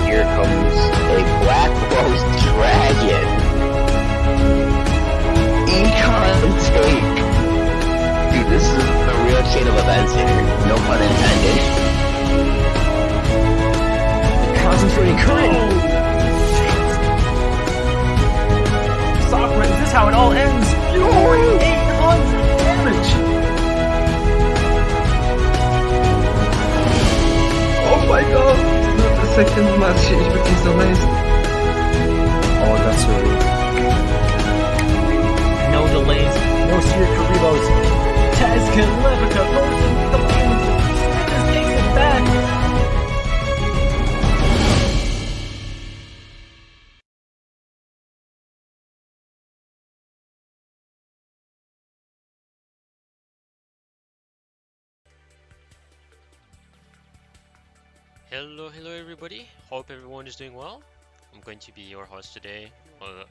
Here comes a Black Rose Dragon. Econ take. Dude, this is the real chain of events here. No pun intended. Concentrating current. Sakura, is this how it all ends? You already 800 damage! Oh my god! Not the second match with these delays. Oh, that's really... No delays, no Seer Karibos. Tazkin Levica goes into the lanes. Stickers takes it back. Hello everybody, hope everyone is doing well. I'm going to be your host today,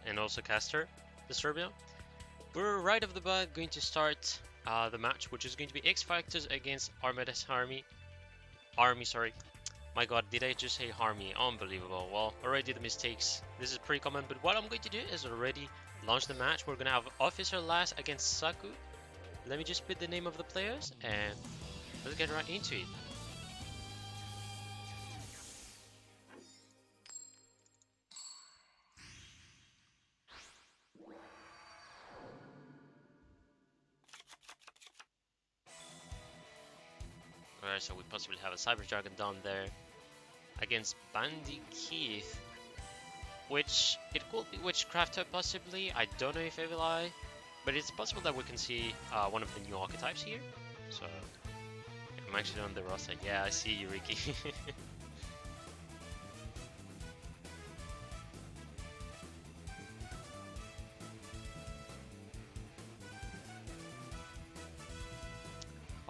and also caster, Disturbia. We're right off the bat going to start the match, which is going to be X Factors against Armades Army. Sorry. My god, did I just say Army? Unbelievable. Well, already the mistakes. This is pretty common, but what I'm going to do is already launch the match. We're gonna have Officer Last against Saku. Let me just put the name of the players and let's get right into it. Alright, so we possibly have a Cyber Dragon down there against Bandy Keith, which it could be Witchcrafter possibly. I don't know if it will I, but it's possible that we can see one of the new archetypes here. So I'm actually on the roster. Yeah, I see you, Ricky.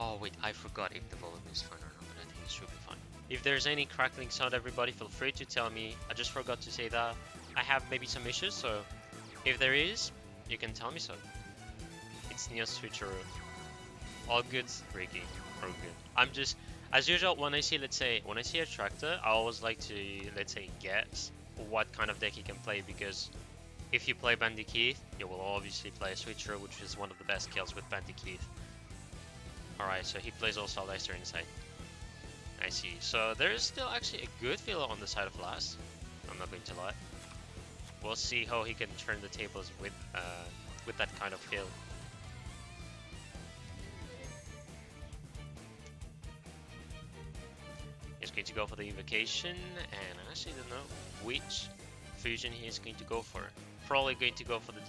Oh wait, I forgot if the volume is fine or not, but I think it should be fine. If there's any crackling sound, everybody feel free to tell me. I just forgot to say that. I have maybe some issues, so if there is, you can tell me so. It's Neo Switcheroo. All good, Ricky. All good. I'm just, as usual, when I see, when I see a tractor, I always like to, guess what kind of deck he can play, because if you play Bandy Keith, you will obviously play a Switcheroo, which is one of the best kills with Bandy Keith. Alright, so he plays also Leicester inside. I see. So there is still actually a good feel on the side of Last. I'm not going to lie. We'll see how he can turn the tables with that kind of feel. He's going to go for the Invocation, and I actually don't know which fusion he is going to go for. Probably going to go for the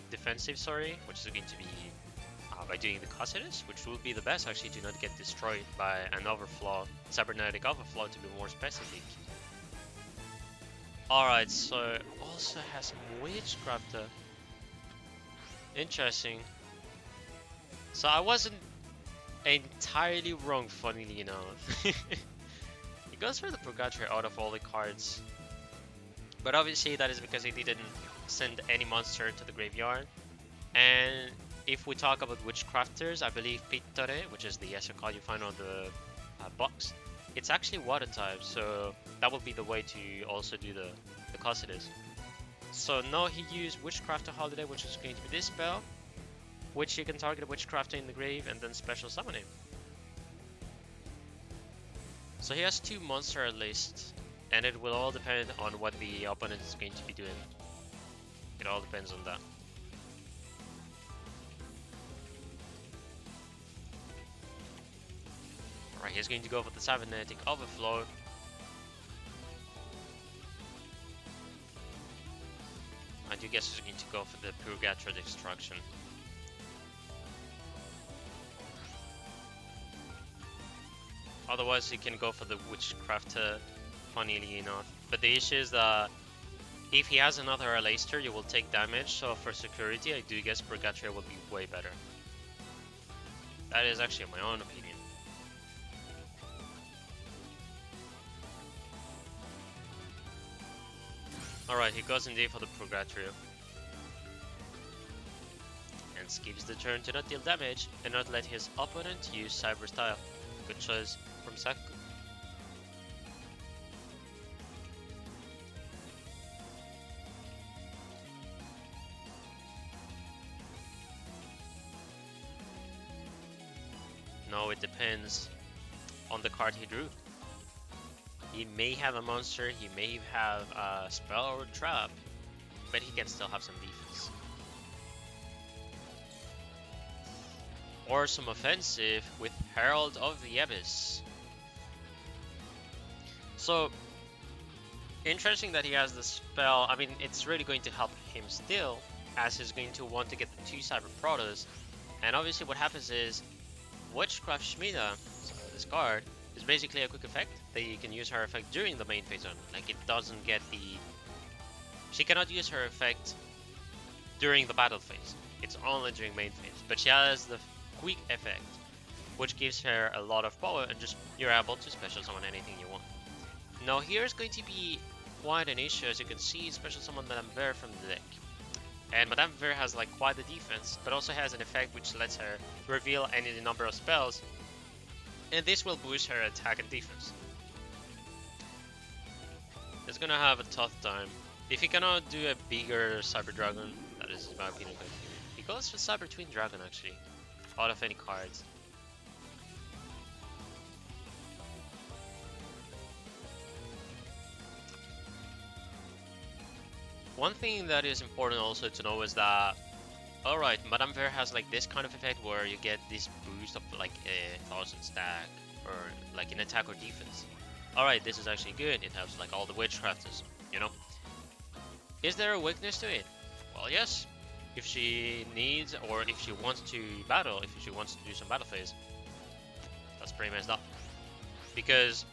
defensive, which is going to be by doing the Cossidus, which will be the best actually to not get destroyed by an overflow, cybernetic overflow to be more specific. Alright, so also has Witchcrafter. Interesting. So I wasn't entirely wrong, funnily enough. He goes for the Purgatory out of all the cards. But obviously that is because he didn't send any monster to the graveyard. And if we talk about Witchcrafters, I believe Pittore, which is the ESO card you find on the box, it's actually water type, so that would be the way to also do the Cossidus. So no, he used Witchcrafter Holiday, which is going to be this spell, which you can target a Witchcrafter in the grave and then special summon him. So he has 2 monster at least, and it will all depend on what the opponent is going to be doing. It all depends on that. Alright, he's going to go for the Cybernetic Overflow. I do guess he's going to go for the Purgatory Destruction. Otherwise, he can go for the Witchcrafter, funnily enough. But the issue is that if he has another Aleister, you will take damage, so for security, I do guess Purgatory will be way better. That is actually my own opinion. Alright, he goes indeed for the Purgatory. and skips the turn to not deal damage and not let his opponent use Cyber Style. Good choice from Saku. No, it depends on the card he drew. He may have a monster, he may have a spell or a trap, but he can still have some defense. Or some offensive with Herald of the Abyss. So, interesting that he has the spell. I mean, it's really going to help him still, as he's going to want to get the 2 Cyber Protoss. And obviously what happens is, Witchcraft Shmita, so this card, is basically a quick effect that you can use her effect during the main phase zone. Like, it doesn't get the... She cannot use her effect during the battle phase. It's only during main phase. But she has the quick effect, which gives her a lot of power, and just you're able to special summon anything you want. Now here's going to be quite an issue. As you can see, special summon Madame Ver from the deck. And Madame Ver has like quite the defense, but also has an effect which lets her reveal any number of spells, and this will boost her attack and defense. It's gonna have a tough time. If he cannot do a bigger Cyber Dragon, that is in my opinion good. He goes for Cyber Twin Dragon actually, out of any cards. One thing that is important also to know is that, alright, Madame Ver has like this kind of effect where you get this boost of like 1,000 stack, or like in attack or defense. Alright, this is actually good, it helps like all the witchcrafters, you know. Is there a weakness to it? Well, yes. If she needs, or if she wants to battle, if she wants to do some battle phase, that's pretty messed up. Because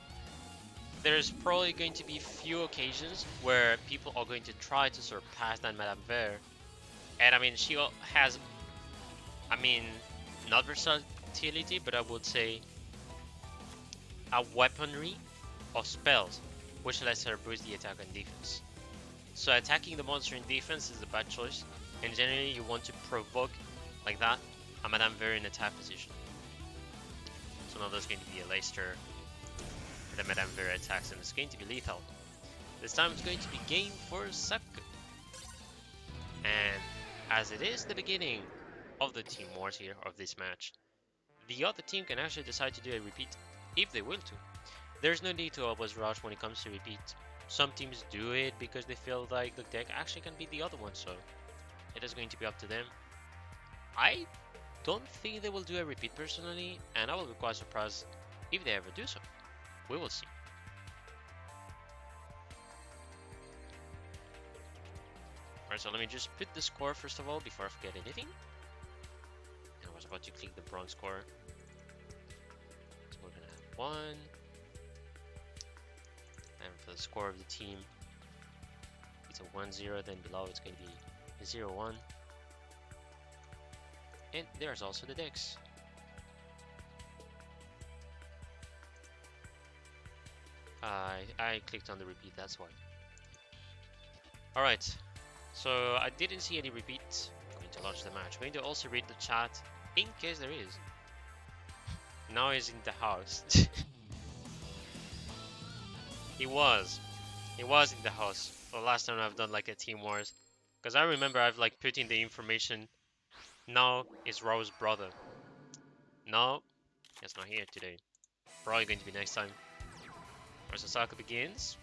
there's probably going to be few occasions where people are going to try to surpass that Madame Ver. And I mean, she has, I mean, not versatility, but I would say a weaponry of spells, which lets her boost the attack and defense. So attacking the monster in defense is a bad choice, and generally you want to provoke, like that, a Madame Ver in attack position. So now there's going to be a Leicester. The Madame Ver attacks, and it's going to be lethal. This time it's going to be game for Saku. And as it is the beginning of the team wars here, of this match, the other team can actually decide to do a repeat if they will to. There's no need to always rush when it comes to repeat. Some teams do it because they feel like the deck actually can beat the other one, so it is going to be up to them. I don't think they will do a repeat personally, and I will be quite surprised if they ever do so. We will see. Alright, so let me just put the score first of all before I forget anything. And I was about to click the bronze score. So we're gonna have 1. And for the score of the team, it's a 1-0, then below it's going to be a 0-1. And there's also the decks. I clicked on the repeat, that's why. Alright, so I didn't see any repeat. I'm going to launch the match. I'm going to also read the chat in case there is. Now he's in the house. He was in the house. The last time I've done like a team wars. Because I remember I've like put in the information. Now is Rao's brother. No, he's not here today. Probably going to be next time. Where Saku begins,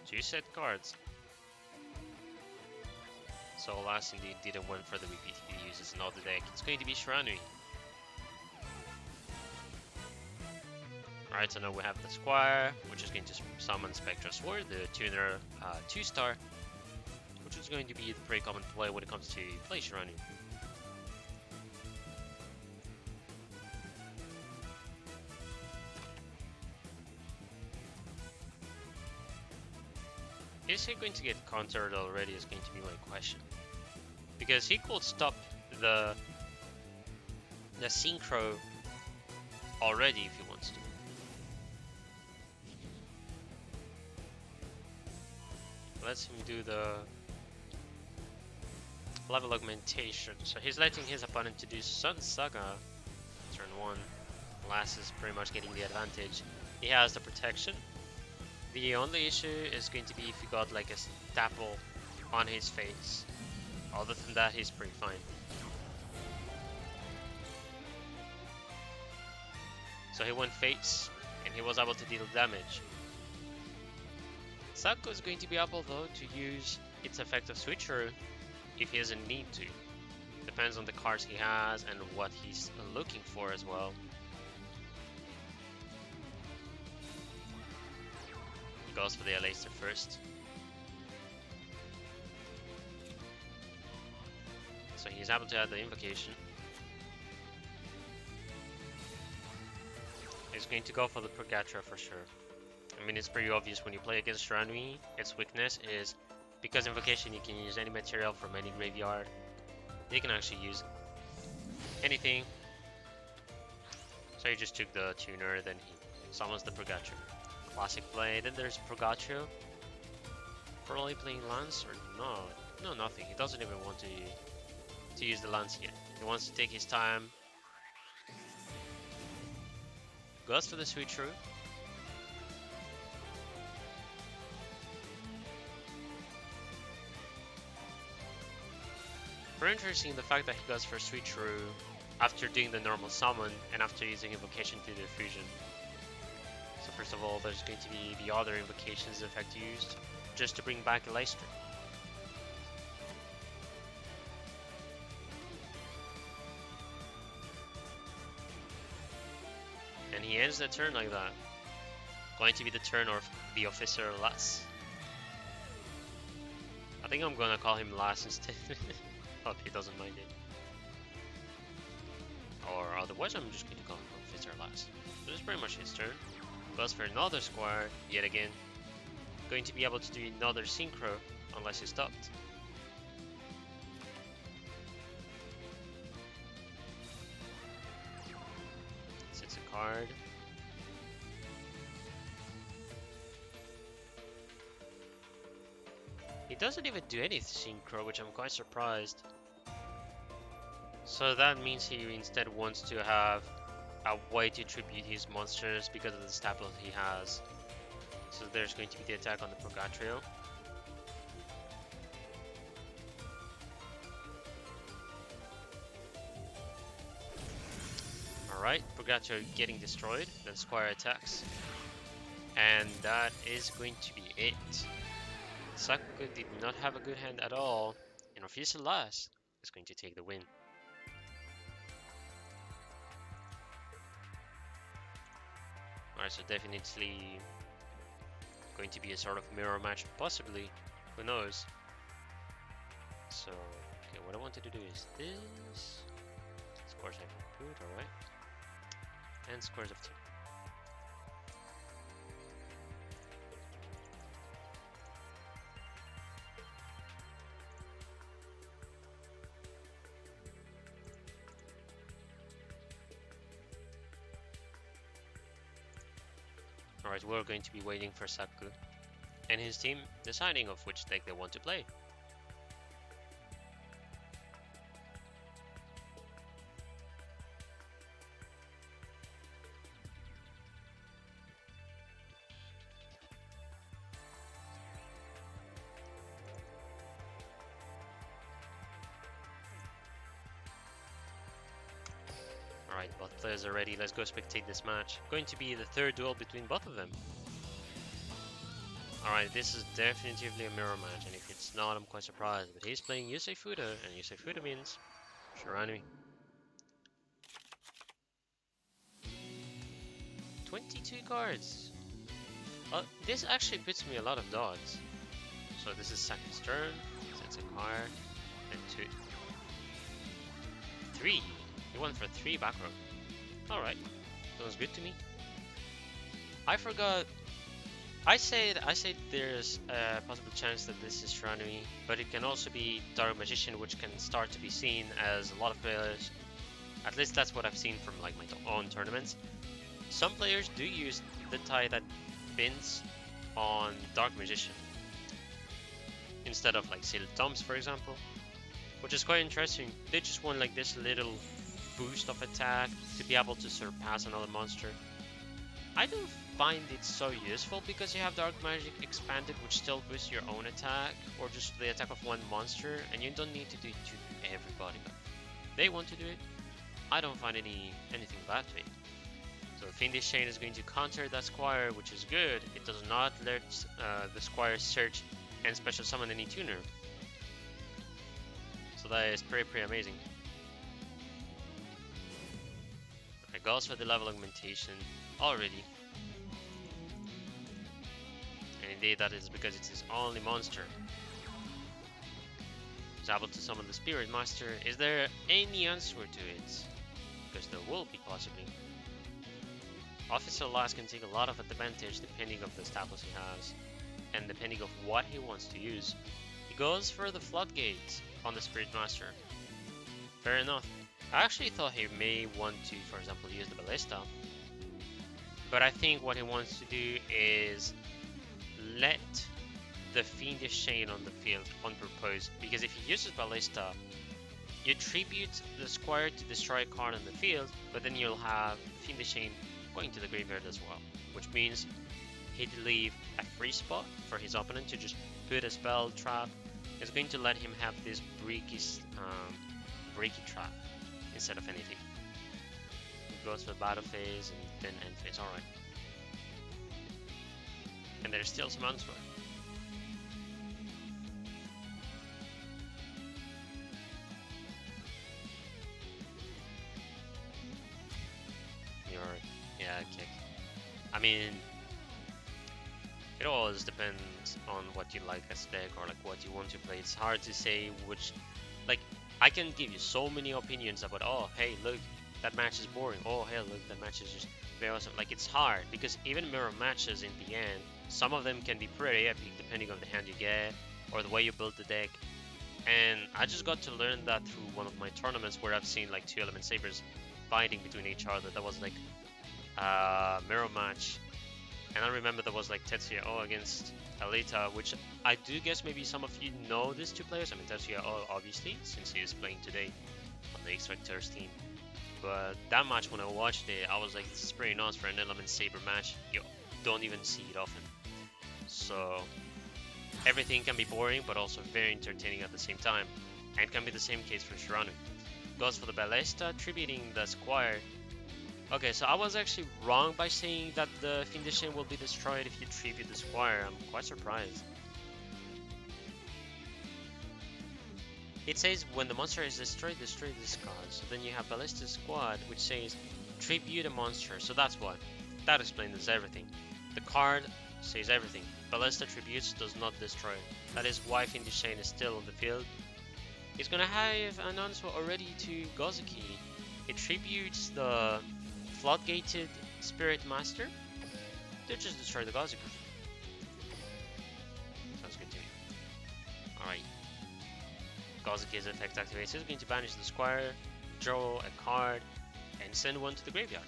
2 set cards. So last indeed didn't win for the repeat, he uses another deck. It's going to be Shiranui. Alright, so now we have the Squire, which is going to summon Spectral Sword, the tuner 2-star, which is going to be the pretty common play when it comes to play Shiranui. Is he going to get countered already is going to be my question. Because he could stop the synchro already if he wants to. Let's him do the level augmentation. So he's letting his opponent to do Sun Saga. Turn 1. Lass is pretty much getting the advantage. He has the protection. The only issue is going to be if he got like a staple on his face. Other than that, he's pretty fine. So he went face, and he was able to deal damage. Sako is going to be able though to use its effect of Switcheroo if he doesn't need to. Depends on the cards he has and what he's looking for as well. He goes for the Aleister first. So he's able to add the invocation. He's going to go for the Purgatra for sure. I mean, it's pretty obvious when you play against Ranui, its weakness is because invocation you can use any material from any graveyard. You can actually use anything. So he just took the tuner, then he summons the Purgatra. Classic play. Then there's Purgatrio. Probably playing Lance or no? No, nothing. He doesn't even want to use the Lance yet. He wants to take his time. Goes for the Switcheroo. Very interesting the fact that he goes for Switcheroo after doing the normal summon and after using invocation to do fusion. So first of all, there's going to be the other invocations effect used just to bring back Aleister. And he ends the turn like that. Going to be the turn of the Officer Lass. I think I'm gonna call him Lass instead. Hope he doesn't mind it. Or otherwise I'm just going to call him Officer Lass. So this is pretty much his turn. Goes for another square, yet again. Going to be able to do another synchro unless he stopped. Sets a card. He doesn't even do any synchro, which I'm quite surprised. So that means he instead wants to have a way to tribute his monsters because of the staples he has. So there's going to be the attack on the Purgatrio. Alright, Purgatrio getting destroyed, then Squire attacks. And that is going to be it. Saku did not have a good hand at all, and Officer Lass is going to take the win. Alright, so definitely going to be a sort of mirror match, possibly. Who knows? So, okay, what I wanted to do is this. Scores I can put, alright. And scores of 2. Alright, we're going to be waiting for Saku and his team deciding of which deck they want to play. Alright, both players are ready. Let's go spectate this match. Going to be the third duel between both of them. Alright, this is definitively a mirror match, and if it's not, I'm quite surprised. But he's playing Yusei Fuda, and Yusei Fuda means Shiranui. 22 cards! This actually puts me a lot of dots. So this is Saku's turn, sets a card, and 2. 3! He went for 3 back row. Alright, sounds good to me. I forgot. I said there's a possible chance that this is Shiranui, but it can also be Dark Magician, which can start to be seen as a lot of players. At least that's what I've seen from like my own tournaments. Some players do use the tie that bins on Dark Magician instead of like Sealed Tomes, for example. which is quite interesting. They just want like this little boost of attack to be able to surpass another monster. I don't find it so useful because you have Dark Magic expanded, which still boosts your own attack or just the attack of one monster, and you don't need to do it to everybody. But they want to do it. I don't find anything bad to it. So Fiendish Chain is going to counter that Squire, which is good. It does not let the Squire search and special summon any tuner. So that is pretty amazing. It goes for the level augmentation already. And indeed that is because it's his only monster. He's able to summon the Spirit Master. Is there any answer to it? Because there will be possibly. Officer Last can take a lot of advantage depending on the status he has and depending of what he wants to use. He goes for the Floodgate on the Spirit Master. Fair enough. I actually thought he may want to, for example, use the Ballista. But I think what he wants to do is let the Fiendish Chain on the field on purpose. Because if he uses Ballista, you tribute the Squire to destroy a card on the field, but then you'll have Fiendish Chain going to the graveyard as well, which means he'd leave a free spot for his opponent to just put a spell trap. It's going to let him have this breaky trap instead of anything. He goes for battle phase and then end phase, alright. And there's still some answer. Yeah, kick. I mean, it always depends on what you like as deck or like what you want to play. It's hard to say which, like, I can give you so many opinions about, oh, hey, look, that match is boring. Oh, hey, look, that match is just very awesome. Like, it's hard because even mirror matches in the end, some of them can be pretty epic depending on the hand you get or the way you build the deck. And I just got to learn that through one of my tournaments where I've seen like 2 element sabers fighting between each other. That was like mirror match, and I remember there was like Tetsuya O against Alita, which I do guess maybe some of you know these 2 players. I mean Tetsuya O obviously, since he is playing today on the X-Factors team. But that match, when I watched it, I was like, this is pretty nice for an element saber match. You don't even see it often. So everything can be boring but also very entertaining at the same time, and can be the same case for Shiranu. Goes for the Ballista, tributing the Squire. Okay, so I was actually wrong by saying that the Fiendish Chain will be destroyed if you tribute the Squire. I'm quite surprised. It says when the monster is destroyed, destroy this card. So then you have Ballista Squad, which says tribute a monster. So that's what. That explains everything. The card says everything. Ballista tributes does not destroy. That is why Fiendish Chain is still on the field. It's gonna have an answer already to Gozuki. It tributes the Floodgated Spirit Master. They just destroy the Gozuki. Sounds good to me. Alright. Gozuki's effect activates. He's going to banish the Squire, draw a card, and send one to the graveyard.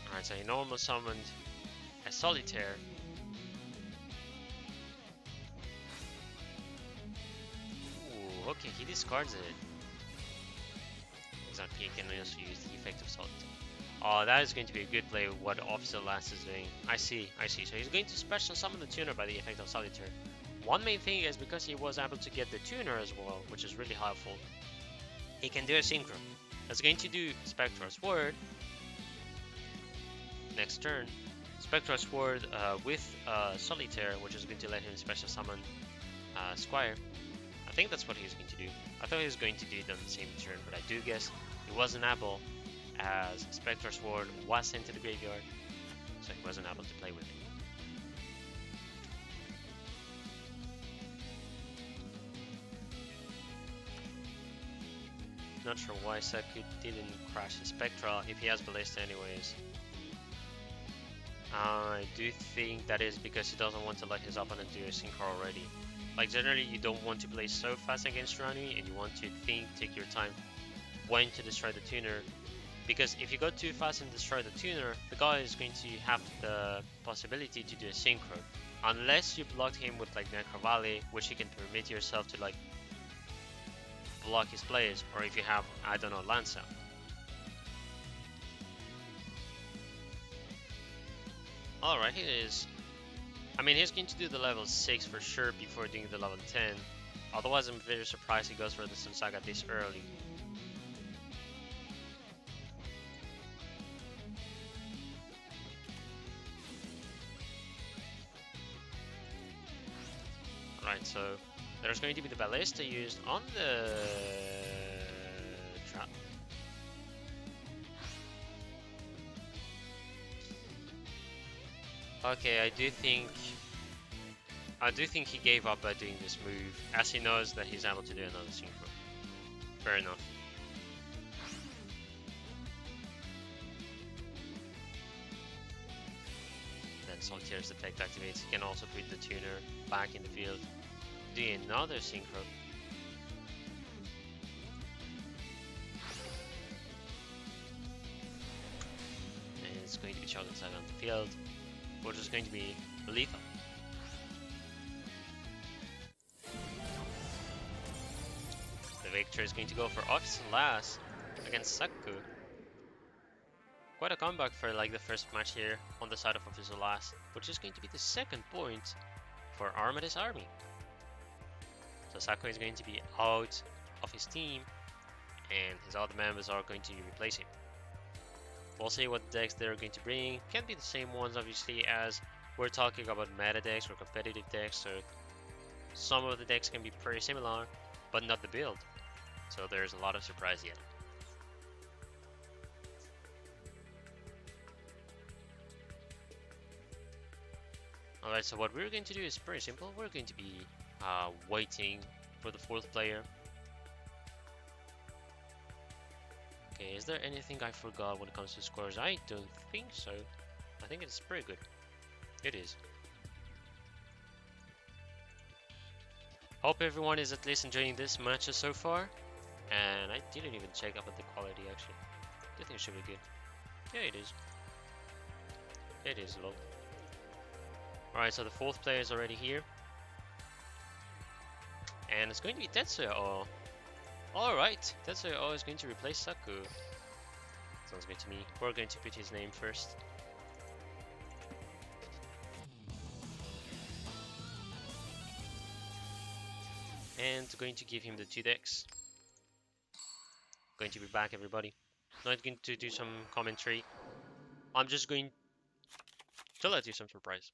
Alright, so he normal summoned a Solitaire. Ooh, okay, he discards it. Exactly, he can also use the effect of Solitaire. Oh, that is going to be a good play with what Officer Last is doing. I see. So he's going to special summon the tuner by the effect of Solitaire. One main thing is because he was able to get the tuner as well, which is really helpful. He can do a synchro. That's going to do Spectral Sword. Next turn, Spectral Sword with Solitaire, which is going to let him special summon Squire. I think that's what he's going to do. I thought he was going to do it on the same turn, but I do guess he wasn't able, as Spectral Sword was sent to the graveyard, so he wasn't able to play with it. Not sure why Saku didn't crash the Spectra if he has Ballista anyways. I do think that is because he doesn't want to let his opponent do a synchro already. Like generally you don't want to play so fast against your enemy and you want to think, take your time when to destroy the tuner. Because if you go too fast and destroy the tuner, the guy is going to have the possibility to do a synchro. Unless you block him with like Necro Valley, which you can permit yourself to like block his players, or if you have, I don't know, Lancer. Alright, he is. I mean, he's going to do the level 6 for sure before doing the level 10. Otherwise, I'm very surprised he goes for the Sun Saga this early. Alright, so there's going to be the Ballista used on the trap. Okay, I do think he gave up by doing this move, as he knows that he's able to do another synchro. Fair enough. Then Solitaire's effect activates. He can also put the tuner back in the field, do another synchro. And it's going to be Shogun Saga on the field, which is going to be lethal. The Victor is going to go for Officer last against Saku. Quite a comeback for like the first match here on the side of Officer last, which is going to be the second point for Armades army. So Saku is going to be out of his team and his other members are going to replace him. We'll see what decks they're going to bring. Can't be the same ones obviously, as we're talking about meta decks or competitive decks, so some of the decks can be pretty similar, but not the build. So there's a lot of surprise yet. Alright, so what we're going to do is pretty simple. We're going to be waiting for the fourth player. Okay, is there anything I forgot when it comes to scores? I don't think so. I think it's pretty good. It is. Hope everyone is at least enjoying this match so far. And I didn't even check up at the quality actually. I think it should be good. Yeah, it is. It is low. Alright, so the fourth player is already here. And it's going to be Tetsuya. Alright, Tetsuya is going to replace Saku. Sounds good to me. We're going to put his name first. And going to give him the 2 decks. Going to be back, everybody. Not going to do some commentary. I'm just going to let you some surprise.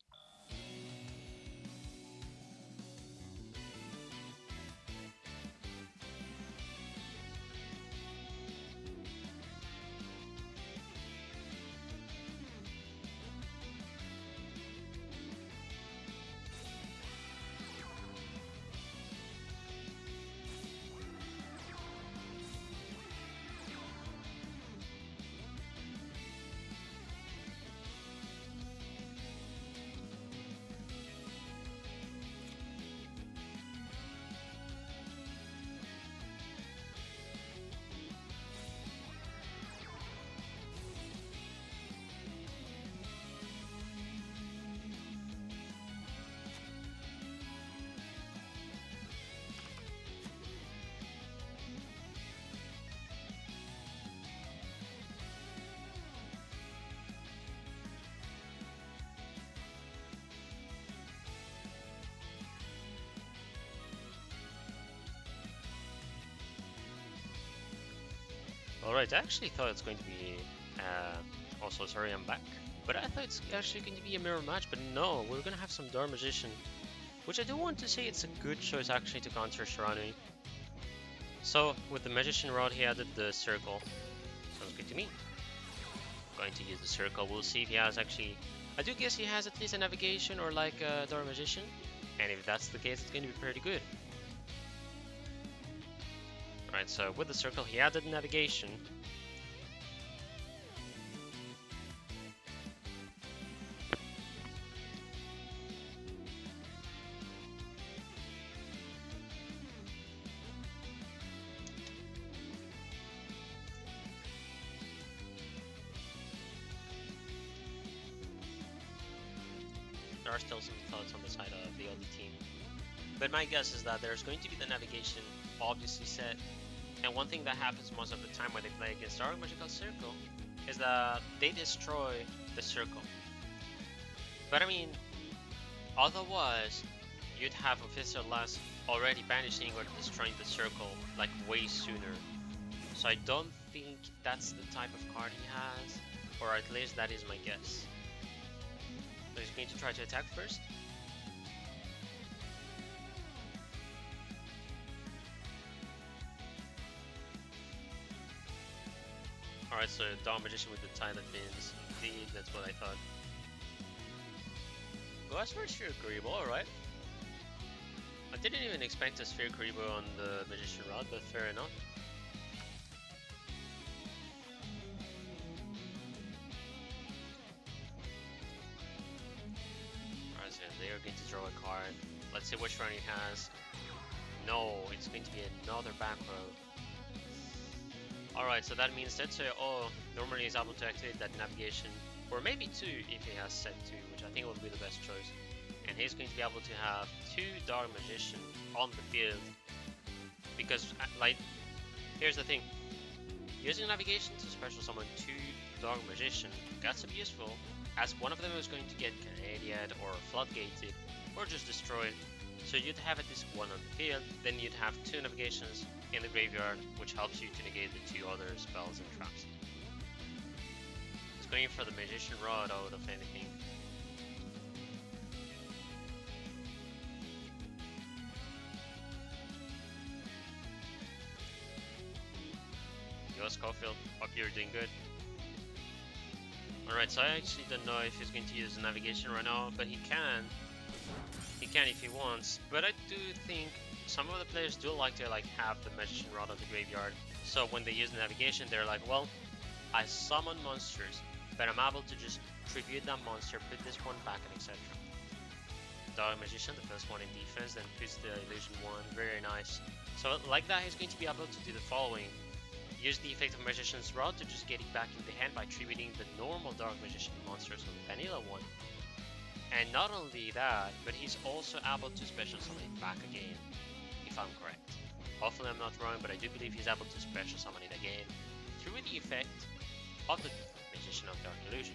Alright, I actually thought it's going to be... also, sorry, I'm back. But I thought it's actually going to be a mirror match, but no, we're going to have some Dark Magician. Which I do want to say it's a good choice actually to counter Shiranui. So, with the Magician Rod, he added the Circle. Sounds good to me. Going to use the Circle, we'll see if he has actually... I do guess he has at least a Navigation or like a Dark Magician. And if that's the case, it's going to be pretty good. Right, so with the Circle he added Navigation. there are still some thoughts on the side of the other team. But my guess is that there's going to be the navigation obviously set. And one thing that happens most of the time when they play against Dark Magical Circle is that they destroy the circle. But I mean, otherwise, you'd have Officer Last already banishing or destroying the circle like way sooner. So I don't think that's the type of card he has, or at least that is my guess. So he's going to try to attack first. Alright, so Dark Magician with the Silent Bins. Indeed, that's what I thought. Goes for Sphere Karibo, alright. I didn't even expect a Sphere Karibo on the Magician Rod, but fair enough. Alright, so they are going to draw a card. Let's see which one he has. No, it's going to be another back row. Alright, so that means that normally is able to activate that navigation, or maybe 2 if he has set 2, which I think will be the best choice. And he's going to be able to have 2 Dark Magician on the field, because like, here's the thing, using navigation to special summon 2 Dark Magician got to be useful, as one of them is going to get Canadian or floodgated, or just destroyed. So you'd have at least 1 on the field, then you'd have 2 navigations in the graveyard, which helps you to negate the 2 other spells and traps. It's going for the Magician Rod out of anything. Yo, Schofield, hope you're doing good. Alright, so I actually don't know if he's going to use the navigation right now, but he can. He can if he wants, but I do think some of the players do like to have the Magician Rod on the graveyard. So when they use the navigation, they're like, well, I summon monsters, but I'm able to just tribute that monster, put this one back, and etc. Dark Magician, the first one in defense, then puts the illusion one, very nice. So like that, he's going to be able to do the following. Use the effect of Magician's Rod to just get it back in the hand by tributing the normal Dark Magician monster, so the vanilla one. And not only that, but he's also able to special summon it back again, if I'm correct. Hopefully I'm not wrong, but I do believe he's able to special summon it again through the effect of the Magician of Dark Illusion.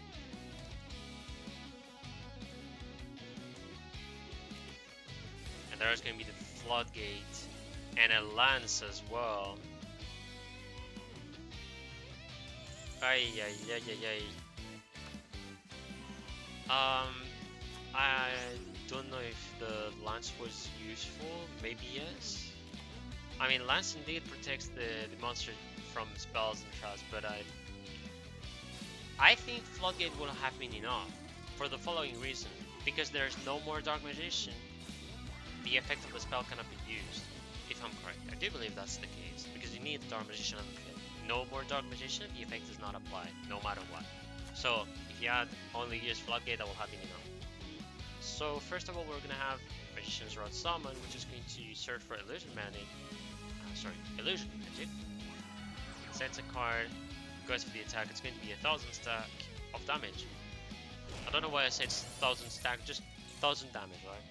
And there's going to be the Floodgate and a Lance as well. Ay, ay, ay, ay, ay. I don't know if the Lance was useful, maybe yes. I mean, Lance indeed protects the monster from spells and traps, but I think Floodgate will have been enough for the following reason. Because there's no more Dark Magician, the effect of the spell cannot be used, if I'm correct. I do believe that's the case, because you need the Dark Magician on the field. No more Dark Magician, the effect does not apply, no matter what. So, if you had only used Floodgate, that will have been enough. So, first of all, we're gonna have Magician's Rod Summon, which is going to search for Illusion Magic. Illusion Magic. Sets a card, goes for the attack, it's going to be 1000 stack of damage. I don't know why I said 1000 stack, just 1000 damage, right?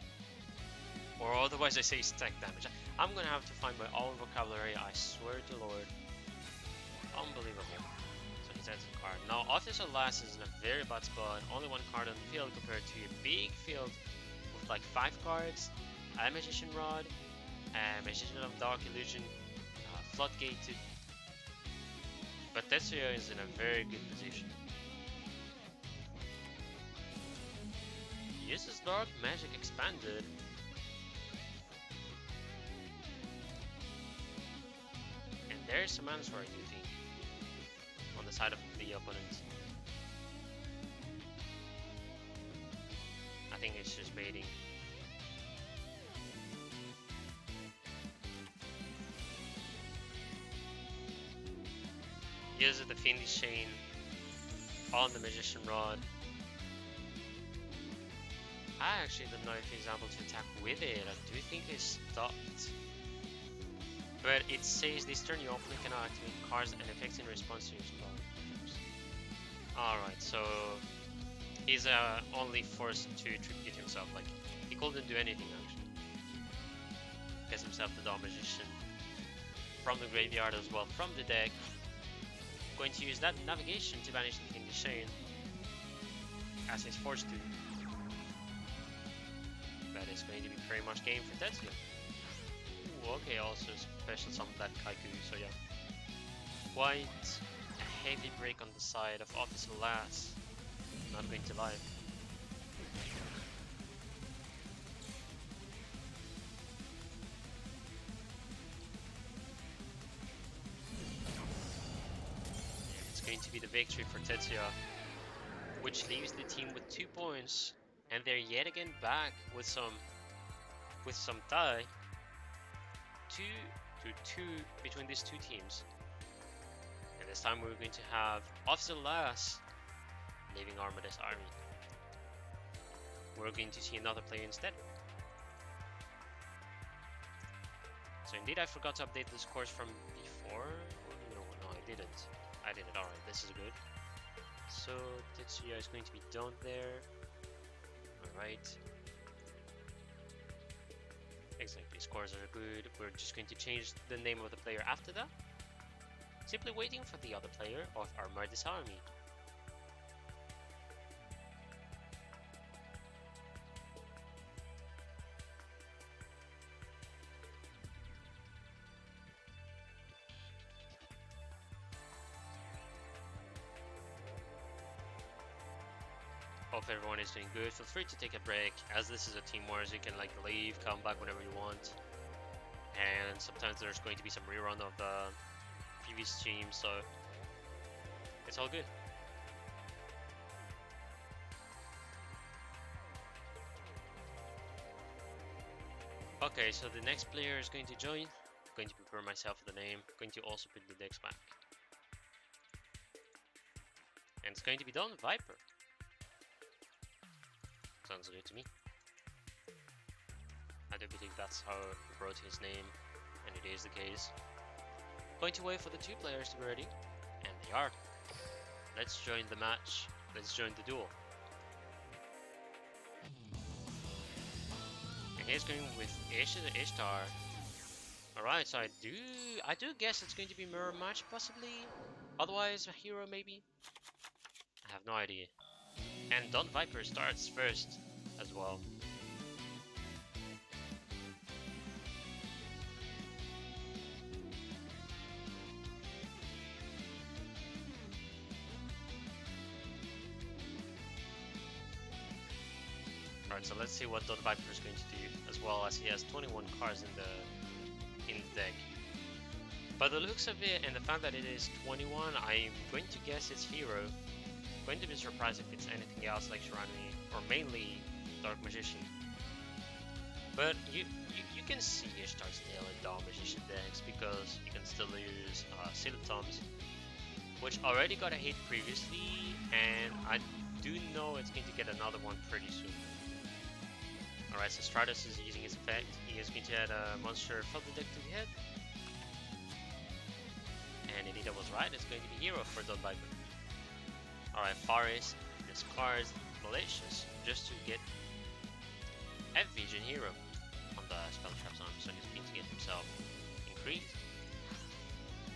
Or otherwise I say stack damage. I'm gonna have to find my own vocabulary, I swear to Lord. Unbelievable. So he sets a card. Now Officer Last is in a very bad spot, only 1 card on the field compared to a big field with like 5 cards, a Magician Rod, a Magician of Dark Illusion, Floodgated. But Tetsuya is in a very good position. He uses Dark Magic Expanded. And there's some answer, I do think, on the side of the opponent. I think it's just baiting. Uses the Fiendish Chain on the Magician Rod. I actually don't know if he's able to attack with it. I do think it's stopped. But it says this turn you openly cannot activate cards and effects in response to your spell. Alright, so He's only forced to tribute himself. Like, he couldn't do anything actually. Gets himself the Dawn Magician from the graveyard as well, from the deck. Going to use that navigation to banish the Kingly Chain, as he's forced to. That is going to be pretty much game for Tetsuya. Ooh, okay, also special summon that Kaiku, so yeah. Quite a heavy break on the side of Officer Lass. Not going to lie. It's going to be the victory for Tetsuya, which leaves the team with 2 points, and they're yet again back with some tie. 2-2 between these two teams. And this time we're going to have Officer Lass leaving Armades army. We're going to see another player instead. So indeed I forgot to update the scores from before. No, I didn't. I did it. Alright, this is good. So Tetsuya is going to be down there. Alright. Exactly, scores are good. We're just going to change the name of the player after that. Simply waiting for the other player of Armades army. Hope everyone is doing good. Feel free to take a break, as this is a team wars. You can like leave, come back whenever you want. And sometimes there's going to be some rerun of the previous team, so it's all good. Okay, so the next player is going to join. I'm going to prepare myself for the name. I'm going to also put the decks back. And it's going to be done Viper. Sounds good to me. I do believe that's how he wrote his name, and it is the case. Going to wait for the two players to be ready, and they are. Let's join the match. Let's join the duel. And he's going with Ishtar. Alright, so I do guess it's going to be mirror match possibly. Otherwise a hero maybe. I have no idea. And Dawn Viper starts first as well. Alright, so let's see what Dawn Viper is going to do, as well as he has 21 cards in the deck. By the looks of it and the fact that it is 21, I'm going to guess it's hero. Going to be surprised if it's anything else like Shiranui, or mainly Dark Magician. But you can see Ishtar still in Dawn Magician decks, because you can still use Silitoms, which already got a hit previously, and I do know it's going to get another one pretty soon. Alright, so Stratos is using his effect. He is going to add a monster from the deck to the head. And indeed I was right, it's going to be hero for Dawn Viper. Alright, Faris discards Malicious just to get a Vision Hero on the spell traps on, so he's going to get himself Increase.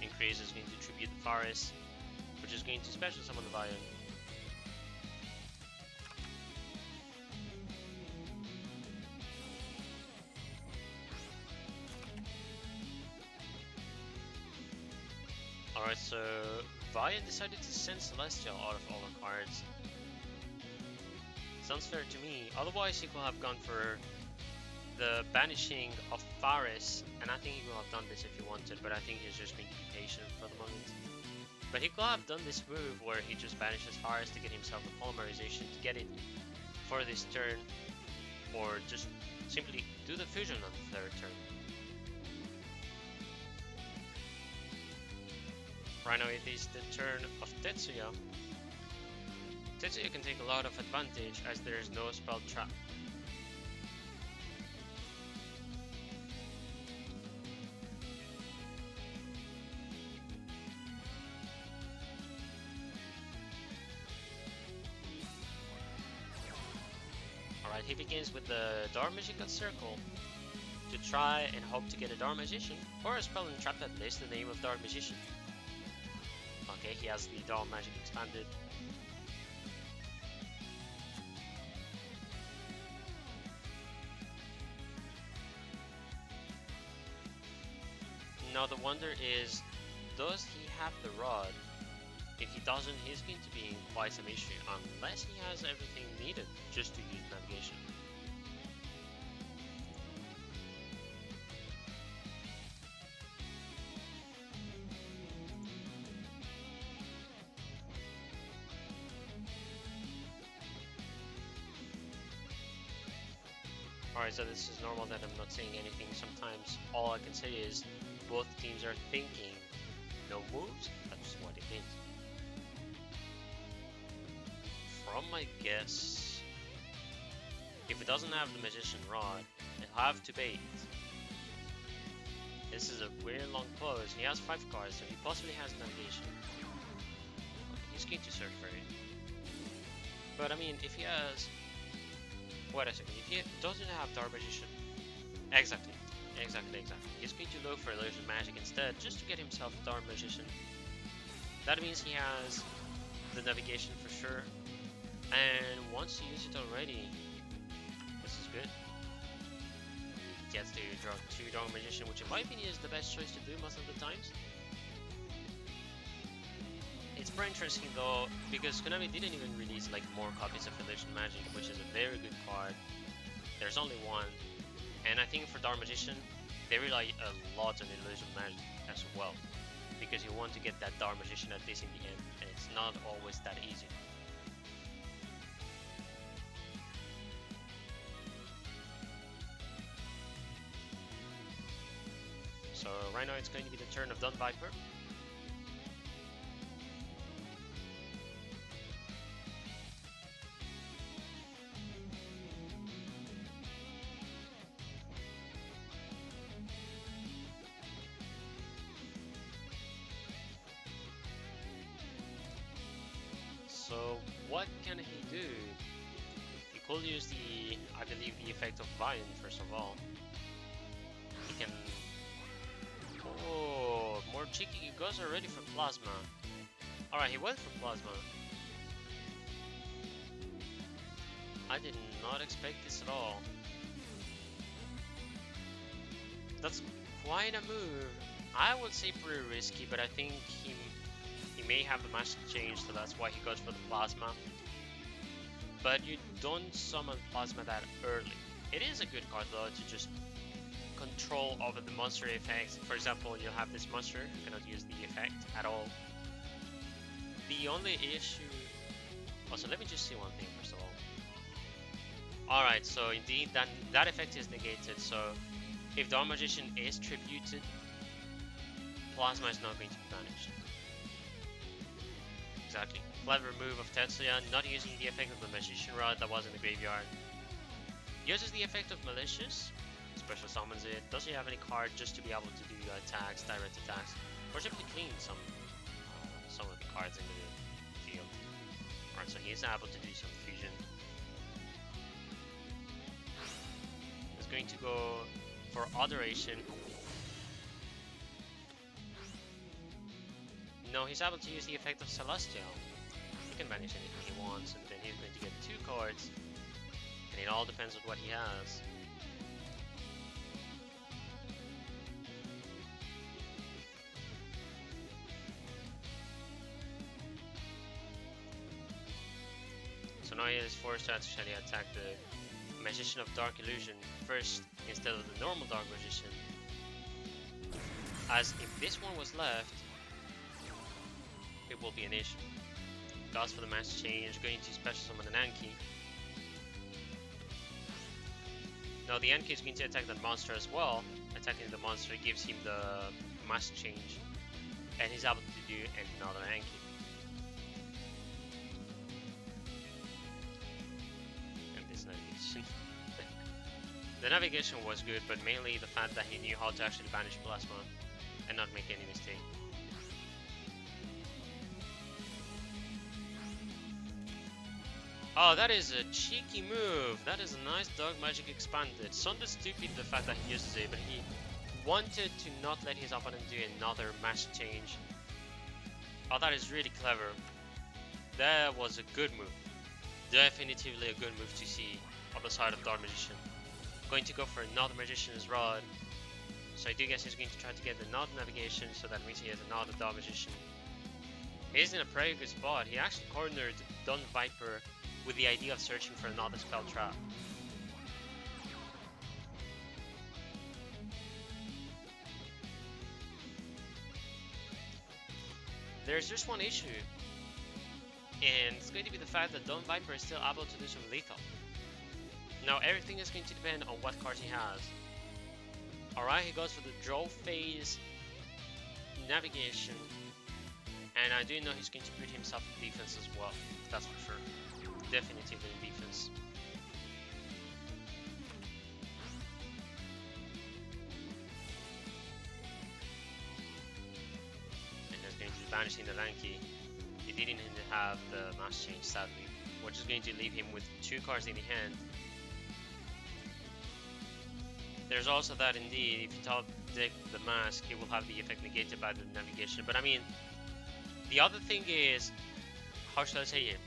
Increase is going to tribute the Faris, which is going to special summon the Vion. Alright, so Vion decided to send Celestial out of all the cards. Sounds fair to me. Otherwise he could have gone for the banishing of Faris, and I think he could have done this if he wanted, but I think he's just going to be patient for the moment. But he could have done this move where he just banishes Faris to get himself the polymerization to get it for this turn, or just simply do the fusion on the third turn. Right now it is the turn of Tetsuya. Tetsuya can take a lot of advantage as there is no spell trap. he begins with the Dark Magical Circle to try and hope to get a Dark Magician, or a spell and trap that lists the name of Dark Magician. Okay, he has the Dark Magic expanded. Now the wonder is, does he have the rod? If he doesn't, he's going to be in quite some issue, unless he has everything needed just to use navigation. Alright, so this is normal that I'm not saying anything. Sometimes all I can say is both teams are thinking no moves. That's what it means. From my guess, if it doesn't have the Magician Rod, it'll have to bait. This is a very long pose. He has 5 cards, so he possibly has navigation. He's going to search for it. But I mean, if he has... Wait a second, if he doesn't have Dark Magician... Exactly. He's going to look for Illusion Magic instead, just to get himself a Dark Magician. That means he has the navigation for sure. And once he uses it already, this is good. He gets to draw 2 Dark Magician, which in my opinion is the best choice to do most of the times. It's very interesting though, because Konami didn't even release like more copies of Illusion Magic, which is a very good card. There's only one, and I think for Dark Magician, they rely a lot on Illusion Magic as well, because you want to get that Dark Magician at least in the end, and it's not always that easy. So right now it's going to be the turn of Don Viper. So what can he do? He could use the, I believe, the effect of Vine first of all. He can... Oh, more cheeky, he goes already for Plasma. Alright, he went for Plasma. I did not expect this at all. That's quite a move. I would say pretty risky, but I think he may have the match change, so that's why he goes for the Plasma. But you don't summon Plasma that early. It is a good card though to just control over the monster effects. For example, you have this monster, you cannot use the effect at all. The only issue... Also, let me just see one thing first of all. Alright, so indeed that effect is negated, so if Dark Magician is tributed, Plasma is not going to be banished. Exactly. Clever move of Tetsuya, not using the effect of the Magician Rod that was in the graveyard. Uses the effect of Malicious, special summons it. Does he have any card just to be able to do attacks, direct attacks, or simply clean some of the cards in the field? Alright, so he's able to do some fusion. He's going to go for Adoration. No, he's able to use the effect of Celestial. He can banish anything he wants, and then he's going to get 2 cards. And it all depends on what he has. So now he is forced to actually attack the Magician of Dark Illusion first instead of the normal Dark Magician. As if this one was left, it will be an issue. Goes for the match change, going to special summon an Anki. Now the Anki is going to attack that monster as well. Attacking the monster gives him the mass change, and he's able to do another Anki. And this navigation. The navigation was good, but mainly the fact that he knew how to actually banish Plasma and not make any mistake. Oh, that is a cheeky move. That is a nice Dark Magic expanded. Sonder's stupid the fact that he uses it, but he wanted to not let his opponent do another mask change. Oh, that is really clever. That was a good move. Definitively a good move to see on the side of Dark Magician. Going to go for another Magician's Rod. So I do guess he's going to try to get another Navigation, so that means he has another Dark Magician. He's in a pretty good spot. He actually cornered Don Viper with the idea of searching for another spell trap. There's just one issue, and it's going to be the fact that Don Viper is still able to do some lethal. Now everything is going to depend on what cards he has. Alright, he goes for the draw phase, navigation, and I do know he's going to put himself in defense as well, that's for sure. Definitively in defense. And he's going to be banishing the Lanky. He didn't have the mask change, sadly, which is going to leave him with 2 cards in the hand. There's also that indeed, if you top deck the mask, he will have the effect negated by the navigation. But I mean, the other thing is, how should I say it?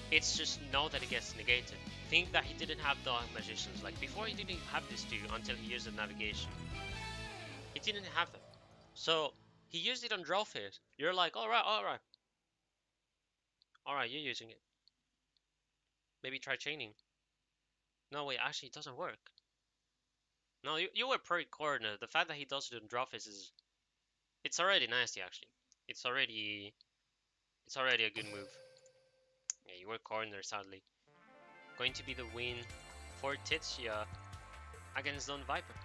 It's just know that it gets negated. Think that he didn't have Dark Magicians. Like before, he didn't have these 2 until he used the navigation. He didn't have them. So he used it on draw phase. You're like, alright, you're using it. Maybe try chaining. No, wait, actually, it doesn't work. No, you were pretty cornered. The fact that he does it on draw phase is, it's already nasty. Actually, it's already a good move. Yeah, you were cornered, sadly. Going to be the win for Tetsuya against Don Viper.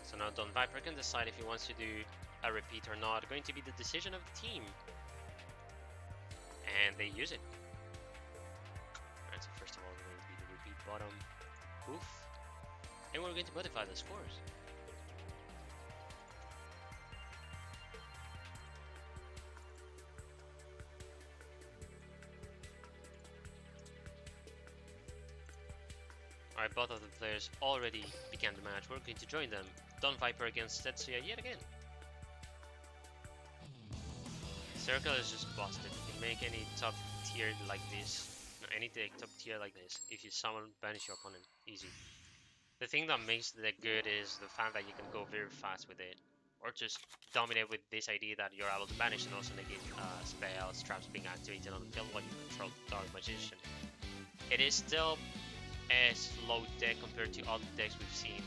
So now Don Viper can decide if he wants to do a repeat or not. Going to be the decision of the team. And they use it. Alright, so first of all, going to be the repeat bottom. Oof. And we're going to modify the scores. Alright, both of the players already began the match. We're going to join them. Don Viper against Tetsuya yet again. Circle is just busted. You can make any top tier like this, no, any deck top tier like this, if you summon, banish your opponent, easy. The thing that makes the deck good is the fact that you can go very fast with it, or just dominate with this idea that you're able to banish and also negate spells, traps being activated on the field while you control Dark Magician. It is still a slow deck compared to other decks we've seen.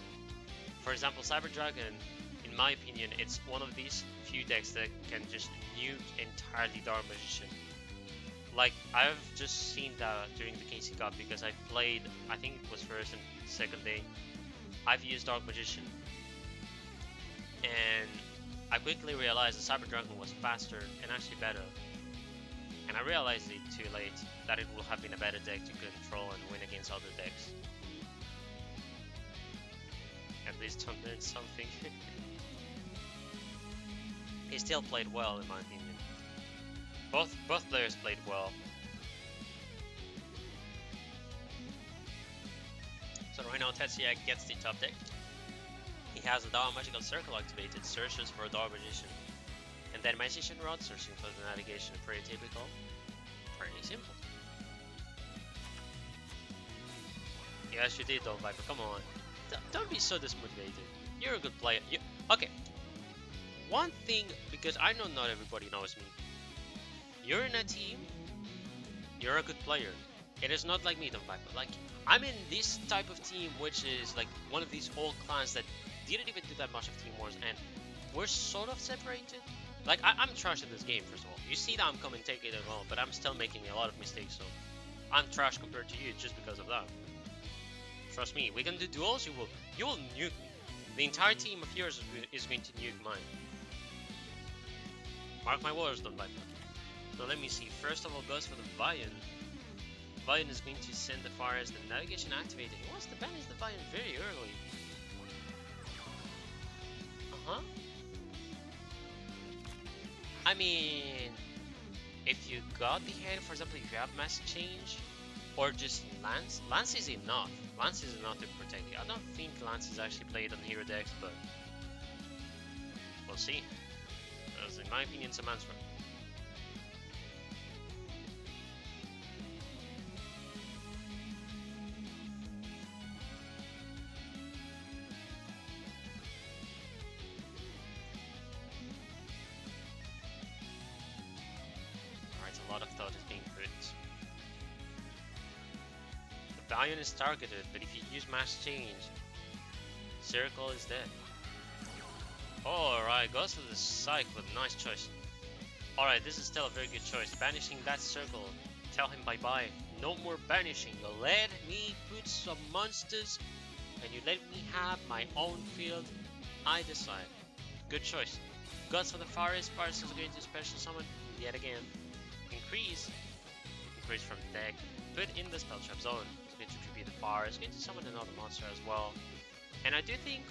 For example, Cyber Dragon, in my opinion, it's one of these few decks that can just nuke entirely Dark Magician. Like, I've just seen that during the KC Cup because I played, I think it was first and second day, I've used Dark Magician. And I quickly realized that Cyber Dragon was faster and actually better. And I realized it too late that it would have been a better deck to control and win against other decks. At least I learned something. He still played well in my opinion. Both players played well. So right now Tetsuya gets the top deck. He has a Dark Magical Circle activated, searches for a Dark Magician. And then Magician Rod, searching for the navigation, pretty typical. Pretty simple. Yes, you did, Don Viper, come on. Don't be so dismotivated. You're a good player. Okay. One thing, because I know not everybody knows me. You're in a team, you're a good player. It is not like me, Don Viper. Like, I'm in this type of team, which is like one of these old clans that didn't even do that much of team wars, and we're sort of separated. Like, I'm trash at this game, first of all. You see that I'm commentating at all, but I'm still making a lot of mistakes, so I'm trash compared to you just because of that. Trust me, we can do duels, you will nuke me. The entire team of yours is going to nuke mine. Mark my words, Don Viper. So let me see, first of all goes for the Vian. Vian is going to send the far as the navigation activated. He wants to banish the Vian very early. I mean, if you got the head, for example, if you have mass change, or just Lance, Lance is enough. Lance is enough to protect you. I don't think Lance is actually played on hero decks, but we'll see. As in my opinion, some answer. Alright, a lot of thought is being put. The Valiant is targeted, but if you use mass change, Circle is dead. Alright, goes for the Cyclone, nice choice. Alright, this is still a very good choice. Banishing that Circle, tell him bye bye. No more banishing, you let me put some monsters and you let me have my own field. I decide. Good choice. Gods for the Forest, Forest is going to special summon yet again. Increase from deck, put in the spell trap zone. It's going to tribute the Forest, going to summon another monster as well. And I do think,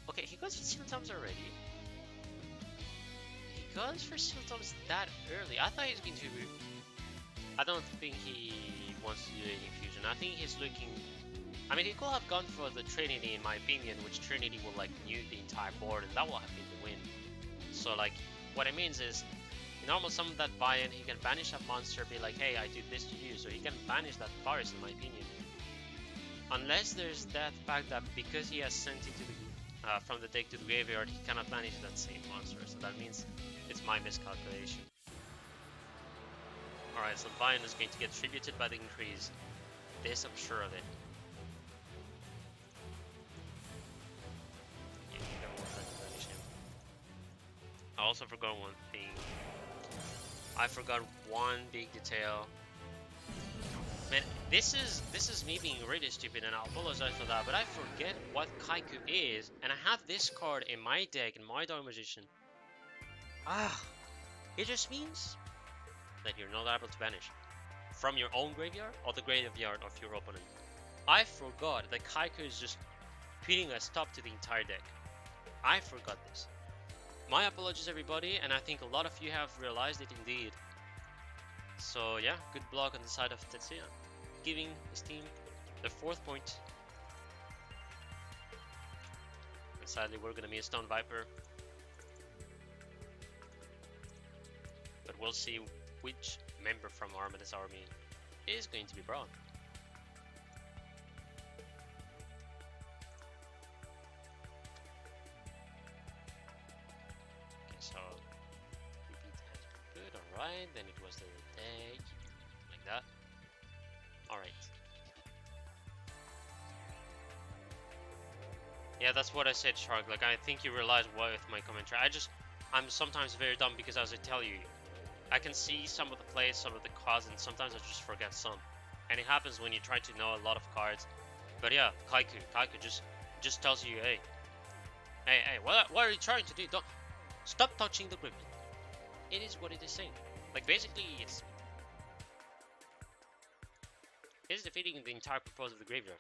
okay, he goes for Seal Toms already. He goes for Seal Toms that early. I thought he was going to. I don't think he wants to do any fusion. I think he's looking. I mean, he could have gone for the Trinity, in my opinion, which Trinity will like nuke the entire board, and that will have been the win. So, like, what it means is, in normal summon that Valiant, he can banish that monster, be like, hey, I did this to you. So he can banish that Forest, in my opinion. Unless there's that fact that because he has sent it to the from the deck to the graveyard, he cannot banish that same monster. So that means it's my miscalculation. Alright, so Valiant is going to get tributed by the increase. This, I'm sure of it. Yeah, you don't want to banish him. I also forgot one thing. I forgot one big detail. Man, this is me being really stupid, and I apologize for that, but I forget what Kaiku is, and I have this card in my deck, in my Dark Magician. It just means that you're not able to banish from your own graveyard or the graveyard of your opponent. I forgot that Kaiku is just putting a stop to the entire deck. I forgot this. My apologies, everybody, and I think a lot of you have realized it indeed. So yeah, good block on the side of Tetsuya, giving his team the 4th point. And sadly, we're gonna miss Stone Viper, but we'll see which member from Armades army is going to be brought. Okay, so repeat has been good. Alright, then it was the deck, like that. Alright. Yeah, that's what I said, Shark. Like, I think you realize why with my commentary. I'm sometimes very dumb because, as I tell you, I can see some of the plays, some of the cards, and sometimes I just forget some. And it happens when you try to know a lot of cards. But yeah, Kaiku just tells you, hey, what are you trying to do? Don't stop touching the graveyard. It is what it is saying. Like, basically, it's defeating the entire purpose of the graveyard.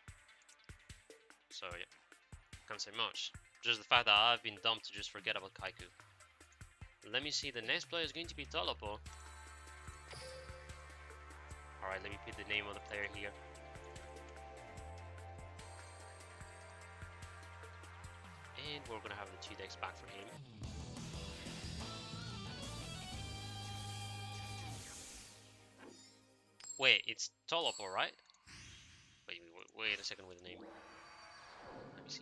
So yeah, can't say much. Just the fact that I've been dumb to just forget about Kaiku. Let me see, the next player is going to be Tolopo. Alright, let me put the name of the player here. And we're gonna have the 2 decks back for him. Wait, it's Tolopo, right? Wait a second with the name. Let me see.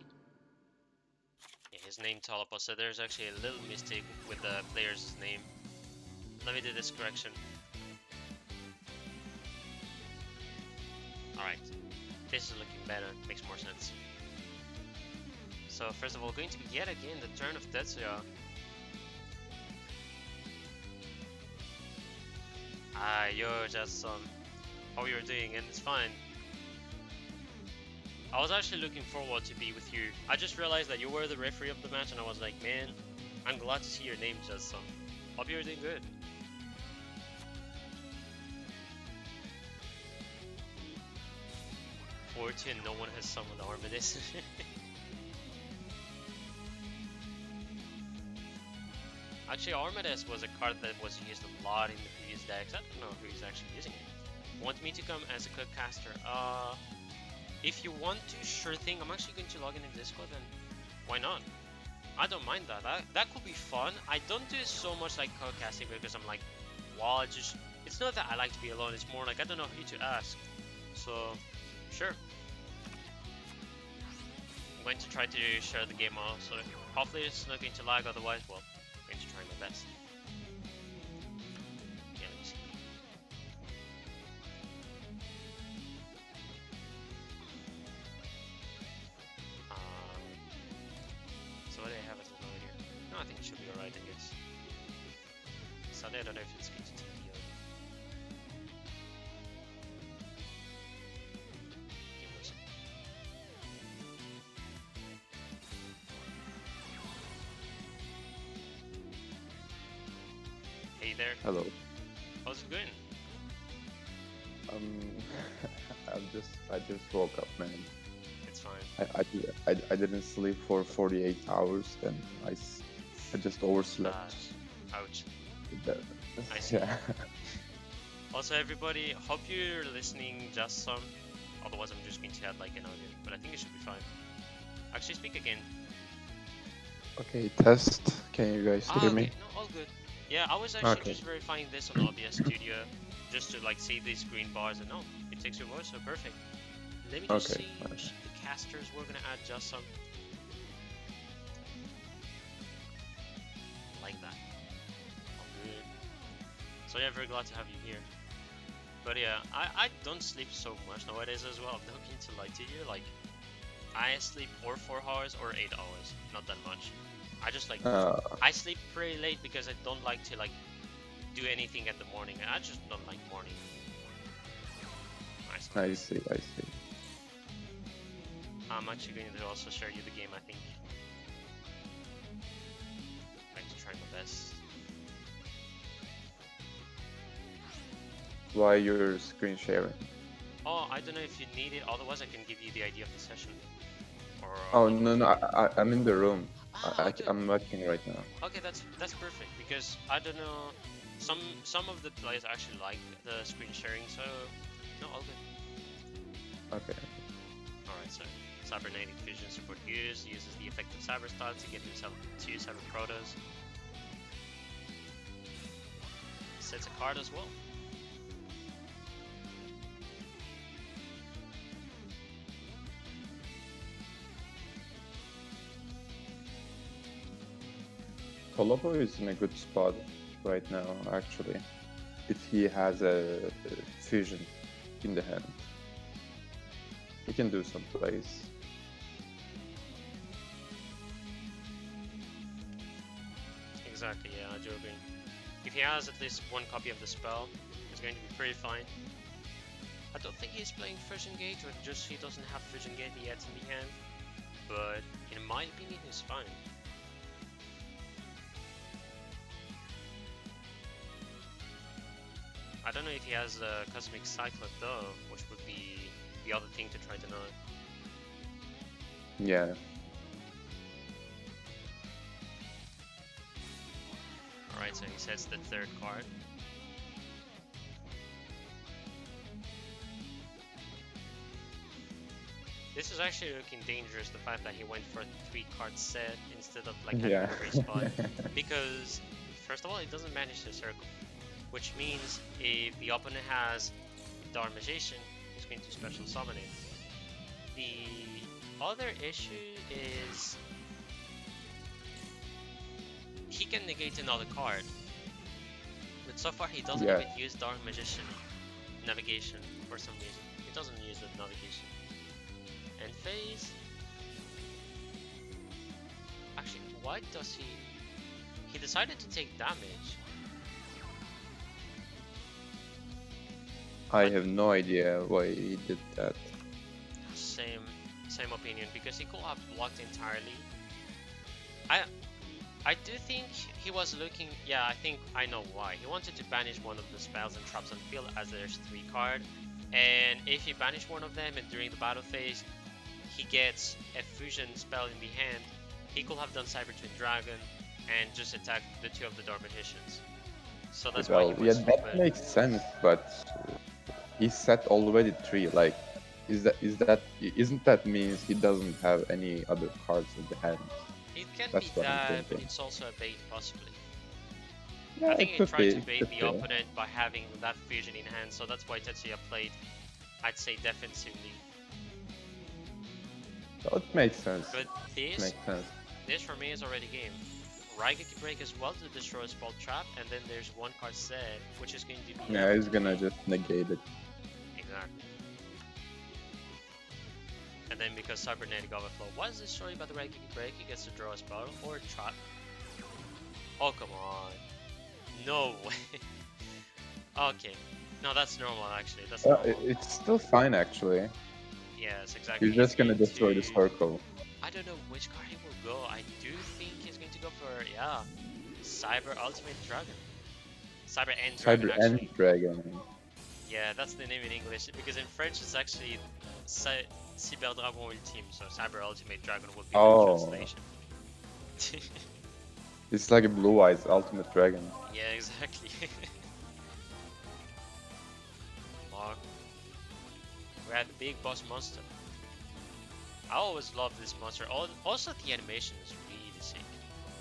Yeah, his name Tolopo, so there's actually a little mistake with the player's name. Let me do this correction. Alright, this is looking better, makes more sense. So first of all, going to be yet again the turn of Tetsuya. Yo, Jaazsom. How you're doing, and it's fine. I was actually looking forward to be with you. I just realized that you were the referee of the match, and I was like, man, I'm glad to see your name, Jaazsom. Hope you're doing good. Fortune, no one has summoned Armades. Actually, Armades was a card that was used a lot in the previous decks. I don't know who's actually using it. Want me to come as a co-caster? If you want to, sure thing. I'm actually going to log in Discord, then why not? I don't mind that. That could be fun. I don't do so much like co-casting because I'm like, well, it's not that I like to be alone. It's more like I don't know who to ask. So, sure. I'm going to try to share the game also. Hopefully it's not going to lag, otherwise, well, I'm going to try my best. Yeah, let me see. So what do I have as a load here? No, I think it should be alright, I guess. Sunday, I don't know if it's going to TV or... Give us. Hey there, Hello. how's it going? I just woke up, man. It's fine. I didn't sleep for 48 hours, and I just overslept. Ouch. That- I see. Yeah. Also, everybody, hope you're listening Jaazsom. Otherwise, I'm just going to add like an audio, but I think it should be fine. Actually, speak again. Okay, test. Can you guys hear me? Okay. No, all good. Yeah, I was actually Okay. just verifying this on OBS Studio, just to like see these green bars, and no, it takes your voice, so perfect. Let me just Okay, see nice. the casters. We're gonna add Jaazsom. Like that. All good. So yeah, very glad to have you here. But yeah, I don't sleep so much nowadays as well. I'm not going to lie to you. Like, I sleep or 4 hours or 8 hours. Not that much. I just like I sleep pretty late because I don't like to like do anything in the morning. I just don't like morning. Nice. I see. I see. I'm actually going to also share you the game. I think. I'm going to try my best. Why you're screen sharing? Oh, I don't know if you need it. Otherwise, I can give you the idea of the session. Or Oh no, I'm in the room. Okay. I'm watching right now. Okay, that's perfect because I don't know. Some of the players actually like the screen sharing, so no, all good. Okay. Alright, so Cybernetic Fusion support uses the effect of Cyber Style to get himself 2 Cyber Protos. Sets a card as well. Colombo is in a good spot right now, actually. If he has a fusion in the hand, he can do some plays. Exactly, yeah, I do agree. If he has at least 1 copy of the spell, it's going to be pretty fine. I don't think he's playing Fusion Gate, or just he doesn't have Fusion Gate yet in the hand. But in my opinion, he's fine. I don't know if he has a Cosmic Cyclone though, which would be the other thing to try to know. Yeah. Alright, so he sets the 3rd card. This is actually looking dangerous, the fact that he went for a 3-card set instead of like having Yeah. a free spot. Because, first of all, it doesn't manage the circle. Which means if the opponent has Dark Magician, he's going to special summon it. The other issue is he can negate another card. But so far he doesn't Yeah. even use Dark Magician navigation for some reason. He doesn't use that navigation. And phase. Actually, why does he? He decided to take damage. I have no idea why he did that. Same opinion, because he could have blocked entirely. I do think he was looking. Yeah, I think I know why. He wanted to banish one of the spells and traps on field, as there's 3 cards. And if he banished one of them and during the battle phase he gets a fusion spell in the hand, he could have done Cyber Twin Dragon, and just attack the two of the Dark Magicians. So that's why Well, he yeah, was that stupid. makes sense, but he set already 3. Like, isn't that means he doesn't have any other cards in the hand? It can That's be what I'm that, but thinking. it's also a bait possibly. Yeah, I think it he could tried be. to It bait could the be. opponent by having that fusion in hand, so that's why Tetsuya played, I'd say, defensively. So it makes sense. But It makes sense. this for me is already game. Raigeki break as well to destroy a spell trap, and then there's one card set, which is going to be Yeah, able he's to gonna be... just negate it. Exactly. And then because Cybernetic Overflow was destroyed by the Raigeki break, he gets to draw a spell or a trap. Oh, come on. No way. Okay. No, that's normal actually. That's normal. It's still fine actually. Yes, exactly. He's He's just gonna going destroy the to... circle. I don't know which card he will go. I do think he's going to go for, yeah, Cyber Ultimate Dragon. Cyber End Dragon, Cyber actually. End Dragon. Yeah, that's the name in English, because in French it's actually Cyber Dragon Ultime, so Cyber Ultimate Dragon would be the Oh. translation. It's like a Blue Eyes Ultimate Dragon. Yeah, exactly. Mark. We're at the big boss monster. I always love this monster. Also, the animation is really sick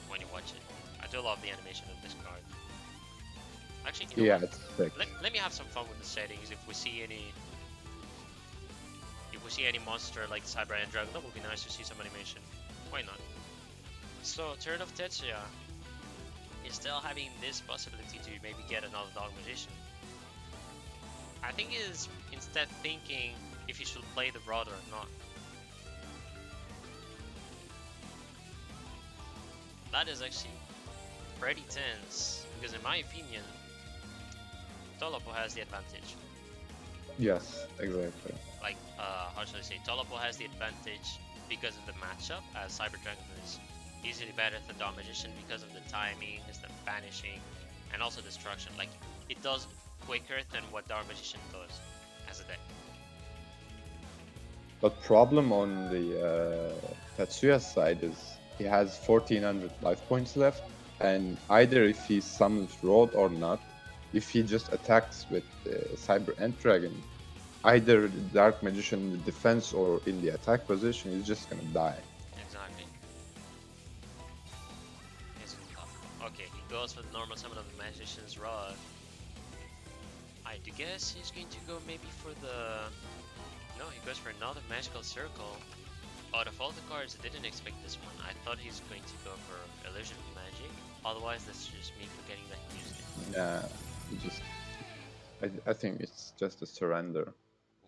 when you watch it. I do love the animation of this card. Actually, you know Yeah, what? it's sick. Let me have some fun with the settings. If we see any monster like Cyber End Dragon, that would be nice to see some animation. Why not? So, turn of Tetsuya is still having this possibility to maybe get another Dog Magician. I think he is instead thinking if he should play the brother or not. That is actually pretty tense, because in my opinion, Tolopo has the advantage. Yes, exactly. Like, how should I say? Tolopo has the advantage because of the matchup, as Cyber Dragon is easily better than Dawn Magician because of the timing, the banishing, and also destruction. Like, it does quicker than what Dawn Magician does as a deck. But problem on the Tetsuya side is he has 1400 life points left, and either if he summons Road or not, if he just attacks with Cyber End Dragon, either the Dark Magician in the defense or in the attack position is just gonna die. Exactly. Okay, he goes for the normal summon of the Magician's Rod. I do guess he's going to go maybe for the... No, he goes for another Magical Circle. Out of all the cards, I didn't expect this one. I thought he's going to go for Illusion of Magic. Otherwise, that's just me forgetting that he used it. Nah, he just. I think it's just a surrender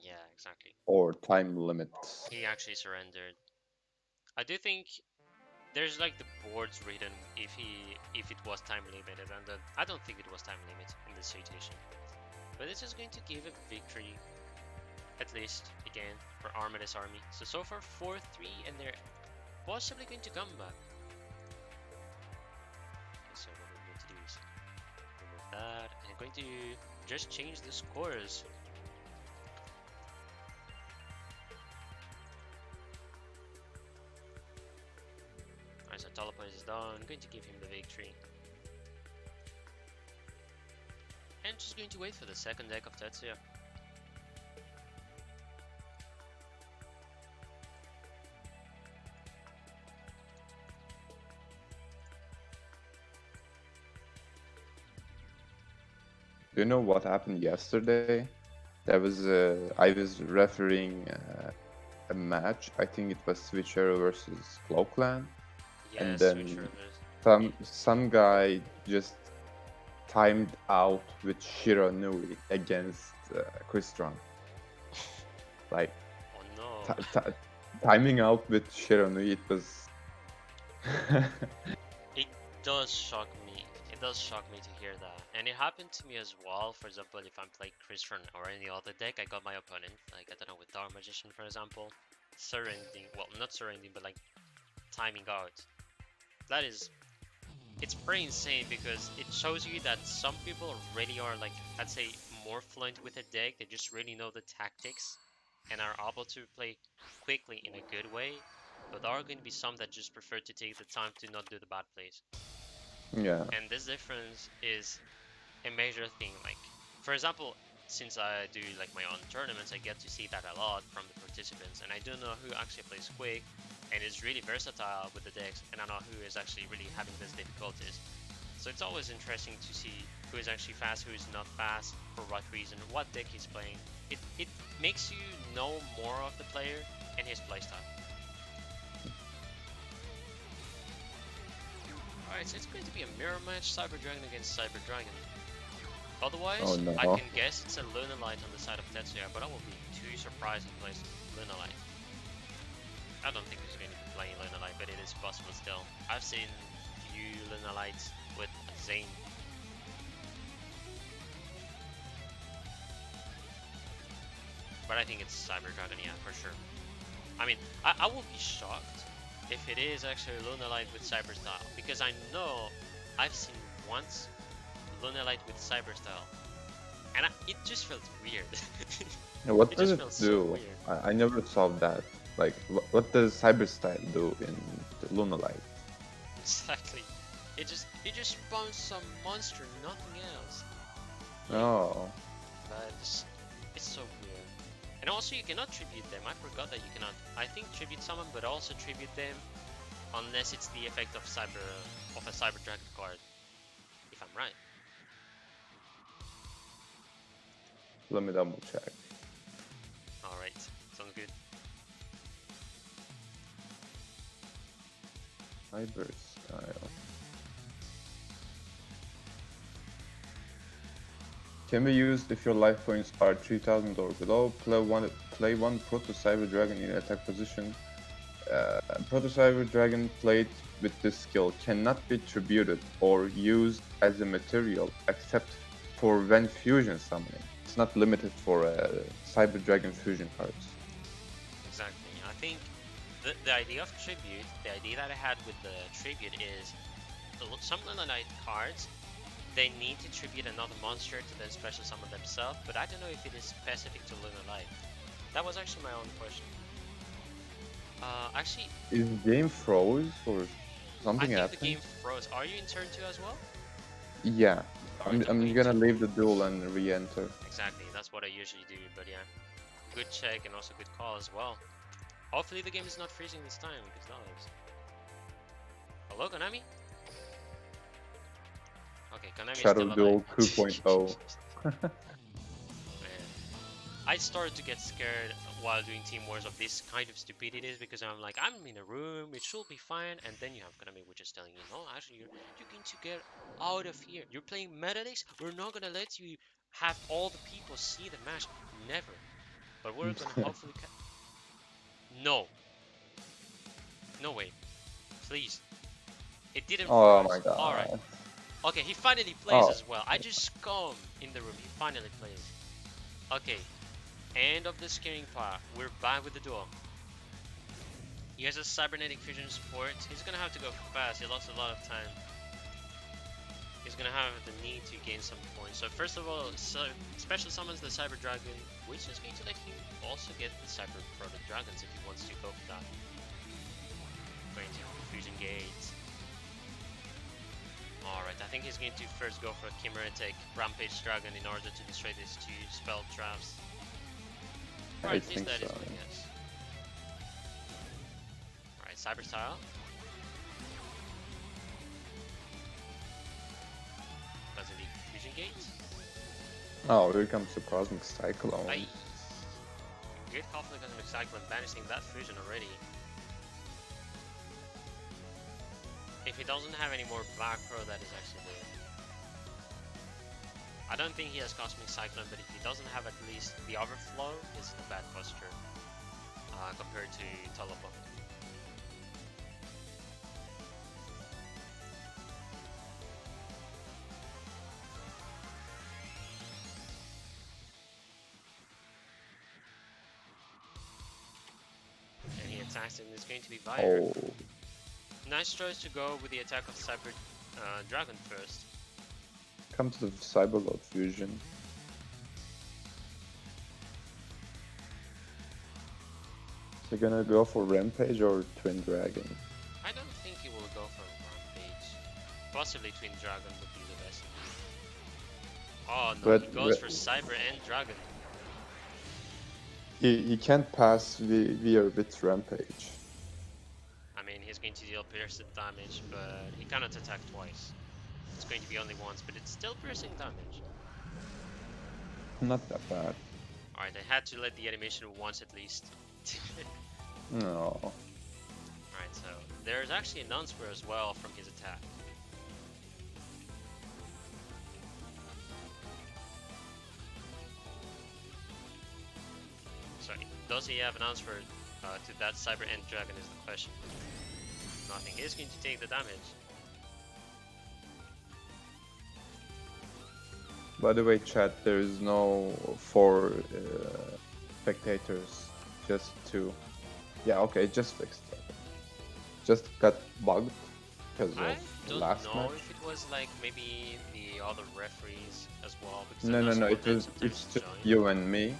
Yeah, exactly. or time limit. He actually surrendered. I do think there's like the boards written if it was time limited, and I don't think it was time limit in this situation. But it's just going to give a victory, at least again, for Armades army. So far 4-3, and they're possibly going to come back. Okay, so what we're going to do is remove that, and I'm going to just change the scores. Alright, so Teleport is done. I'm going to give him the victory. And just going to wait for the second deck of Tetsuya. Do you know what happened yesterday? There was I was refereeing a match. I think it was Switcher versus Cloakland, Yes, and then some guy just timed out with Shiranui against Crystron. Like Oh no. timing out with Shiranui, it was. It does shock me. It does shock me to hear that. And it happened to me as well. For example, if I'm playing Crystron or any other deck, I got my opponent, like, I don't know, with Dark Magician, for example, surrendering. Well, not surrendering, but like timing out. That is... It's pretty insane, because it shows you that some people really are, like, I'd say, more fluent with a deck. They just really know the tactics and are able to play quickly in a good way. But there are going to be some that just prefer to take the time to not do the bad plays. Yeah. And this difference is a major thing. Like, for example, since I do like my own tournaments, I get to see that a lot from the participants, and I do know who actually plays quick and is really versatile with the decks, and I know who is actually really having these difficulties. So it's always interesting to see who is actually fast, who is not fast, for what reason, what deck he's playing. It makes you know more of the player and his playstyle. Alright, so it's going to be a mirror match, Cyber Dragon against Cyber Dragon. Otherwise, Oh no. I can guess it's a Lunalight on the side of Tetsuya, but I will be too surprised if he plays Lunalight. I don't think he's going to be playing Lunalight, but it is possible still. I've seen few Lunalights with Zane. But I think it's Cyber Dragon, yeah, for sure. I mean, I will be shocked if it is actually Lunalight with Cyber Style, because I know I've seen once Lunalight with Cyber Style, and it just felt weird. What It does just it feels so do? weird. I never saw that. Like, what does Cyber Style do in the Lunalight? Exactly. It just spawns some monster, nothing else. Like, Oh. but it's so weird. And also you cannot tribute them. I forgot that you cannot. I think tribute summon, but also tribute them unless it's the effect of a Cyber Dragon card. If I'm right. Let me double check. All right, sounds good. Cyber Style. Can be used if your life points are 3000 or below. Play one Proto Cyber Dragon in attack position. Proto Cyber Dragon played with this skill cannot be tributed or used as a material except for when fusion summoning. It's not limited for Cyber Dragon fusion cards. Exactly. I think the idea of tribute, the idea that I had with the tribute is some Lunalight cards, they need to tribute another monster to then special summon themselves, but I don't know if it is specific to Lunalight. That was actually my own question. Actually, Is game froze or I something think happened? the game froze. Are you in turn 2 as well? Yeah. Alright, I'm going gonna to- leave the duel and re-enter. Exactly, that's what I usually do, but yeah. Good check and also good call as well. Hopefully the game is not freezing this time, because that was... Hello, Konami? Okay, Konami is Shadow still Duel alive. 2.0. Man. I started to get scared while doing Team Wars of this kind of stupidities, because I'm like, I'm in a room, it should be fine, and then you have Konami which is telling you, no, actually you're going to get out of here. You're playing Metadix, we're not gonna let you have all the people see the match. Never. But we're gonna hopefully No. No way. Please. It didn't Oh froze. my god. Alright. Okay, he finally plays Oh. as well. I just come in the room. He finally plays. Okay. End of the scaring part. We're back with the duel. He has a cybernetic fusion support. He's gonna have to go fast. He lost a lot of time. He's gonna have the need to gain some points. So first of all, special summons the Cyber Dragon, which is going to let him also get the Cyber Proto Dragons if he wants to go for that. Going to Fusion Gates. Alright, I think he's going to first go for a Chimera Tech Rampage Dragon in order to destroy these two spell traps. Or I at least think that is so. my guess. Alright, Cyber Style. Basilic Fusion Gate. Oh, here comes the Cosmic Cyclone. Aye. Great Conflict Cosmic Cyclone banishing that fusion already. If he doesn't have any more Black Pro, that is actually weird. I don't think he has Cosmic Cyclone, but if he doesn't have at least the Overflow, it's a bad posture compared to Teleport. And he attacks and it's going to be Fire. Oh. Nice choice to go with the attack of Cyber Dragon first. Come to the Cyberlord Fusion. So you're gonna go for Rampage or Twin Dragon? I don't think he will go for Rampage. Possibly Twin Dragon would be the best. Oh no, But he goes for Cyber and Dragon. he can't pass Veer with Rampage. I mean, he's going to deal piercing damage, but he cannot attack twice. It's going to be only once, but it's still piercing damage. Not that bad. Alright, I had to let the animation once at least. No. Alright, so there's actually an answer as well from his attack. So, does he have an answer to that Cyber End Dragon is the question. Nothing. He's going to take the damage. By the way, chat, there is no 4 spectators. Just 2. Yeah, okay, it just fixed. Just got bugged because I of the don't last know match. if it was like maybe the other referees as well. Because No, I know no, some no. of them It's sometimes just join. you and me,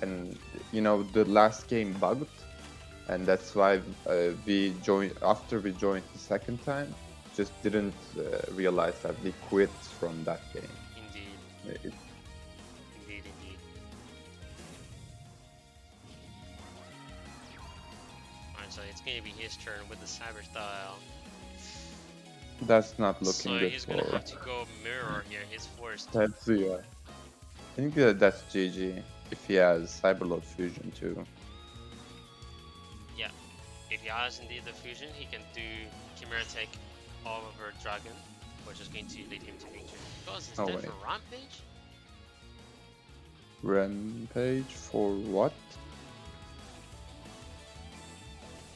and you know the last game bugged, and that's why we joined after we joined the second time. Just didn't realize that we quit from that game. Indeed, It- indeed. Alright, so it's gonna be his turn with the Cyber Style. that's not looking So good he's for gonna have to go Mirror here. He's forced. Tetsuya. I think that's GG if he has Cyberlord Fusion too. Yeah, if he has indeed the fusion, he can do Chimera Tech over Dragon, which is going to lead him to victory. Because Oh, instead wait. for Rampage, Rampage for what?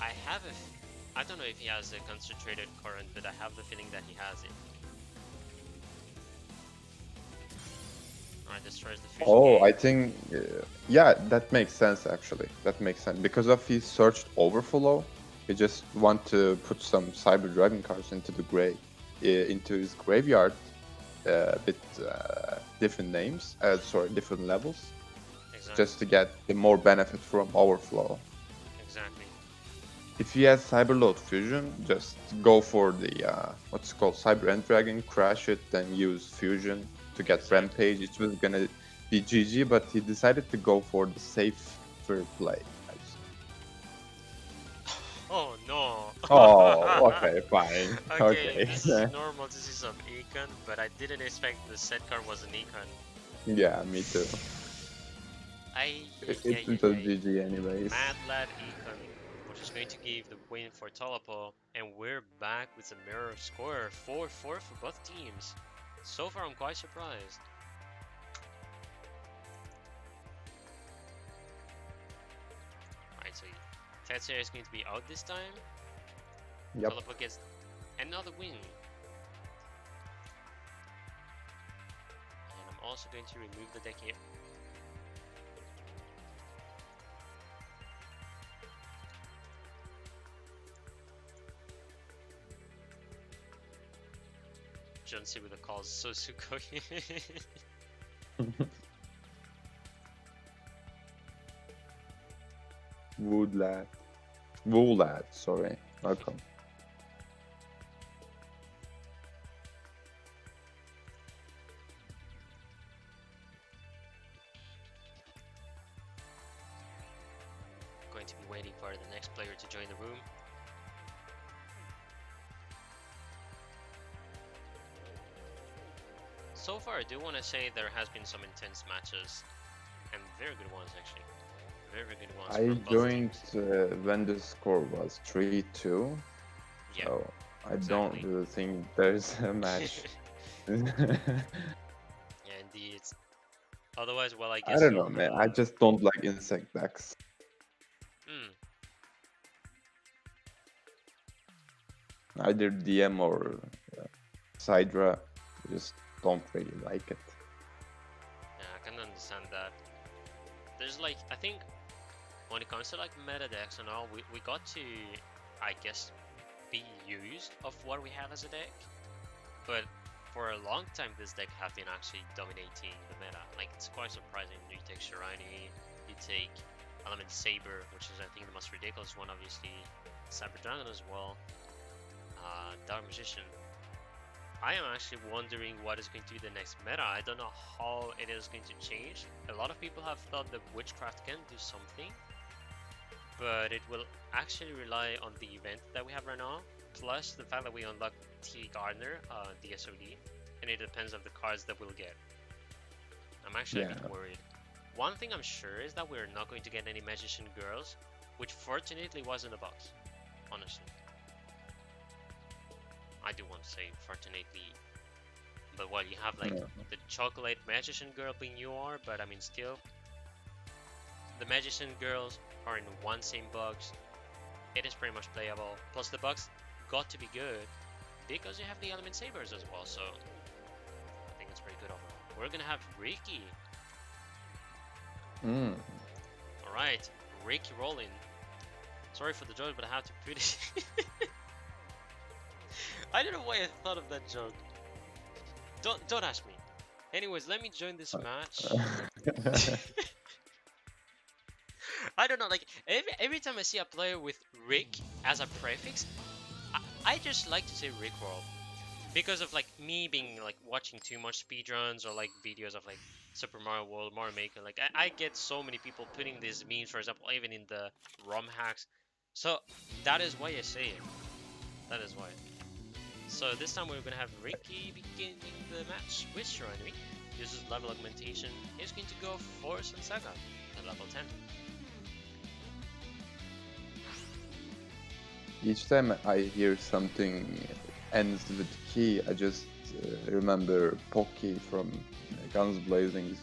I have a. I don't know if he has a concentrated current, but I have the feeling that he has it. Alright, destroys the fusion. Oh, gate. I think, yeah, that makes sense actually. That makes sense because of his searched overflow. He just want to put some Cyber Dragon cards into the into his graveyard, with different names. Sorry, different levels, Exactly. just to get the more benefit from overflow. Exactly. If he has Cyberload Fusion, just go for the what's it called Cyber End Dragon, crash it, then use Fusion to get Rampage. It was gonna be GG, but he decided to go for the safer play. Oh no. Oh, okay, fine. Okay, Okay. this is normal to see some Econ, but I didn't expect the set card was an Econ. Yeah, me too. Yeah, It's just GG anyways. Mad Lad Econ, which is going to give the win for Tolapo, and we're back with a mirror score 4-4 for both teams. So far, I'm quite surprised. Alright, so Tetsuya is going to be out this time. Yep. Tolapo gets another win. And I'm also going to remove the deck here. John C with the calls so Sukoi. Woolad, sorry. Welcome. Going to be waiting for the next player to join the room. So far, I do want to say there has been some intense matches, and very good ones actually. Very good ones. I from both joined teams. when the score was 3-2, Yeah. so I exactly. don't really think there's a match. Yeah, indeed. Otherwise, well, I I guess don't you'll know, man. have. I just don't like insect decks. Hmm. Either DM or Sidra. Just don't really like it. Yeah, I can understand that. There's like, I think, when it comes to like meta decks and all, we got to, I guess, be used of what we have as a deck. But for a long time, this deck have been actually dominating the meta. Like, it's quite surprising. You take Shirani, you take Element Saber, which is I think the most ridiculous one, obviously. Cyber Dragon as well. Dark Magician. I am actually wondering what is going to be the next meta. I don't know how it is going to change. A lot of people have thought that Witchcraft can do something, but it will actually rely on the event that we have right now, plus the fact that we unlock T Gardner, the SOD, and it depends on the cards that we'll get. I'm actually a bit worried. One thing I'm sure is that we're not going to get any Magician Girls, which fortunately was in the box, honestly. I do want to say fortunately, but what, you have like the chocolate Magician Girl being you are, but I mean still, the Magician Girls are in one same box. It is pretty much playable. Plus the box got to be good because you have the Element Sabers as well, so I think it's pretty good overall. We're gonna have Ricky. Alright, Ricky rolling. Sorry for the joke, but I have to put it. I don't know why I thought of that joke. Don't ask me. Anyways, let me join this match. I don't know, like every time I see a player with Rick as a prefix, I just like to say Rickroll. Because of like me being like watching too much speedruns or like videos of like Super Mario World, Mario Maker, like I get so many people putting these memes, for example, even in the ROM hacks. So that is why I say it. That is why. So this time we're gonna have Ricky beginning the match with Shiranui. Uses level augmentation. He's going to go for Saga at level 10. Each time I hear something ends with key, I just remember Pocky from Guns Blazing.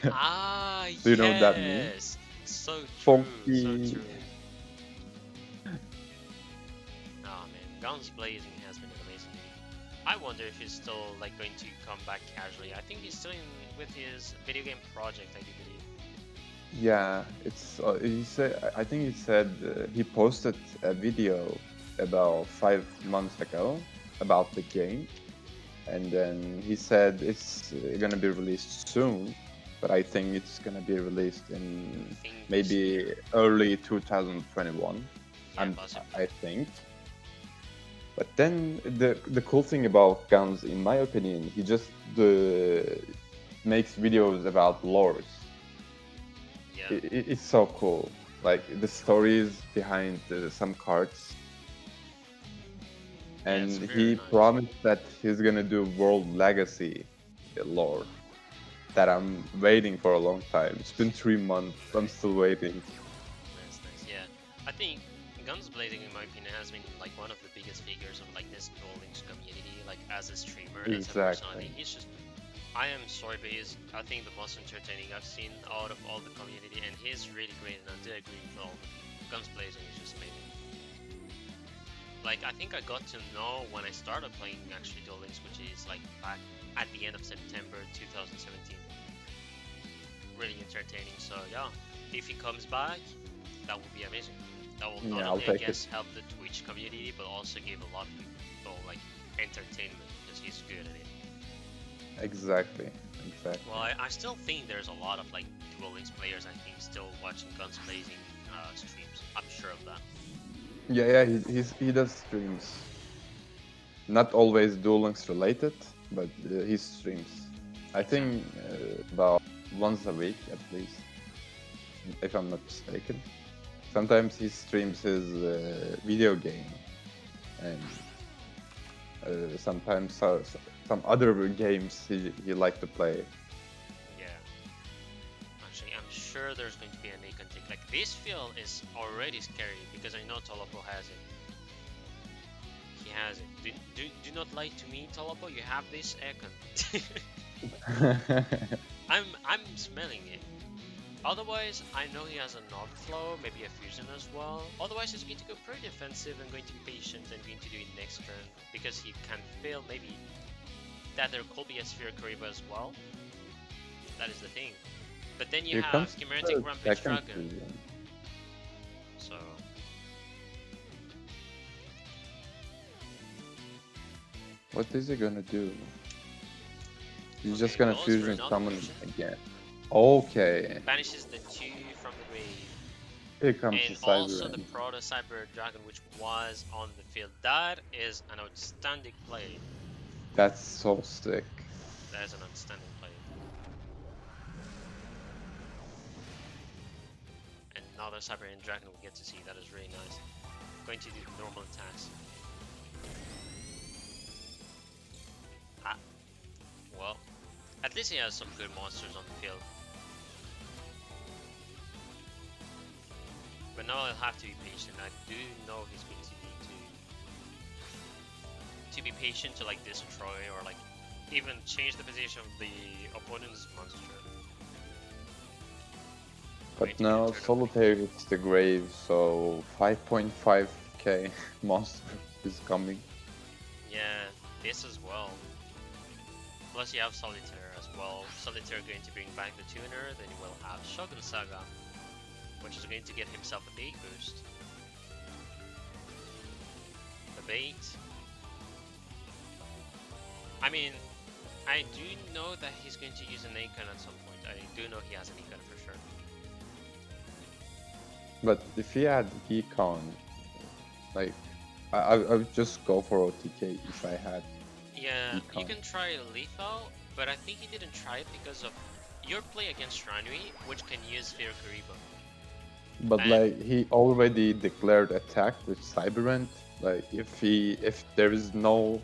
Ah, Do you know what that means? yes. So true. Pocky. So true. Oh man, Guns Blazing has been amazing. I wonder if he's still like going to come back casually. I think he's still in with his video game project, I do believe. Yeah, it's he said. I think he said he posted a video about 5 months ago about the game, and then he said it's gonna be released soon, but I think it's gonna be released in maybe early 2021. Yeah, I think. But then the cool thing about Guns, in my opinion, he just makes videos about lores. Yeah. It's so cool, like the stories behind some cards, and he promised that he's gonna do World Legacy lore that I'm waiting for a long time. It's been 3 months, I'm still waiting. Nice, nice. Yeah, I think Guns Blazing, in my opinion, has been like one of the biggest figures of like this Duel Links community, like as a streamer, as a personality. He's just, I am sorry, but he's, I think, the most entertaining I've seen out of all the community, and he's really great, and I do agree with all. Guns Blazing is just amazing. Like, I think I got to know when I started playing actually Duel Links, which is like back at the end of September 2017. Really entertaining, so yeah, if he comes back, that would be amazing. That will not only, I guess, help the Twitch community, but also give a lot of people like entertainment, because he's good at it. Exactly. Well, I still think there's a lot of like Duel Links players, I think, still watching Guns Blazing streams. I'm sure of that. Yeah, he does streams. Not always Duel Links related, but he streams. I think about once a week at least, if I'm not mistaken. Sometimes he streams his video game, and sometimes some other games he like to play. Yeah. Actually, I'm sure there's going to be an Akon tick. Like, this field is already scary because I know Tolopo has it. He has it. Do not lie to me, Tolopo. You have this Akon. I'm smelling it. Otherwise, I know he has an overflow, maybe a fusion as well. Otherwise, he's going to go pretty defensive and going to be patient and going to do it next turn, because he can feel maybe that there could be a Sphere Kariba as well. That is the thing. But then you have Schematic Rampage Dragon. So... what is he gonna do? He's just gonna fusion summon again. Okay. Banishes the 2 from the grave. Here comes and the also the Proto Cyber Dragon, which was on the field. That is an outstanding play. That's so sick. That is an outstanding play. And another Siberian Dragon we get to see. That is really nice. Going to do the normal attacks. Ah, well, at least he has some good monsters on the field. But now I'll have to be patient. I do know he's going to be patient to like destroy or like even change the position of the opponent's monster. But now Solitaire hits the grave, so 5.5k monster is coming. Yeah, this as well. Plus you have Solitaire as well. Solitaire going to bring back the tuner, then you will have Shogun Saga, which is going to get himself a bait boost. The bait. I mean, I do know that he's going to use an Akon at some point. I do know he has an Akon for sure. But if he had Econ, like, I would just go for OTK if I had. Yeah, Econ. you can try Lethal, but I think he didn't try it because of your play against Ranui, which can use Sphere Karibo. But And- like, he already declared attack with Cyberent. Like, if there is no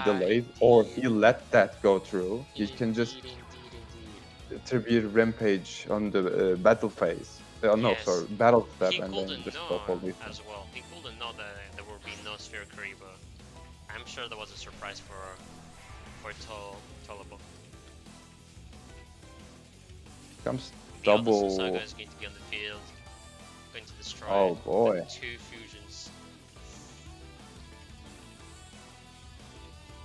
delays, or he let that go through, he can just Indeed. tribute Rampage on the battle phase. No, Yes. sorry, battle step, He and called then a just no go for lethal. as well. He called a no that there will be no Sphere Karibo. I'm sure that was a surprise for Tolabo. Comes The other double. Saga is going to be on the field, going to destroy Oh boy. the 2 fusions.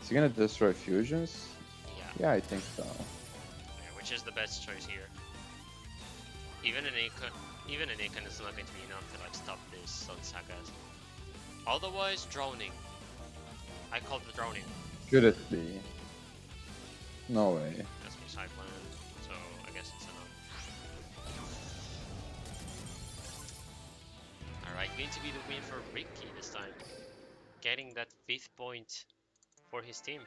Is he gonna destroy fusions? Yeah. Yeah, I think so. Yeah, which is the best choice here. Even an Akon is not going to be enough to like stop this Sun Sagas. Otherwise, droning. I call the droning. Could it be? No way. That's my side plan, so I guess it's enough. Alright, going to be the win for Ricky this time. Getting that 5th point for his team.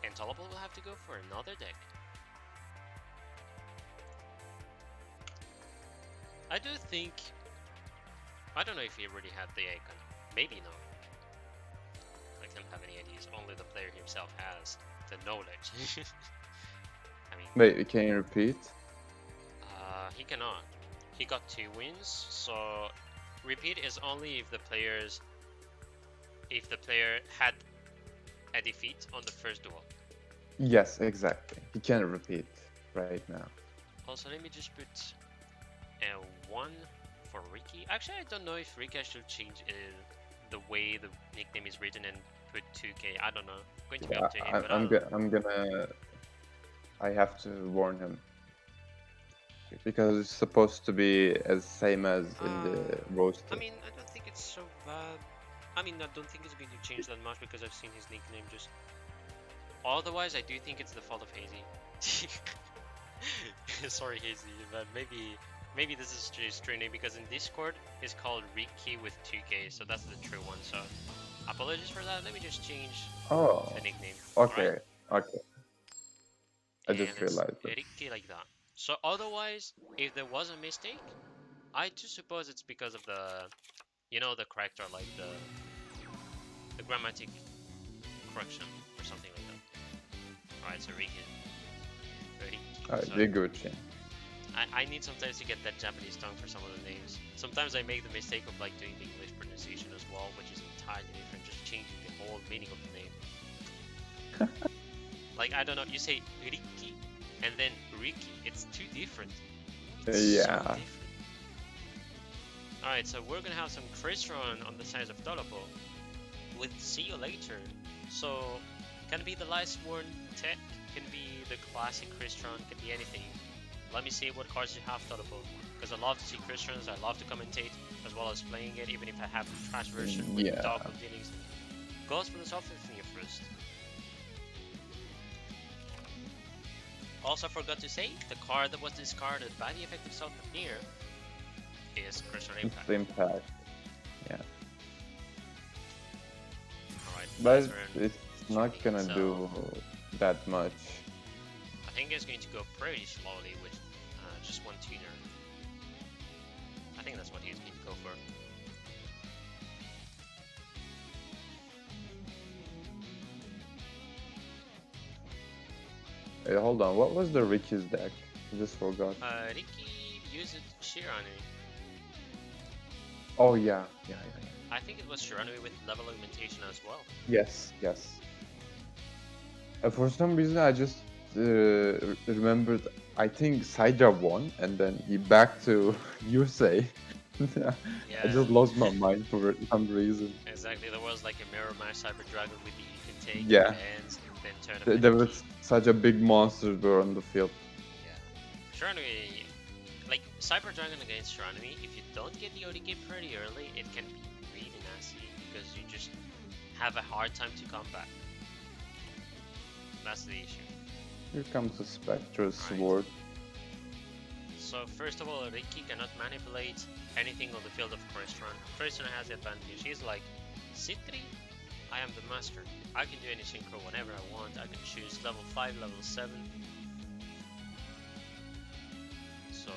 And Tolabo will have to go for another deck. I do think... I don't know if he already had the icon. Maybe no. I don't have any ideas. Only the player himself has the knowledge. I mean, Wait, can you repeat? he cannot. He got 2 wins, so repeat is only if the player had a defeat on the first duel. Yes, exactly. He can repeat right now. Also, let me just put a 1 for Ricky. Actually, I don't know if Ricky should change the way the nickname is written and put 2k. I don't know. Going to be up to him. But I'm gonna. I have to warn him because it's supposed to be as same as in the roast. I mean, I don't think it's so bad. I mean, I don't think it's going to change that much because I've seen his nickname just. Otherwise, I do think it's the fault of Hazy. Sorry, Hazy, but maybe this is his true name because in Discord it's called Ricky with 2k, so that's the true one. So apologies for that. Let me just change Oh. the nickname. Okay. Alright? Okay. I just And it's realized it. Ricky like that. So otherwise, if there was a mistake, I do suppose it's because of the, you know, the character, like the grammatic correction or something like that. Alright, so Ricky. Alright, So- Riguchi. I need sometimes to get that Japanese tongue for some of the names. Sometimes I make the mistake of like doing the English pronunciation as well, which is entirely different, just changing the whole meaning of the name. Like, I don't know, you say Riki and then Riki, it's too different. It's so Yeah. different. Alright, so we're gonna have some Crystron on the size of Tolopo with See You Later. So, can be the Lightsworn Tech, can be the classic Crystron, can be anything. Let me see what cards you have, Tolopo, because I love to see Christians, I love to commentate, as well as playing it, even if I have the trash version with Yeah. dog dealings. Goes for the softest thing first. Also, I forgot to say, the card that was discarded by the effective Southneer is Christian Impact. It's impact. Yeah. Alright, But That's where it's you not can gonna tell. do that much. I think it's going to go pretty slowly with just one tuner. I think that's what he's going to go for. Hey, hold on, what was the Ricky's deck? I just forgot. Ricky used Shiranui. Oh yeah. I think it was Shiranui with level augmentation as well. Yes. For some reason, I just remembered. I think Sidra won, and then he back to USA. Yeah. I just lost my mind for some reason. Exactly, there was like a mirror match Cyber Dragon with the you can take Yeah. hands, then tournament. There was such a big monsters were on the field. Yeah. Shiranui, like Cyber Dragon against Shiranui, if you don't get the ODK pretty early, it can be really nasty because you just have a hard time to come back. That's the issue. Here comes the Spectre Sword. So first of all, Ricky cannot manipulate anything on the field of Crystron. Crystron has the advantage. He's like, Citri, I am the master. I can do any synchro whenever I want. I can choose level 5, level 7. So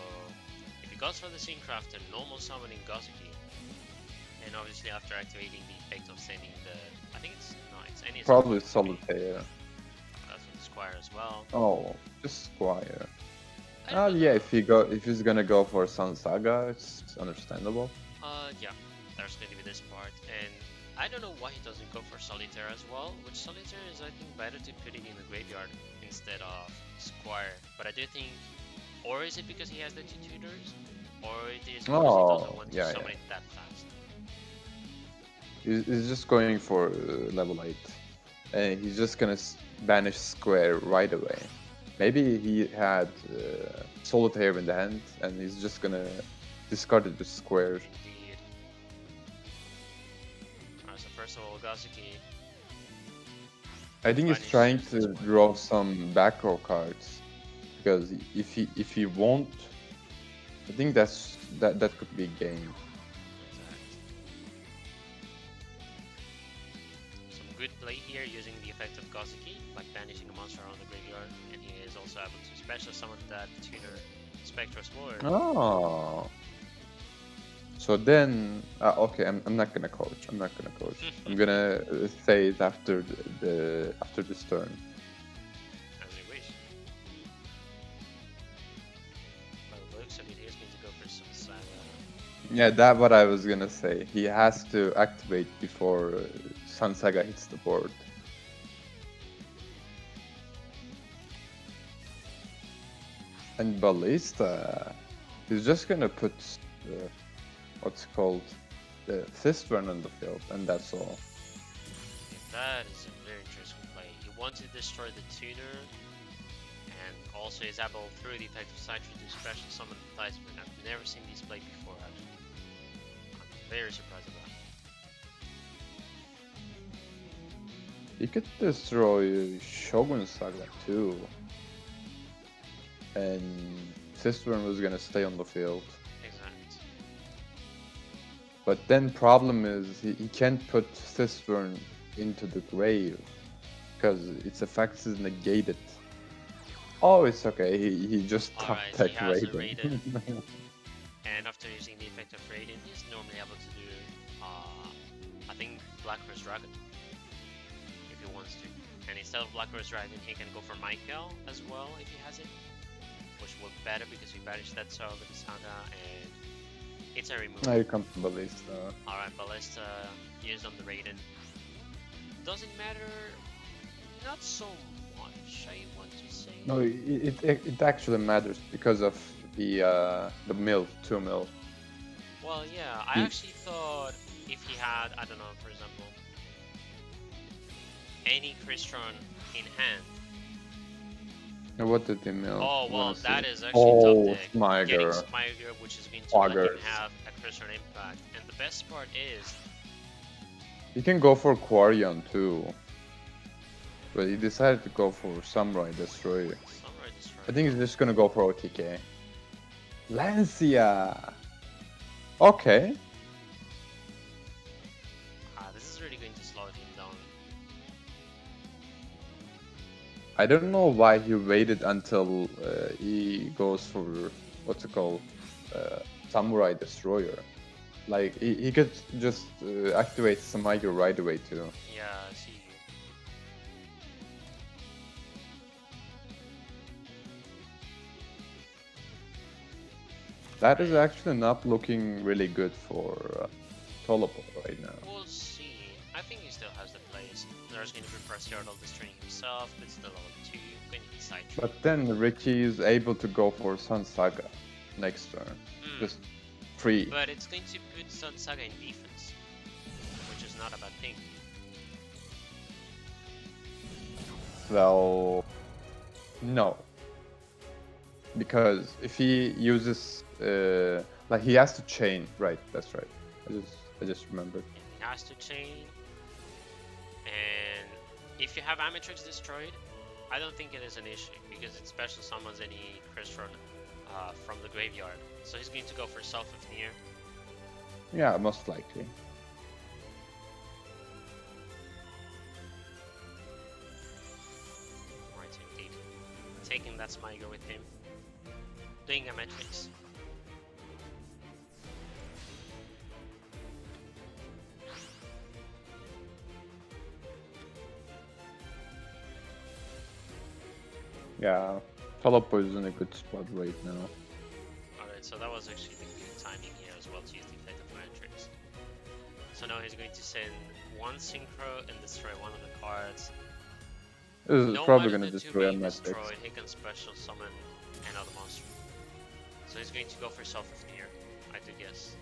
if he goes for the synchro after normal summoning Gozuki, and obviously after activating the effect of sending the, I think it's, no, it's any Probably summon. Solitaire. That's with Squire as well. Oh, just Squire. I don't know Yeah, the- if he's gonna go for Sun Saga, it's understandable. Yeah, there's going to be this part, and I don't know why he doesn't go for Solitaire as well, which Solitaire is, I think, better to put it in the graveyard instead of Squire, but I do think, or is it because he has the 2 tutors, or it is because he doesn't want to summon it that fast. He's just going for level 8. And he's just gonna banish Square right away. Maybe he had Solitaire in the hand, and he's just gonna discard it with Square. Indeed. Alright, so first of all, Gozuki. I think he's Banish trying to Square. draw some back row cards, because if he won't, I think that could be game. Some good play here using the effect of Gozuki, like banishing a monster around the graveyard, and he is also able to special summon that tuner Spectre Sword. Oh. So then, okay, I'm not gonna coach. I'm gonna say it after after this turn. As you wish. Well, it looks like it is going to go for some Saga. Yeah, that's what I was gonna say. He has to activate before Sun Saga hits the board. And Ballista, he's just gonna put what's called the fist run on the field, and that's all. That is a very interesting play. He wants to destroy the tuner, and also is able through the effect of Citra to special summon the Talisman. I've never seen this play before, actually. I'm very surprised about it. He could destroy Shogun Saga too. And Fistburn was gonna stay on the field. Exact. But then problem is he can't put Fistburn into the grave because its effects is negated. Oh, it's okay. He just top Alright, tech he has a Raiden. Raiden. And after using the effect of Raiden, he's normally able to do, I think, Black Rose Dragon. If he wants to. And instead of Black Rose Dragon, he can go for Michael as well if he has it. Which will be better because we banished that Saga with the Saga, and it's a remove. Now you come to Ballista. Alright, Ballista used on the Raiden. Doesn't matter, not so much, I want to say. No, it actually matters because of the mill, 2 mil. Well, yeah, I actually thought if he had, I don't know, for example, any Crystron in hand. And what did the mill? Oh, well, wanna that see? is actually top deck. Smiger. Getting Smiger, which is going to let him Augers. have a Crystron impact. And the best part is, You can go for Quarion too. But he decided to go for Samurai Destroyer. Samurai Destroyer. I think he's just gonna go for OTK. Lancia! Okay. This is really going to slow him down. I don't know why he waited until he goes for what's it called, Samurai Destroyer. Like he could just activate Samigo right away too. Yeah, I see you. That is actually not looking really good for Tolopo right now. We'll see. I think he still has the place. There's going to be pressure on destroying himself, but still level 2. Going to be side tree. But then Ricky is able to go for Sun Saga next turn. Just free. But it's going to put Sun Saga in defense, which is not a bad thing. Well, no. Because if he uses, like he has to chain, right? That's right. I just remembered. And he has to chain. And if you have Amatrix destroyed, I don't think it is an issue because it special summons any Crystron from the graveyard. So he's going to go for Self of Near. Yeah, most likely. Right, indeed. Taking that Smigo with him. Doing a Matrix. Yeah, Tolopo is in a good spot right now. Alright, so that was actually good timing here as well to use the effect of Matrix. So now he's going to send one Synchro and destroy one of the cards. This is No probably one gonna of the two destroy a being Matrix. destroyed, he can special summon another monster. So he's going to go for Self of Near, I do guess.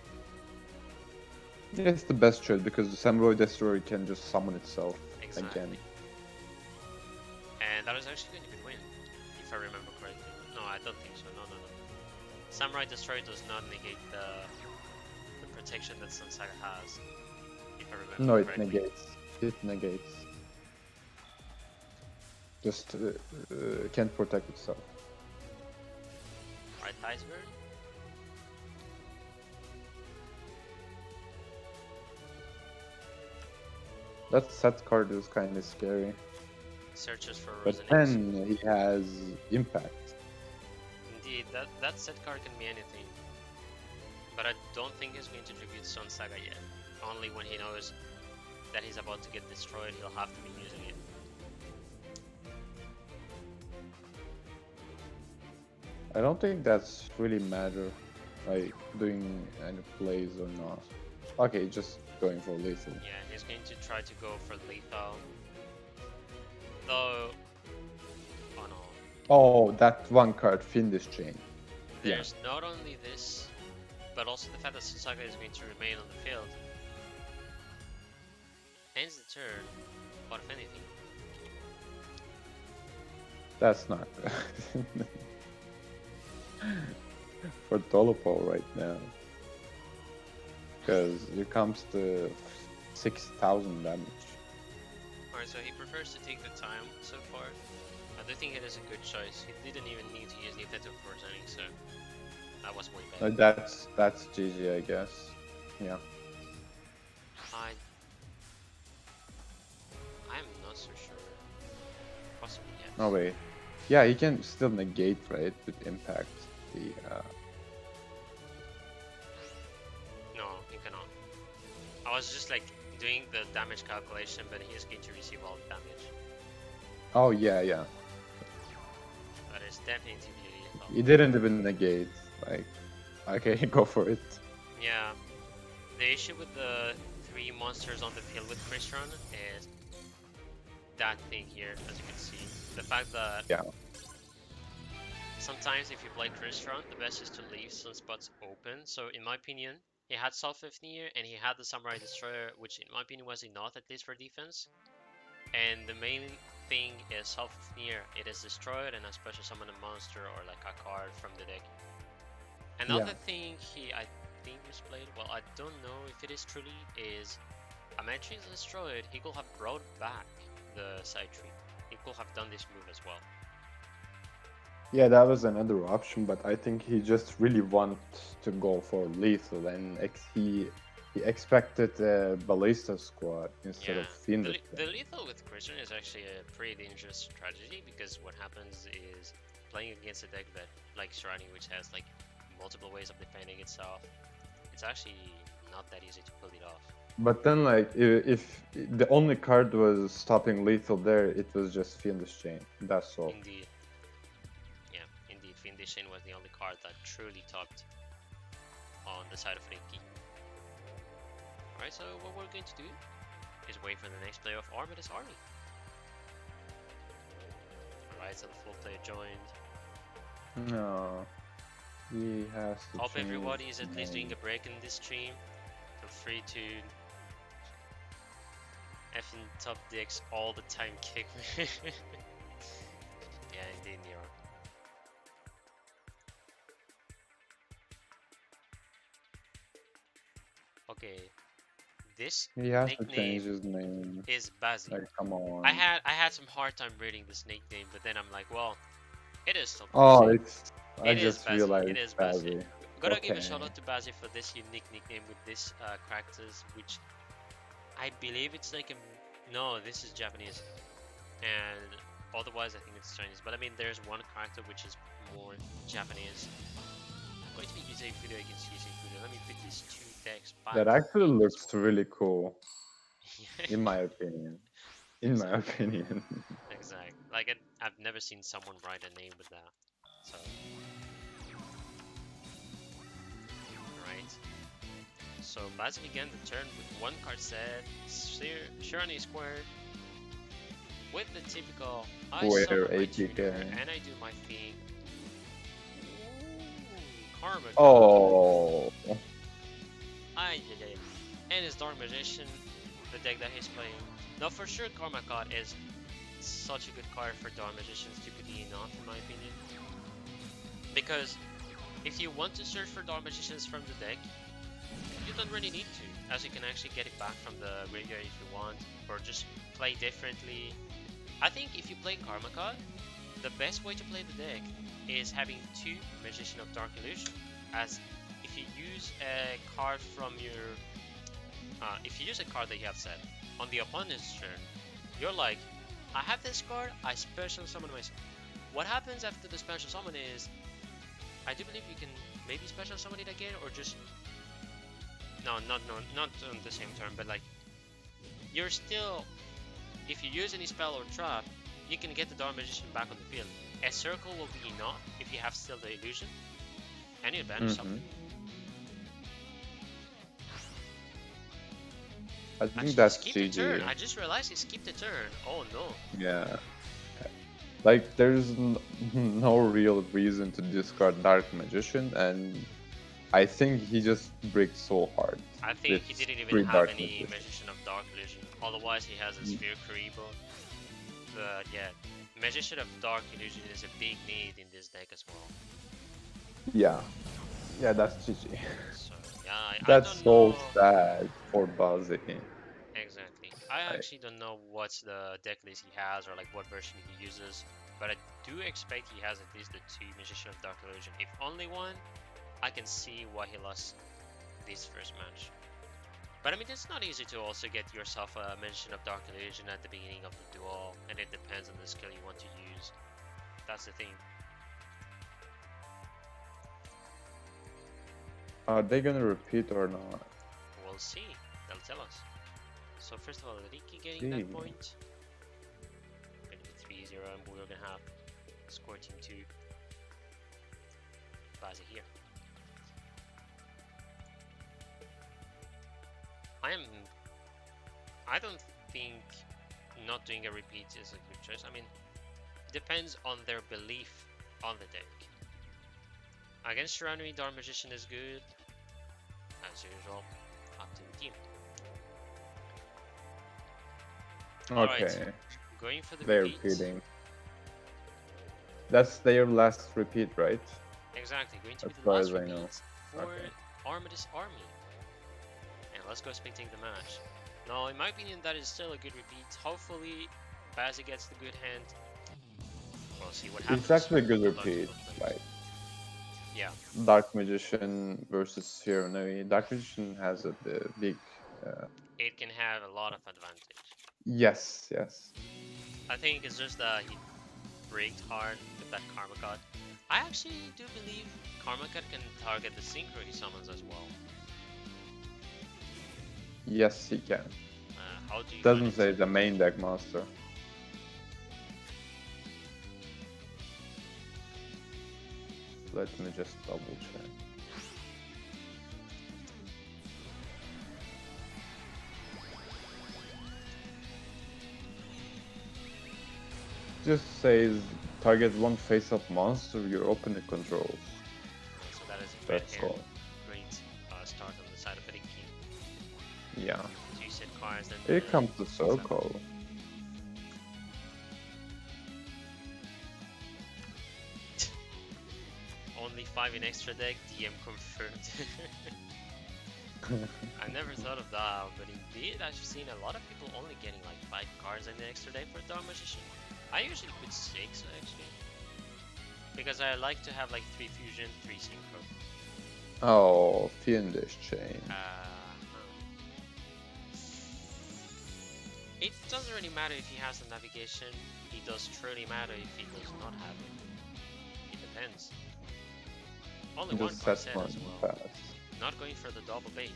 Yeah, it's the best choice because the Samurai Destroyer can just summon itself Exactly. again. And that was actually going to be win, if I remember correctly. No, I don't think so. No. Samurai Destroyer does not negate the protection that Sun Saga has, if I remember No, it correctly. negates. It negates. Just can't protect itself. Right, Iceberg? That set card is kind of scary. Searches for But resonance. then he has impact. Indeed, that set card can be anything. But I don't think he's going to tribute Sun Saga yet. Only when he knows that he's about to get destroyed, he'll have to be using it. I don't think that's really matter, like doing any plays or not. Okay, just going for lethal. Yeah, he's going to try to go for lethal. Though, oh no. Oh, that one card, Fiendish Chain. Yeah. There's not only this, but also the fact that Sun Saga is going to remain on the field. Ends the turn, what if anything? That's not good. For Tolopo right now. Because here comes the 6,000 damage. Alright, so he prefers to take the time so far. I do think it is a good choice. He didn't even need to use the effect of Forzaning, so that was way better. That's GG, I guess. Yeah. I'm not so sure. Possibly yes. Oh wait. Yeah, he can still negate, right? With impact. The No, he cannot. I was just like doing the damage calculation, but he's going to receive all the damage. Oh yeah. That is definitely lethal. He didn't even negate. Like, okay, go for it. Yeah. The issue with the 3 monsters on the field with Crystron is that thing here, as you can see. The fact that Yeah. sometimes if you play Crystron, the best is to leave some spots open. So in my opinion, he had Self-15 and he had the Samurai Destroyer, which in my opinion was enough at least for defense. And the main thing is Self-15, it is destroyed and I special summon a monster or like a card from the deck. Another thing I think he's played, well I don't know if it is truly, is a Matrix destroyed, he could have brought back the side tree. He could have done this move as well. Yeah, that was another option, but I think he just really wants to go for lethal, and he He expected a Ballista squad instead Yeah, of Fiendish. the lethal with Christian is actually a pretty dangerous strategy because what happens is playing against a deck that like Shirani, which has like multiple ways of defending itself, it's actually not that easy to pull it off. But then, like, if the only card was stopping lethal there, it was just Fiendish Chain. That's all. Indeed, yeah, indeed, Fiendishin was the only card that truly topped on the side of Reiki. Alright, so what we're going to do is wait for the next player of Armades Army. Alright, so the full player joined. No, he has to. Hope change everybody is his at least name. doing a break in this stream. Feel free to effing top decks all the time kick me. Yeah, indeed, Nero. Okay, this He has to nickname change his name. is Bazzi. Like, come on. I had some hard time reading this nickname, but then I'm like, well, it is still Oh, Bazzi. it's. I It is just Bazzi, realized. it is Bazzi. Bazzi. Gotta give a Okay. shout out to Bazzi for this unique nickname with this characters, which I believe it's like a no, this is Japanese, and otherwise I think it's Chinese. But I mean, there's one character which is more Japanese. I'm going to be using Fudo against using Fudo. Let me pick these two decks. That actually looks really cool, in my opinion. In my Exactly. opinion. Exactly. Like I've never seen someone write a name with that. So. Right. So Bazzi began the turn with one card set, Shirani squared, with the typical I Square summon my APK. tuner and I do my thing. Ooh, Karma. Oh. Ay, and his Dark Magician, the deck that he's playing. Now for sure Karma God is such a good card for Dark Magicians to be enough in my opinion. Because if you want to search for Dark Magicians from the deck, you don't really need to, as you can actually get it back from the graveyard if you want, or just play differently. I think if you play Karma Card, the best way to play the deck is having two Magician of Dark Illusion, as if you use a card from your if you use a card that you have set on the opponent's turn, you're like, I have this card, I special summon myself. What happens after the special summon is, I do believe you can maybe special summon it again, or just not on the same turn, but like you're still, if you use any spell or trap, you can get the Dark Magician back on the field. A circle will be enough if you have still the illusion, and you banish something. I think Actually, that's skip the turn. GG. I just realized he skipped the turn. Oh no. Yeah. Like, there's no real reason to discard Dark Magician, and I think he just bricked so hard. I think with he didn't even three have Dark any Magicians. Magician of Dark Illusion. Otherwise, he has a Sphere Karibo. But yeah, Magician of Dark Illusion is a big need in this deck as well. Yeah. Yeah, that's GG. So yeah, I That's don't so know. sad for Bazzi. Exactly. I actually don't know what's the deck list he has or like what version he uses, but I do expect he has at least the two Magician of Dark Illusion. If only one, I can see why he lost this first match. But I mean, it's not easy to also get yourself a Magician of Dark Illusion at the beginning of the duel, and it depends on the skill you want to use. That's the thing. Are they gonna repeat or not? We'll see. They'll tell us. So first of all, Riki getting that point. Gonna be 3-0, and we're gonna have score team 2. Bazzi here. I don't think not doing a repeat is a good choice. I mean, depends on their belief on the deck. Against Shiranui, Dark Magician is good. As usual, up to the team. Okay, Alright, going for the they're repeat. repeating. That's their last repeat, right? Exactly, going to be As the far last as I repeat know. for Okay. Armades Army. And let's go spectate the match. Now, in my opinion, that is still a good repeat. Hopefully, Bazzi gets the good hand. We'll see what happens. It's actually a good Good luck to repeat. both players. Like, Yeah. Dark Magician versus Hero Nui. Dark Magician has a big. It can have a lot of advantage. Yes, yes. I think it's just that he rigged hard with that Karma Cut. I actually do believe Karma Cut can target the Synchro he summons as well. Yes, he can. How do you find Doesn't it? say the main deck master. Let me just double check. Just says target one face-up monster your opponent controls. So that is a red That's hair. all. Great start on the side of Ricky. Yeah. So you said cards, then Here comes the circle. Only 5 in extra deck, DM confirmed. I never thought of that, but indeed I've seen a lot of people only getting like 5 cards in the extra deck for Dark Magician. I usually put 6 actually. Because I like to have like 3 fusion, 3 synchro. Oh, Fiendish Chain. It doesn't really matter if he has the navigation, it does truly matter if he does not have it. It depends. Only one Just card set set one as well. fast. Not going for the double bait.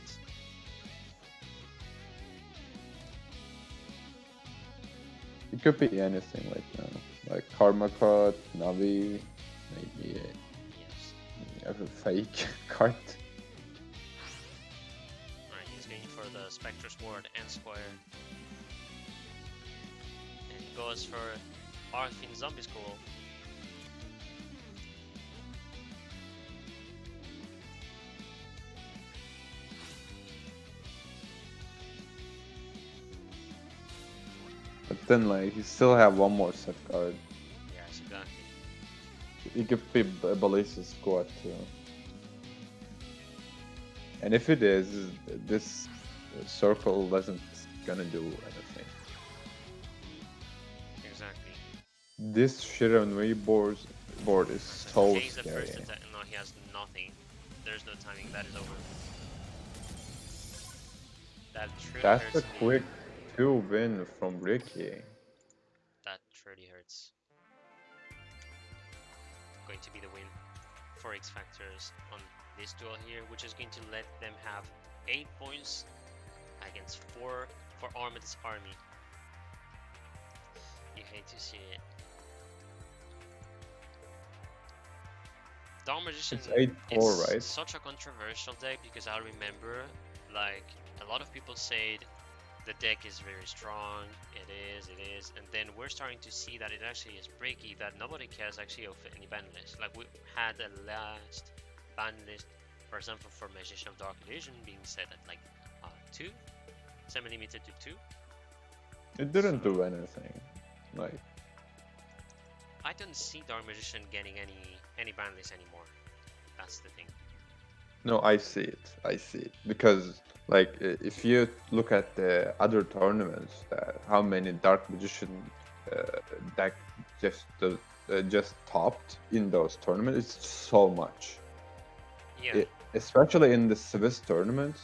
It could be anything right now. Like Karma Cut, Navi, maybe Yes. a fake card. Alright, he's going for the Spectre Sword and Square. And he goes for Arfin Zombie School. But then like you still have one more set card. Yes, exactly. It could be a Ballistic Squad too. And if it is, this circle wasn't gonna do anything. Exactly. This Shiranui board is so Takes the scary. first attack. No, he has nothing. There's no timing. That is over. That truly That's hurts a me. quick 2 win from Ricky. That truly hurts. Going to be the win for X Factors on this duel here, which is going to let them have 8 points against 4 for Armades army. You hate to see it. Dark Magician It's 8-4, right? such a controversial deck because I remember like a lot of people said the deck is very strong, it is, and then we're starting to see that it actually is breaky, that nobody cares actually of any ban list. Like we had the last ban list, for example, for Magician of Dark Illusion being set at like 2, semi-limited to 2. It didn't do anything. Like, I don't see Dark Magician getting any ban list anymore. That's the thing. no, I see it. I see it because, like, if you look at the other tournaments, how many Dark Magician deck just topped in those tournaments, it's so much. Yeah. Especially in the Swiss tournaments.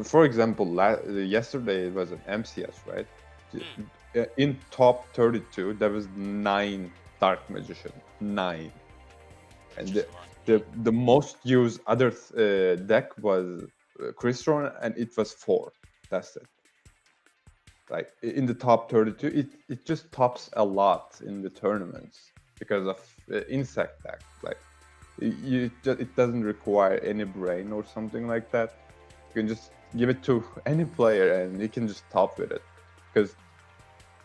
For example, yesterday it was an MCS, right? In top 32, there was 9 Dark Magician. 9. And the most used other deck was Crystron, and it was 4. That's it. Like in the top 32, it just tops a lot in the tournaments because of insect deck. Like it doesn't require any brain or something like that. You can just give it to any player and you can just top with it because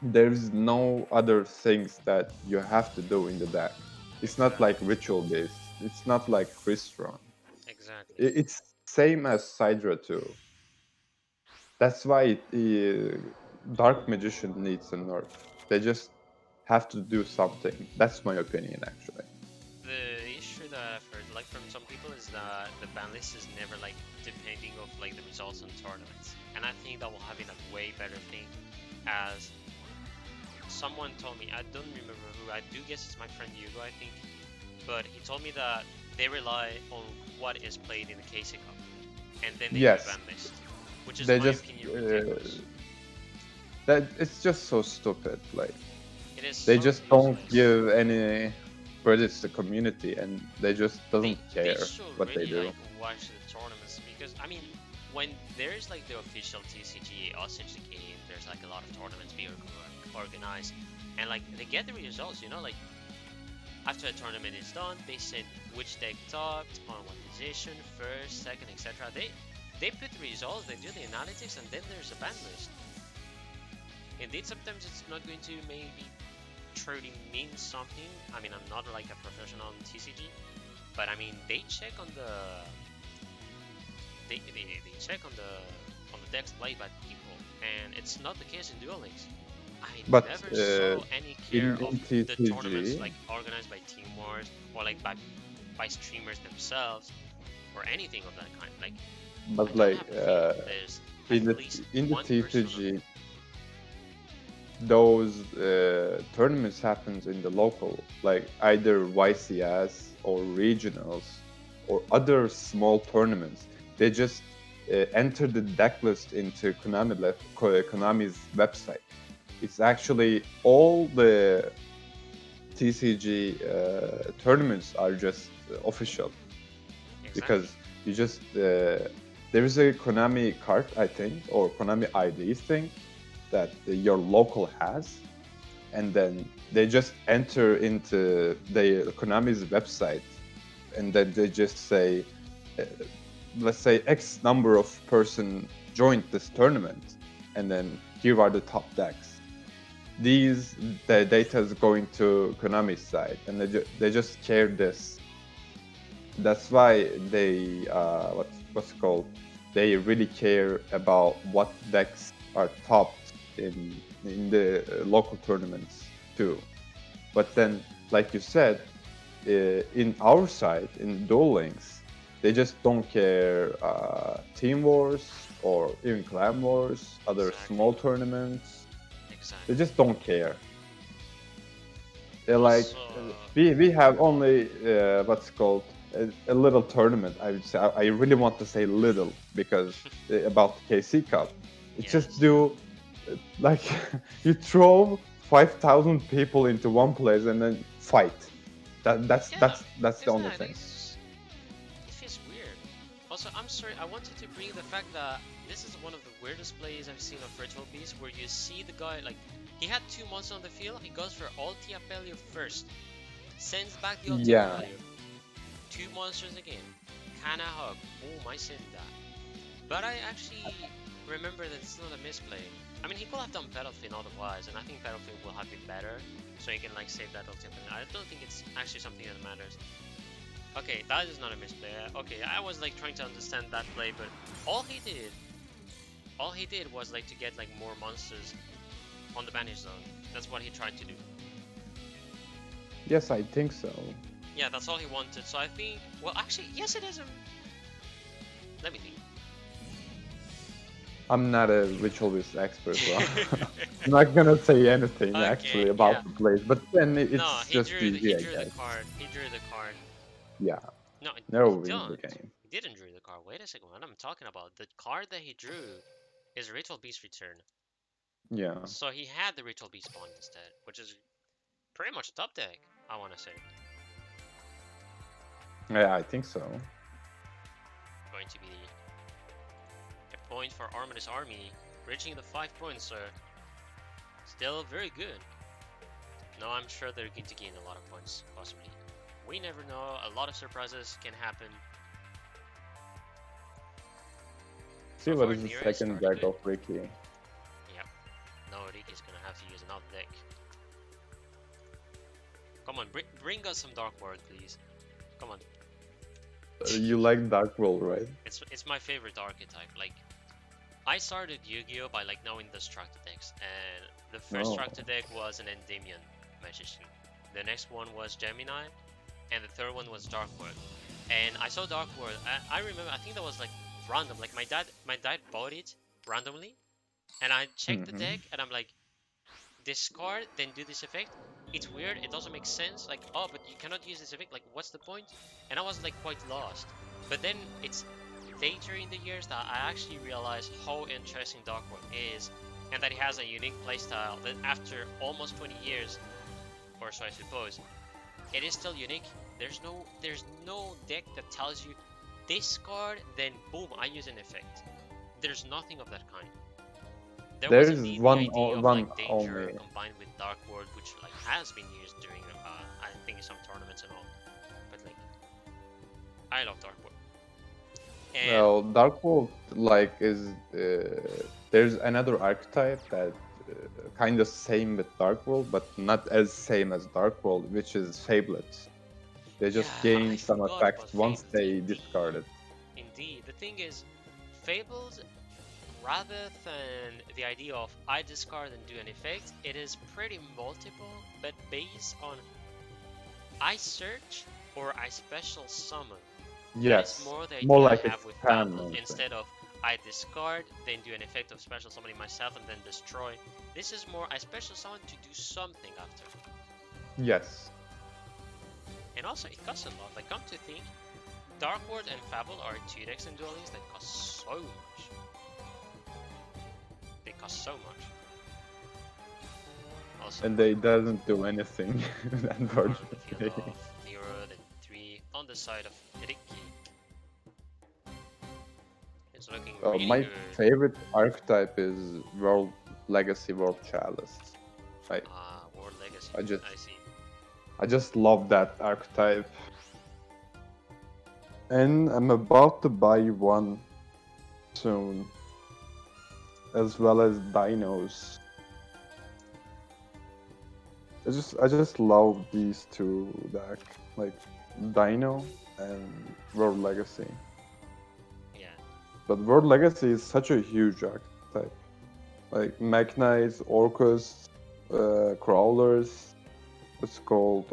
there's no other things that you have to do in the deck. It's not like ritual based. It's not like Crystron. Exactly. It's same as Sidra too. That's why Dark Magician needs a nerf. They just have to do something. That's my opinion, actually. The issue that I've heard, like from some people, is that the ban list is never like depending of like the results on tournaments, and I think that will have been a way better thing. As someone told me, I don't remember who. I do guess it's my friend Hugo, I think, but he told me that they rely on what is played in the KC Cup, and then they do Yes, ban list, which is, they in my just opinion, ridiculous. that it's just so stupid. Like It is they so just don't useless. give any credits to the community, and they just doesn't They care should what they really do. like watch the tournaments, because I mean, when there's like the official TCG Austin's game, there's like a lot of tournaments being organized, and like they get the results, you know, like after a tournament is done, they said which deck topped, on what position, first, second, etc. They put the results, they do the analytics, and then there's a ban list. Indeed, sometimes it's not going to maybe truly mean something. I mean, I'm not like a professional in TCG, but I mean, they check on the they check on the decks played by people, and it's not the case in Duel Links. I But never saw any care in of the tournaments TCG, like organized by Team Wars or like by streamers themselves or anything of that kind. Like, I but don't like have a feeling there's in at the least in the one person. TCG, those tournaments happens in the local, like either YCS or regionals or other small tournaments. They just enter the deck list into Konami's website. It's actually all the TCG tournaments are just official Exactly. because you just there is a Konami card, I think, or Konami ID thing that your local has, and then they just enter into the Konami's website, and then they just say, uh, let's say X number of person joined this tournament, and then here are the top decks. The data is going to Konami's side, and they just care this. That's why they what's it called? They really care about what decks are topped in the local tournaments too. But then, like you said, in our side in Duel Links, they just don't care Team Wars or even Clan Wars, other Exactly. small tournaments. They Exactly. just don't care. They're like, Also, we have only what's called a little tournament. I would say I really want to say little because about the KC Cup, it's just yes. do like you throw 5,000 people into one place and then fight. That's Yeah, that's the only exactly. thing. It feels weird. Also, I'm sorry, I wanted to bring the fact that this is one of the weirdest plays I've seen of Virtual Beast, where you see the guy, like, he had 2 monsters on the field, he goes for ulti Apelio first, sends back the ulti Yeah, Apelio, 2 monsters again, Kana Hug, oh my send that. But I actually remember that it's not a misplay. I mean, he could have done Battlefield otherwise, and I think Battlefield will have been better, so he can like save that ulti Apelio. I don't think it's actually something that matters. Okay, that is not a misplay. Okay, I was like trying to understand that play, but all he did was like to get like more monsters on the banish zone. That's what he tried to do. yes, I think so. Yeah, that's all he wanted. So I think, well, actually, yes, it is. Let me think. I'm not a Virtual Beast expert, so I'm not gonna say anything actually Okay, yeah. about the plays. But then No, it's just he GG, I drew the guess. card. He drew the card. Yeah, No, never he win the don't. game. He didn't drew the card. Wait a second. What I'm talking about? The card that he drew is Ritual Beast Return. Yeah, So he had the Ritual Beast Bond instead, which is pretty much a top deck, I want to say. yeah, I think so. Going to be a point for Armades Army, reaching the 5 points, so still very good. No, I'm sure they're going to gain a lot of points, possibly. We never know, a lot of surprises can happen. See So what far, is the Nero second started deck good. of Ricky. Yep. No, Riki's gonna have to use another deck. Come on, bring us some Dark World, please. Come on. You like Dark World, right? It's my favorite archetype. Like, I started Yu-Gi-Oh by like knowing the structure decks, and the first Oh. structure deck was an Endymion Magician. The next one was Gemini, and the third one was Dark World. And I saw Dark World. I remember. I think that was like random. Like my dad bought it randomly, and I checked the Mm-hmm. deck, and I'm like, discard, then do this effect. it's weird. It doesn't make sense. Like, oh, but you cannot use this effect. Like, what's the point? And I was like quite lost. But then it's later in the years that I actually realized how interesting Dark World is, and that it has a unique playstyle that after almost 20 years, or so I suppose, it is still unique. There's no deck that tells you discard, then boom, I use an effect. There's nothing of that kind. There was There's indeed the one idea of one like danger only. combined with Dark World, which like has been used during I think some tournaments and all. But like, I love Dark World. And Well, Dark World like is there's another archetype that kind of same with Dark World, but not as same as Dark World, which is Fablets. They just yeah, I gain some forgot about effects once Fables. they Indeed, discard it. indeed. The thing is, Fables, rather than the idea of I discard and do an effect, it is pretty multiple, but based on I search or I special summon. That is Yes, more the more idea I like a have with spam Fable. mostly. Instead of I discard, then do an effect of special summoning myself and then destroy. This is more I special summon to do something after. Yes. And also it costs a lot. Like, come to think, Dark World and Fable are two decks in Duel Links that cost so much. They cost so much. Also, And they doesn't do anything, Field unfortunately. of Nero, then 3 on the side of Ricky. It's looking really My good. favorite archetype is World Legacy World Chalice. Like, World Legacy. I see. I just love that archetype. And I'm about to buy one soon. As well as Dinos. I just love these two decks. Like Dino and World Legacy. Yeah. But World Legacy is such a huge archetype. Like Mech Knights, Orcus, Crawlers. What's it called?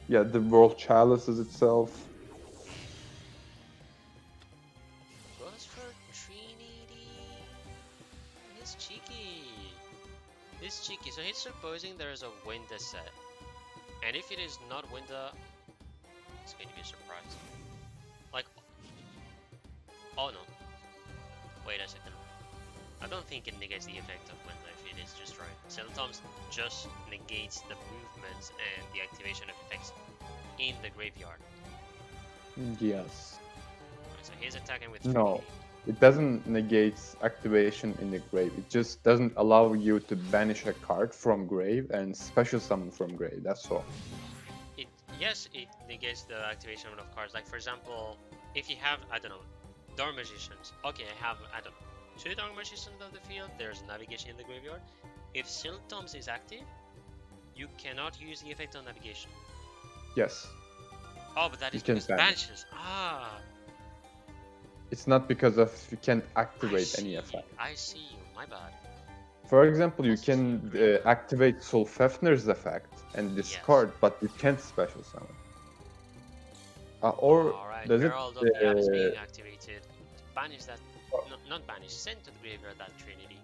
Yeah, the World Chalices itself. Goes for Trinity. He's cheeky. He's cheeky. So he's supposing there is a Winda set. And if it is not Winda, it's going to be a surprise. Like, oh no. Wait a second. I don't think it negates the effect of Winda if it is just right. Sometimes just negates the movements and the activation of effects in the graveyard. Yes. Right, so he's attacking with No. Trinity. It doesn't negate activation in the grave. It just doesn't allow you to banish a card from grave and special summon from grave. That's all. Yes, it negates the activation of cards. Like for example, if you have, I don't know, Dark Magicians. Okay, I have, I don't know, 2 Dark Magicians on the field. There's navigation in the graveyard. If Sealed Tomes is active, you cannot use the effect on navigation. Yes. Oh, but that You is can because banish. banishes. Ah, It's not because of you can't I activate see any you. effect. I see you. My bad. For example, you That's can great. activate Sulfefner's effect and discard, but you can't special summon. Or Alright, does it? Herald of the Abyss being activated. Banish that. No, not banish. Send to the graveyard that Trinity.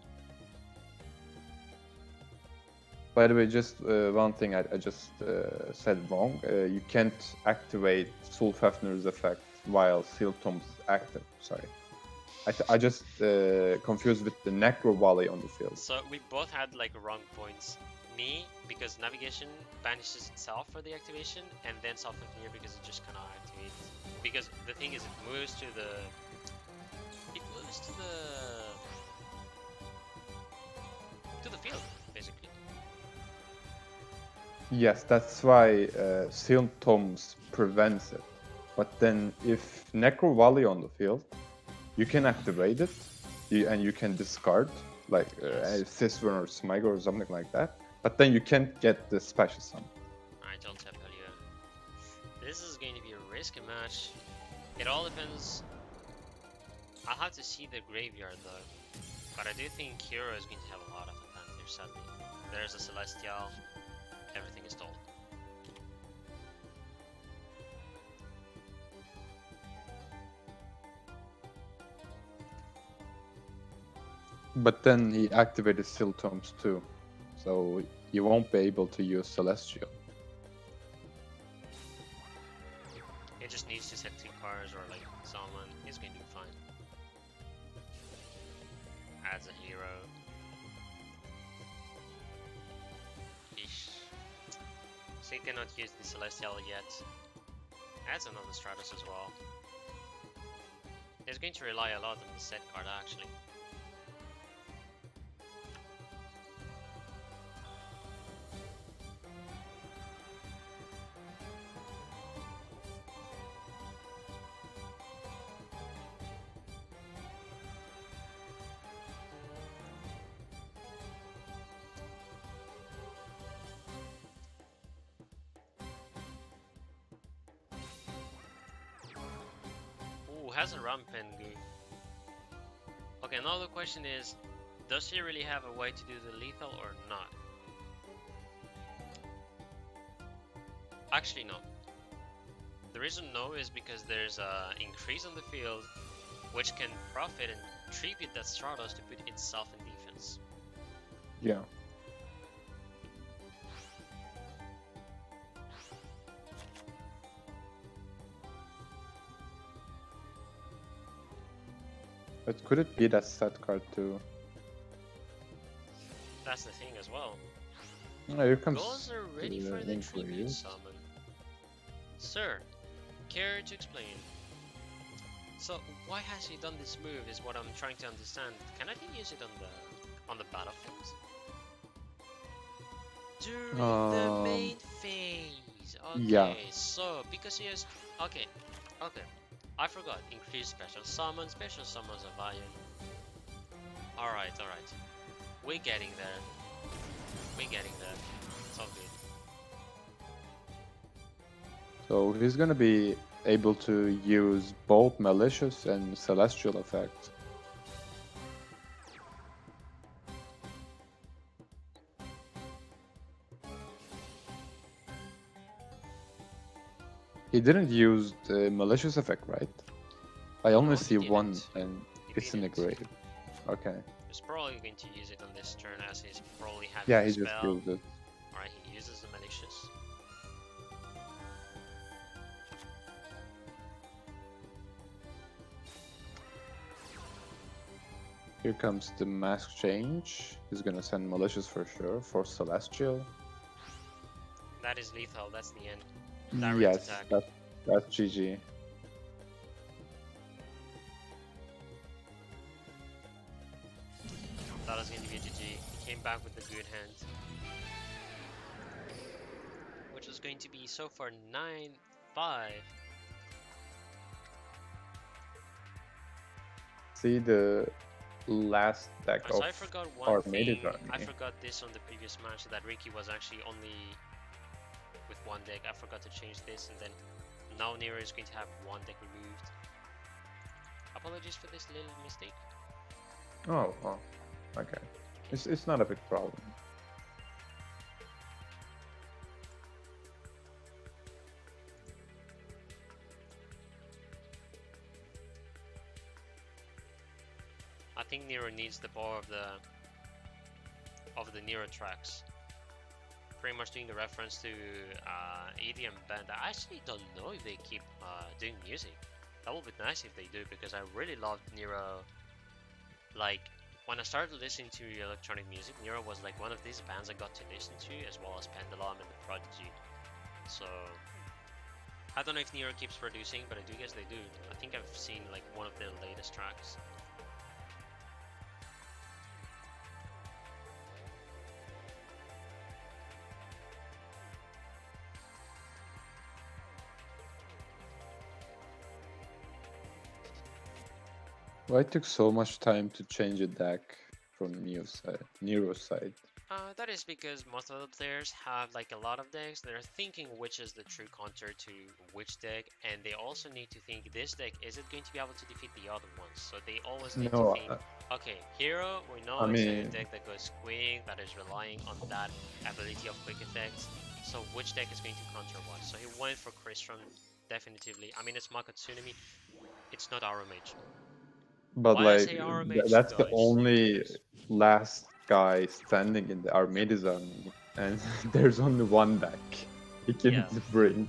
By the way, just one thing I just said wrong. You can't activate Sulfefner's effect while Seal Tomb's is active. Sorry. I just confused with the Necro Volley on the field. So we both had like wrong points. Me, because navigation banishes itself for the activation, and then Self-Engineer because it just cannot activate. Because the thing is, it moves to the field, basically. Yes, that's why Seal Tombs prevents it. But then if Necro Volley on the field, you can activate it, and you can discard, like Cistern or Smigor or something like that. But then you can't get the special summon. I don't tell you. This is going to be a risky match. It all depends. I'll have to see the graveyard though. But I do think Hero is going to have a lot of advantage, sadly. There's a Celestial. Everything is told. But then he activated Seal Tombs too. so you won't be able to use Celestial. He just needs to set 2 cards or like someone. He's going to be fine. Adds a hero. Eesh. So he cannot use the Celestial yet. Adds another Stratos as well. He's going to rely a lot on the set card actually. Ooh, has a Rampengu. Okay, another question is, does he really have a way to do the lethal or not? Actually, no. The reason no is because there's a increase on the field, which can profit and tribute that Stratos to put itself in defense. Yeah. But could it be that set card too? That's the thing as well. Oh, here comes Goals are ready for the Link tribute Ryu. summon. Sir, care to explain? So why has he done this move is what I'm trying to understand. Cannot he use it on the battlefield? During the main phase. Okay, yeah. so because he has okay. I forgot. Increased special summons of iron. Alright. We're getting there. It's all good. So he's gonna be able to use both Malicious and Celestial effect. He didn't use the Malicious effect, right? I only No, see he one, didn't. and He it's in the didn't. grave. Okay. He's probably going to use it on this turn as he's probably having Yeah, a he just spell. used it. Alright, he uses the malicious. Here comes the mask change. He's gonna send Malicious for sure for Celestial. That is lethal, that's the end. Direct Yes, attack. that's GG. That was going to be a GG. He came back with a good hand. Which was going to be so far 9-5. See the last deck So of I forgot one Armades thing. I army. forgot this on the previous match that Ricky was actually only with one deck. I forgot to change this, and then now Nero is going to have one deck removed. Apologies for this little mistake. Oh, well, okay. It's not a big problem. I think Nero needs the power of the Nero tracks. Pretty much doing the reference to EDM band. I actually don't know if they keep doing music. That would be nice if they do, because I really loved Nero. Like, when I started listening to electronic music, Nero was like one of these bands I got to listen to, as well as Pendulum and The Prodigy. So I don't know if Nero keeps producing, but I do guess they do. I think I've seen like one of their latest tracks. Why it took so much time to change a deck from Nero's side? That is because most of the players have like a lot of decks. They're thinking which is the true counter to which deck, and they also need to think this deck, is it going to be able to defeat the other ones? So they always need No, to think, okay, hero, we know I it's mean- a deck that goes quick, that is relying on that ability of quick effects. So which deck is going to counter what? So he went for Crystron, definitively. I mean, it's Maka Tsunami, it's not Armage. But Why I like say Armage, that's the guys? only last guy standing in the Armades army, and there's only one deck he can Yeah. bring.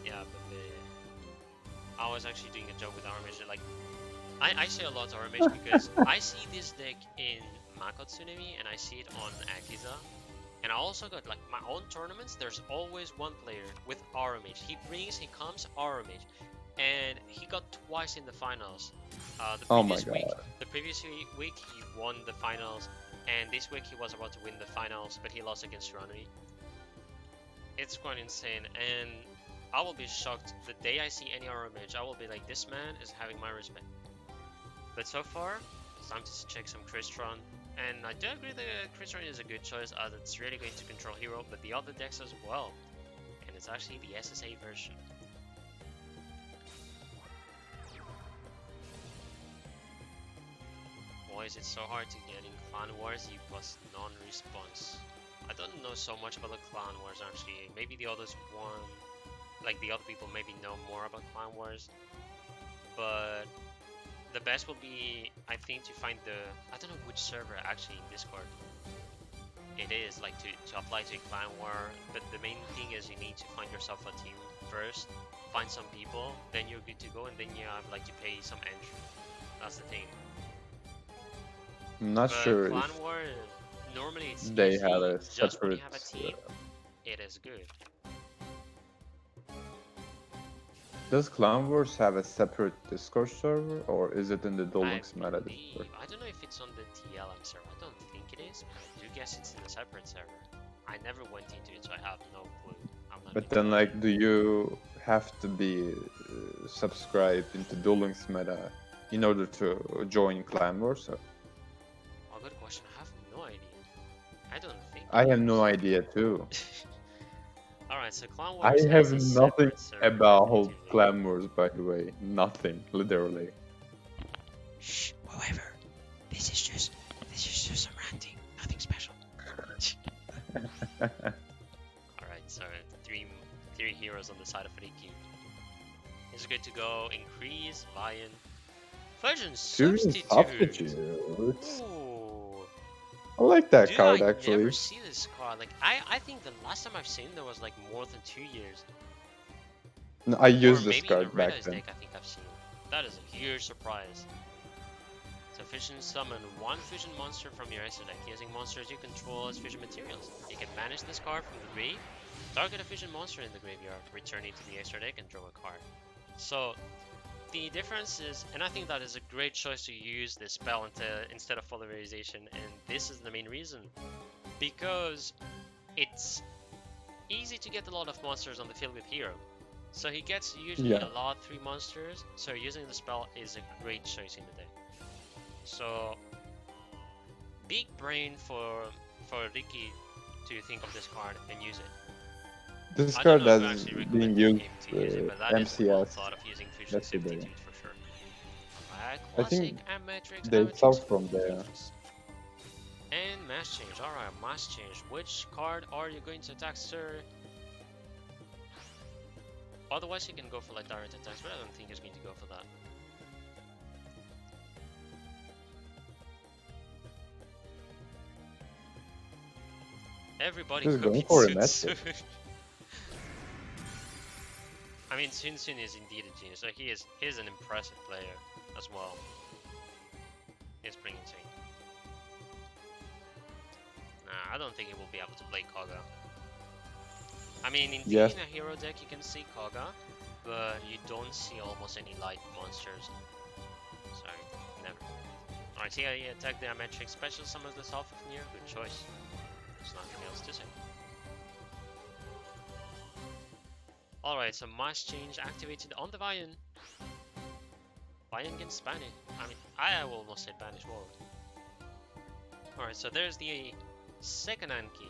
Yeah, but I was actually doing a joke with Armage. Like, I say a lot to Armage because I see this deck in Mako Tsunami and I see it on Akiza. And I also got like my own tournaments. There's always one player with Armage. He comes Armage, and he got twice in the finals. Oh my god. The previous week he won the finals, and this week he was about to win the finals, but he lost against Ranui. It's quite insane, and I will be shocked the day I see any Armage. I will be like, this man is having my respect. But so far, it's time to check some Crystron. And I do agree that Crystron is a good choice as it's really going to control hero, but the other decks as well. And it's actually the SSA version. Why is it so hard to get in Clan Wars? You plus non-response. I don't know so much about the Clan Wars actually. Maybe the others like the other people maybe know more about Clan Wars. But the best will be, I think, to find I don't know which server actually in Discord it is, like to apply to a clan war, but the main thing is you need to find yourself a team first, find some people, then you're good to go, and then you have like to pay some entry. That's the thing. I'm not But sure clan if war, normally it's they easy, have a just when you separate. have a team, it is good. Does Clan Wars have a separate Discord server, or is it in the Duel I Links meta believe, Discord? I don't know if it's on the TLM server, I don't think it is, but I do guess it's in a separate server. I never went into it, so I have no clue. I'm not But into then, it. like, do you have to be subscribed into Duel Links meta in order to join Clan Wars? Or- Oh, good question. I have no idea. I don't think. I it have is. no idea too. Alright, so Clan I Wars have has a nothing separate server, about definitively. Clan Wars, by the way. Nothing, literally. Shh, however, this is just some ranting, nothing special. Alright, so three heroes on the side of Riki. It's good to go. Increase, Lion, Version Serious Substitute. substitutes. Ooh. I like that Dude, card I actually. never see this card. Like, I think the last time I've seen it, there was like more than 2 years. No, I Or used this maybe in a card back Red Eyes then. deck, I think I've seen it. That is a huge surprise. So Fusion summon one fusion monster from your extra deck. Using monsters you control as fusion materials. You can banish this card from the grave, target a fusion monster in the graveyard, return it to the extra deck and draw a card. So the difference is, and I think that is a great choice to use this spell instead of polarization, and this is the main reason. Because it's easy to get a lot of monsters on the field with hero. So he gets usually Yeah. a lot 3 monsters, so using the spell is a great choice in the deck. So big brain for Ricky to think of this card and use it. This I don't card know if I has actually been recommend the used game to use it, but that is one MCS thought of using Fusion yesterday. Substitute for sure. Alright, I classic think and Matrix. they Matrix sell from there. Matrix. And mass change. Alright, mass change. Which card are you going to attack, sir? Otherwise, you can go for like direct attacks, but I don't think he's going to go for that. Everybody He's could going be for a Sun message. Sun. I mean, Sun Sun is indeed a genius. Like, he is an impressive player as well. He's pretty insane. Nah, I don't think he will be able to play Koga. I mean, indeed, Yes. in a hero deck you can see Koga, but you don't see almost any light monsters. Sorry, never. Alright, here he attacked the Matrix special summons the South of Nier. Good choice. There's nothing else to say. Alright, so mass change activated on the Vian. Vian can Spanish. I mean, I will almost say Banish Wall. Alright, so there's the second Anki.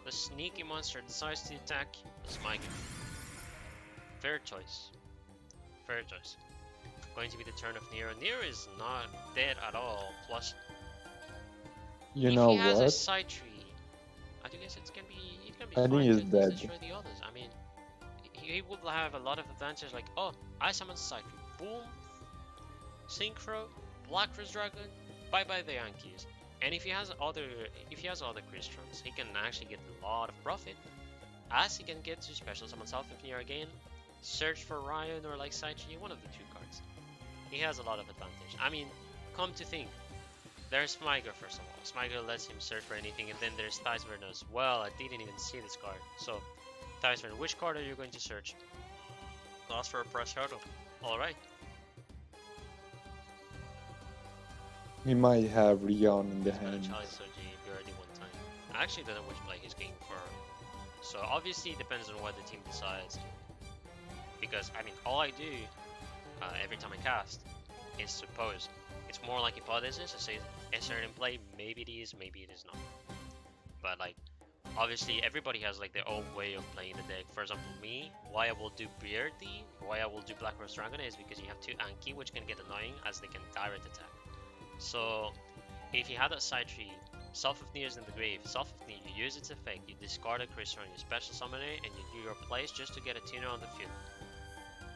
The sneaky monster decides to attack the Smike. Fair choice. Fair choice. Going to be the turn of Nero. Nero is not dead at all. Plus, You if know he has a what? side tree, I do guess it can be I fine think he's to at least dead. destroy the others. I mean, he would have a lot of advantage. Like, oh, I summon side tree. Boom. Synchro. Black Red Dragon. Bye bye the Yankees. And if he has other Christians, he can actually get a lot of profit, as he can get to special summon Self-Near again, search for Ryan or like Saichi, one of the two cards. He has a lot of advantage. I mean, come to think, there's Smyger first of all. Smyger lets him search for anything, and then there's Theisvern as well. I didn't even see this card. So, Theisvern, which card are you going to search? Lost for a price hurdle. Alright. He might have Rion in the hand. Challenge Soji already one time. I actually don't know which play he's going for. So obviously it depends on what the team decides. Because I mean, all I do every time I cast is suppose. It's more like hypothesis. I say a certain play, maybe it is, maybe it is not. But like, obviously everybody has like their own way of playing the deck. For example, me, why I will do Beardy, why I will do Black Rose Dragon is because you have two Anki, which can get annoying as they can direct attack. So if you have that side tree, Self of Near is in the grave, Self of Near, you use its effect, you discard a Crystal, you special summon it, and you do your plays just to get a tuner on the field.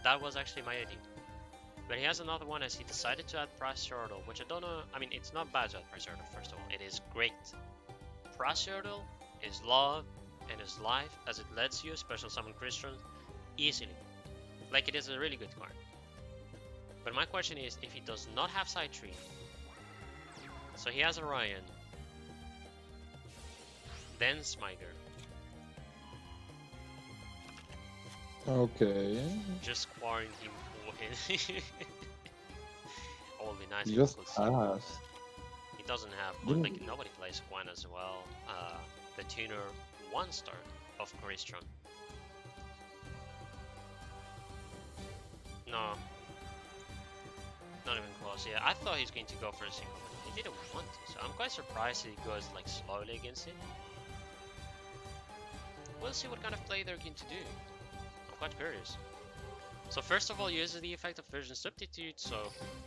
That was actually my idea. But he has another one as he decided to add Price Hurdle, which I don't know, I mean it's not bad to add Price Hurdle first of all, it is great. Price Hurdle is love and is life as it lets you special summon Crystal easily. Like it is a really good card. But my question is, if he does not have side tree, so he has Orion, then Smyger. Okay. Just quarantine for him. All be nice. Just if he ask. He doesn't have, like nobody plays Gwen as well. The tuner 1-star of Coristron. No. Not even close. Yeah, I thought he was going to go for a single, but he didn't want to. So I'm quite surprised he goes like slowly against it. We'll see what kind of play they're going to do. I'm quite curious. So first of all, he uses the effect of version substitute. So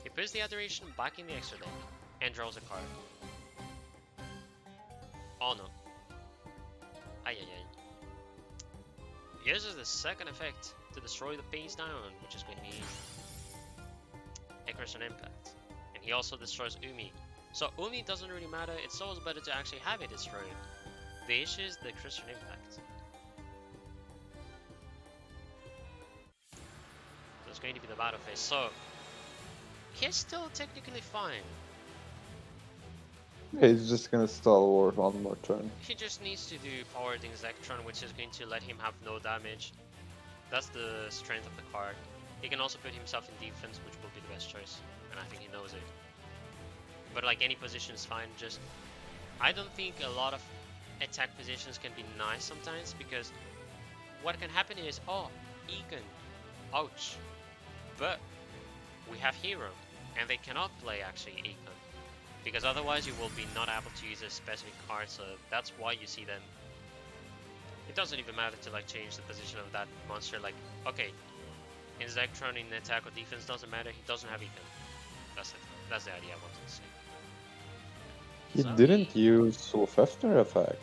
he puts the Adoration back in the extra deck and draws a card. Oh no. Ay ay ay. He uses the second effect to destroy the base down, which is going to be a Christian Impact. And he also destroys Umi. So Umi doesn't really matter, it's always better to actually have it destroyed. The issue is the Christian Impact. That's going to be the battle phase. So he's still technically fine. He's just gonna stalwart one more turn. He just needs to do Powered Insectron, which is going to let him have no damage. That's the strength of the card. He can also put himself in defense, which will be the best choice, and I think he knows it. But like any position is fine, just I don't think a lot of attack positions can be nice sometimes, because what can happen is, oh, Egan, ouch. But we have Hero, and they cannot play actually Egan, because otherwise you will be not able to use a specific card, so that's why you see them. It doesn't even matter to like change the position of that monster, like, okay, Insectron in attack or defense doesn't matter, he doesn't have Egan. That's it. That's the idea I wanted to say. He So didn't use Sulfester effect.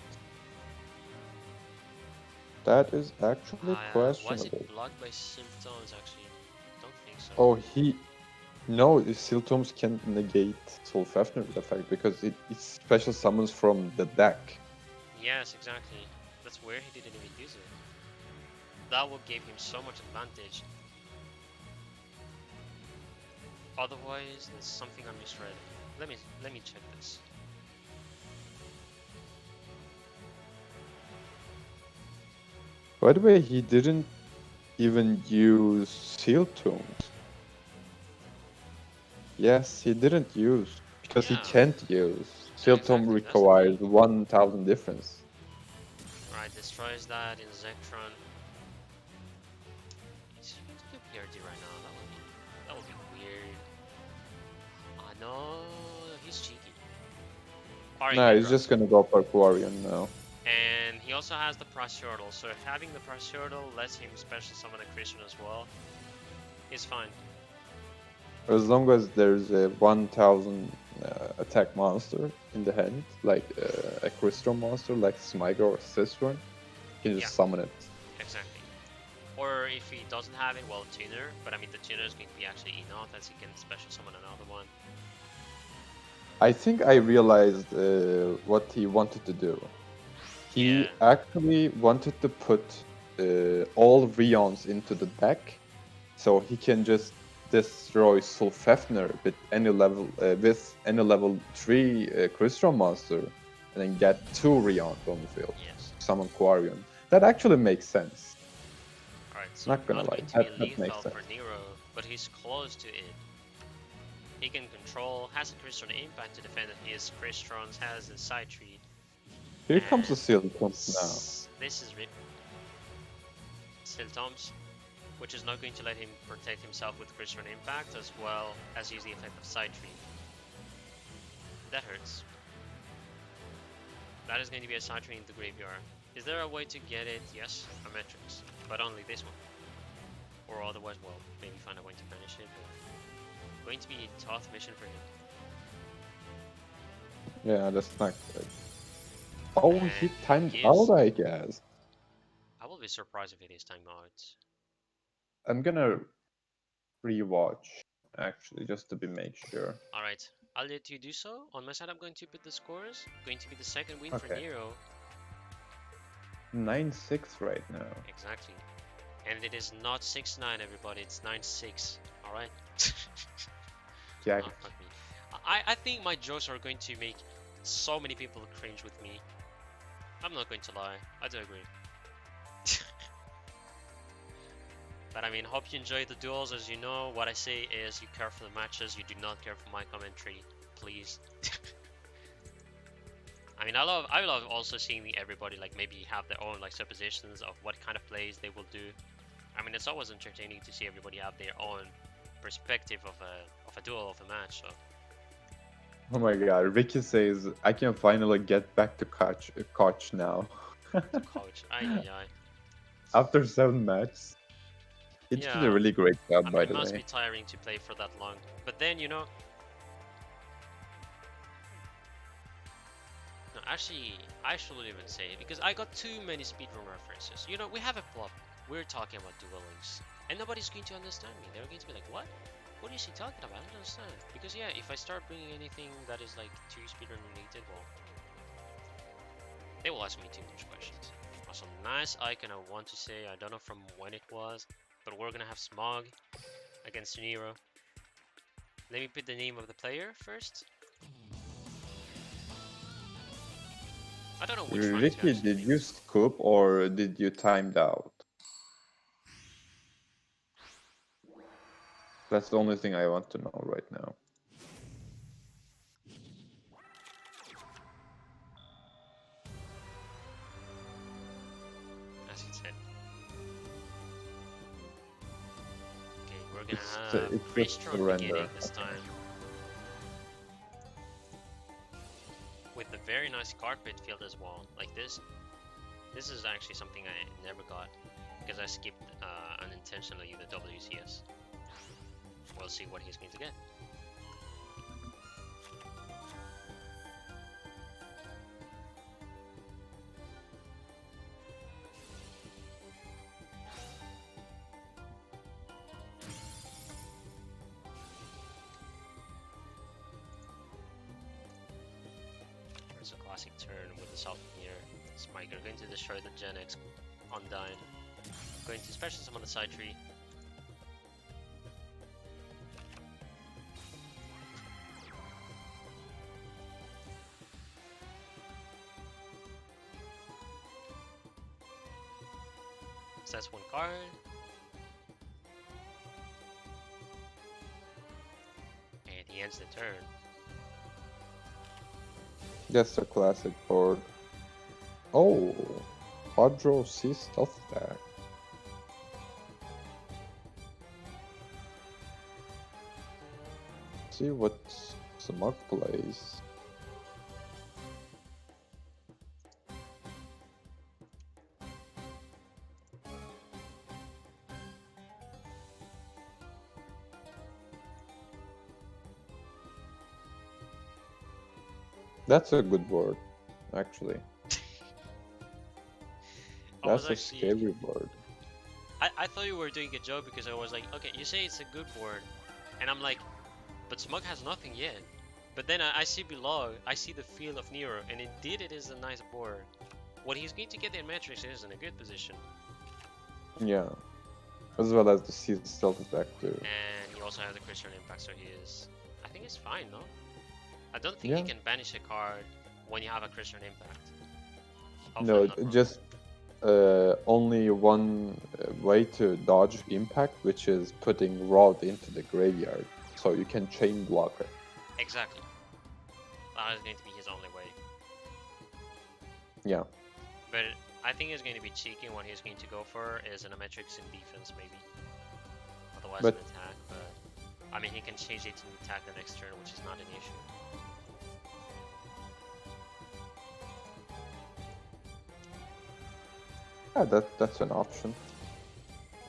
That is actually was questionable. it blocked by symptoms actually? Don't think so. Oh, no, the Symptoms can't negate Sulfefner's effect because it special summons from the deck. Yes, exactly. That's where he didn't even use it. That would give him so much advantage. Otherwise, there's something I misread. Let me check this. By the way, he didn't even use Seal Tombs. Yes, he didn't use because he Yeah. can't use. Seal Tomb exactly, that's the requires thing. 1000 difference. Right, destroys that in Zektron. He's going to do PRD right now. That would be weird. I know he's cheeky. Alright, Nah, he's Hydra. just gonna go for Quarian now. And he also has the Price Hurdle, so having the Price Hurdle lets him special summon a Christian as well. Is fine. As long as there's a 1000 attack monster in the hand, like a crystal monster like Smyger or Sisworn, you can just Yeah. summon it. Exactly. Or if he doesn't have it, well, Tuner. But I mean, the Tuner is going to be actually enough as he can special summon another one. I think I realized what he wanted to do. He Yeah. actually wanted to put all Rions into the deck, so he can just destroy Sulfefner with any level 3 Crystron monster, and then get 2 Rions on the field. Yes. Summon Quarion. That actually makes sense. Alright, so Not gonna not lie, going to be that makes lethal sense. for Nero, but he's close to it. He can control, has a Crystron impact to defend his Crystrons, has a side tree. Here comes the and Seal Clump now. This is Siltoms, which is not going to let him protect himself with Crystron impact as well as use the effect of side tree. That hurts. That is going to be a side tree in the graveyard. Is there a way to get it? Yes, a Matrix, but only this one. Or otherwise, well, maybe find a way to banish it. But going to be a tough mission for him. Yeah, that's not good. Oh, he And timed gives- out, I guess. I will be surprised if it is time out. I'm gonna rewatch, actually, just to make sure. Alright, I'll let you do so. On my side, I'm going to put the scores. Going to be the second win for Okay. Nero. 9-6 right now. Exactly. And it is not 6-9, everybody. It's 9-6. Alright? Jack. Oh, fuck me. I think my jokes are going to make so many people cringe with me. I'm not going to lie. I do agree. But I mean, hope you enjoy the duels. As you know, what I say is you care for the matches, you do not care for my commentary, please. I mean, I love also seeing everybody like maybe have their own like suppositions of what kind of plays they will do. I mean, it's always entertaining to see everybody have their own perspective of a duel, of a match. So Oh my god, Ricky says, I can finally get back to Koch now. coach, ay. After 7 matches. He did Yeah. a really great job, I mean, by it the must way. be tiring to play for that long. But then, you know... No, actually, I shouldn't even say it, because I got too many speedrun references. You know, we have a plot. We're talking about Duel Links. And nobody's going to understand me. They're going to be like, what? What is he talking about? I don't understand. Because yeah, if I start bringing anything that is like too speedrun related, well... They will ask me too much questions. Also, nice icon I want to say. I don't know from when it was. But we're gonna have Smog against Nero. Let me put the name of the player first. I don't know which one to Ricky, actually did pick. you scoop or did you timed out? That's the only thing I want to know right now. As it said. Okay, we're gonna have It's just Crystron surrender. beginning this time. With the very nice carpet field as well. Like this. This is actually something I never got. Because I skipped unintentionally the WCS. We'll see what he's going to get. It's a classic turn with the South here. Smyker going to destroy the Gen X Undyne. Going to special summon the side tree. So that's one card. And he ends the turn. That's a classic board. Oh, Quadro C Stealth Attack. See what Smug plays. That's a good board, actually. I was That's a actually- scary board. I thought you were doing a joke because I was like, okay, you say it's a good board. And I'm like, but Smug has nothing yet. But then I see below, I see the field of Nero, and indeed it is a nice board. What he's going to get in Matrix is in a good position. Yeah. As well as the Seed Stealth attack too. And he also has a Christian Impact, so he is... I think it's fine, no? I don't think Yeah. he can banish a card when you have a Christian Impact. No, Hopefully I'm not wrong. just only one way to dodge impact, which is putting Rod into the graveyard. So you can chain block it. Exactly. That is going to be his only way. Yeah. But I think it's going to be cheeky. What he's going to go for is an Matrix in defense, maybe. Otherwise, But- an attack. But I mean, he can change it to attack the next turn, which is not an issue. Yeah, that's an option.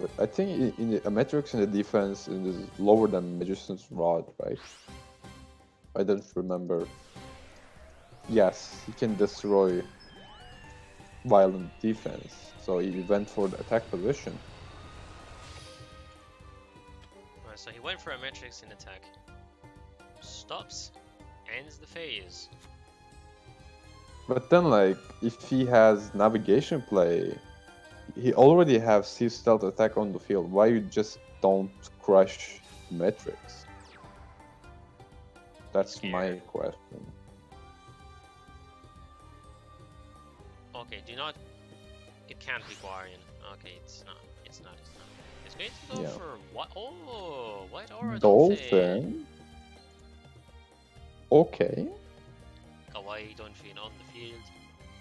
But I think in the Matrix in the defense is lower than Magician's Rod, right? I don't remember. Yes, he can destroy violent defense. So he went for the attack position. Alright, so he went for a Matrix in attack. Stops, ends the phase. But then, like, if he has navigation play, he already have Sea Stealth attack on the field. Why you just don't crush Matrix? That's my Scared. question. Okay, do not. It can't be Guardian. Okay, it's not. It's not. It's not. It's going to go Yeah. for what? Oh, White Aura Dolphin. Okay. Kawaii Dolphin on the field.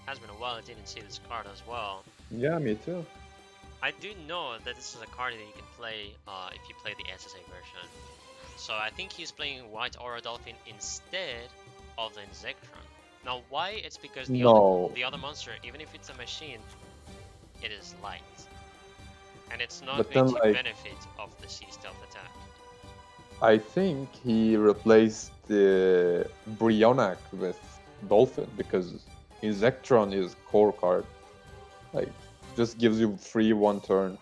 Has been a while I didn't see this card as well. Yeah, me too. I do know that this is a card that you can play if you play the SSA version. So I think he's playing White Aura Dolphin instead of the Insectron. Now why? It's because No. the other monster, even if it's a machine, it is light. And it's not But going then, to like- benefit of the Sea Stealth attack. I think he replaced the Brionac with Dolphin because Insectron is core card. Like, just gives you free one turn.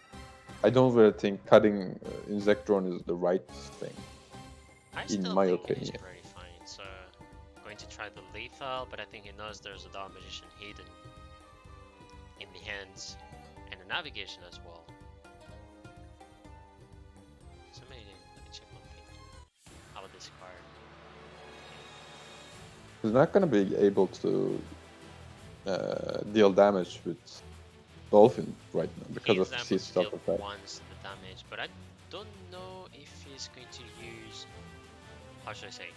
I don't really think cutting Insectron is the right thing. I in still my think it is opinion. pretty fine. So going to try the lethal, but I think he knows there's a Dark Magician hidden in the hands and the navigation as well. So maybe let me check one thing. How about this card? He's not gonna be able to deal damage with Dolphin right now because He of is able Sea to Stealth deal attack. once the damage, but I don't know if he's going to use. How should I say?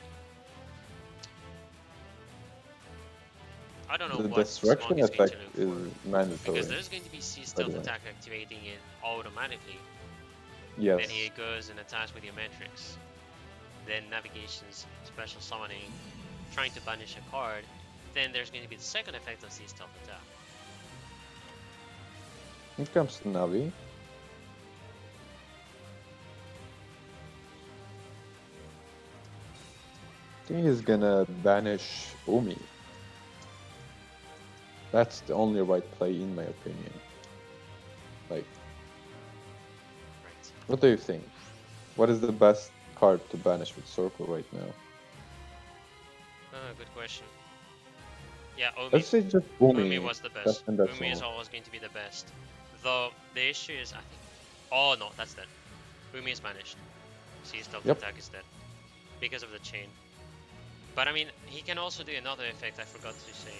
I don't know The what destruction Smog is going effect to look is for. mandatory. Because there's going to be Sea Stealth way. attack activating it automatically. Yes. Then he goes and attacks with your Matrix. Then navigations, special summoning, trying to banish a card. Then there's going to be the second effect of Sea Stealth attack. Here comes Navi. I think he's gonna banish Umi. That's the only right play in my opinion. Like, Right. what do you think? What is the best card to banish with Circle right now? Good question. Yeah, Omi. Let's say just Umi. Umi was the best. and that's Umi is all. always going to be the best. Though the issue is, I think. Oh no, that's dead. Umi is banished. Sea Stealth Yep. attack is dead because of the chain. But I mean, he can also do another effect. I forgot to say.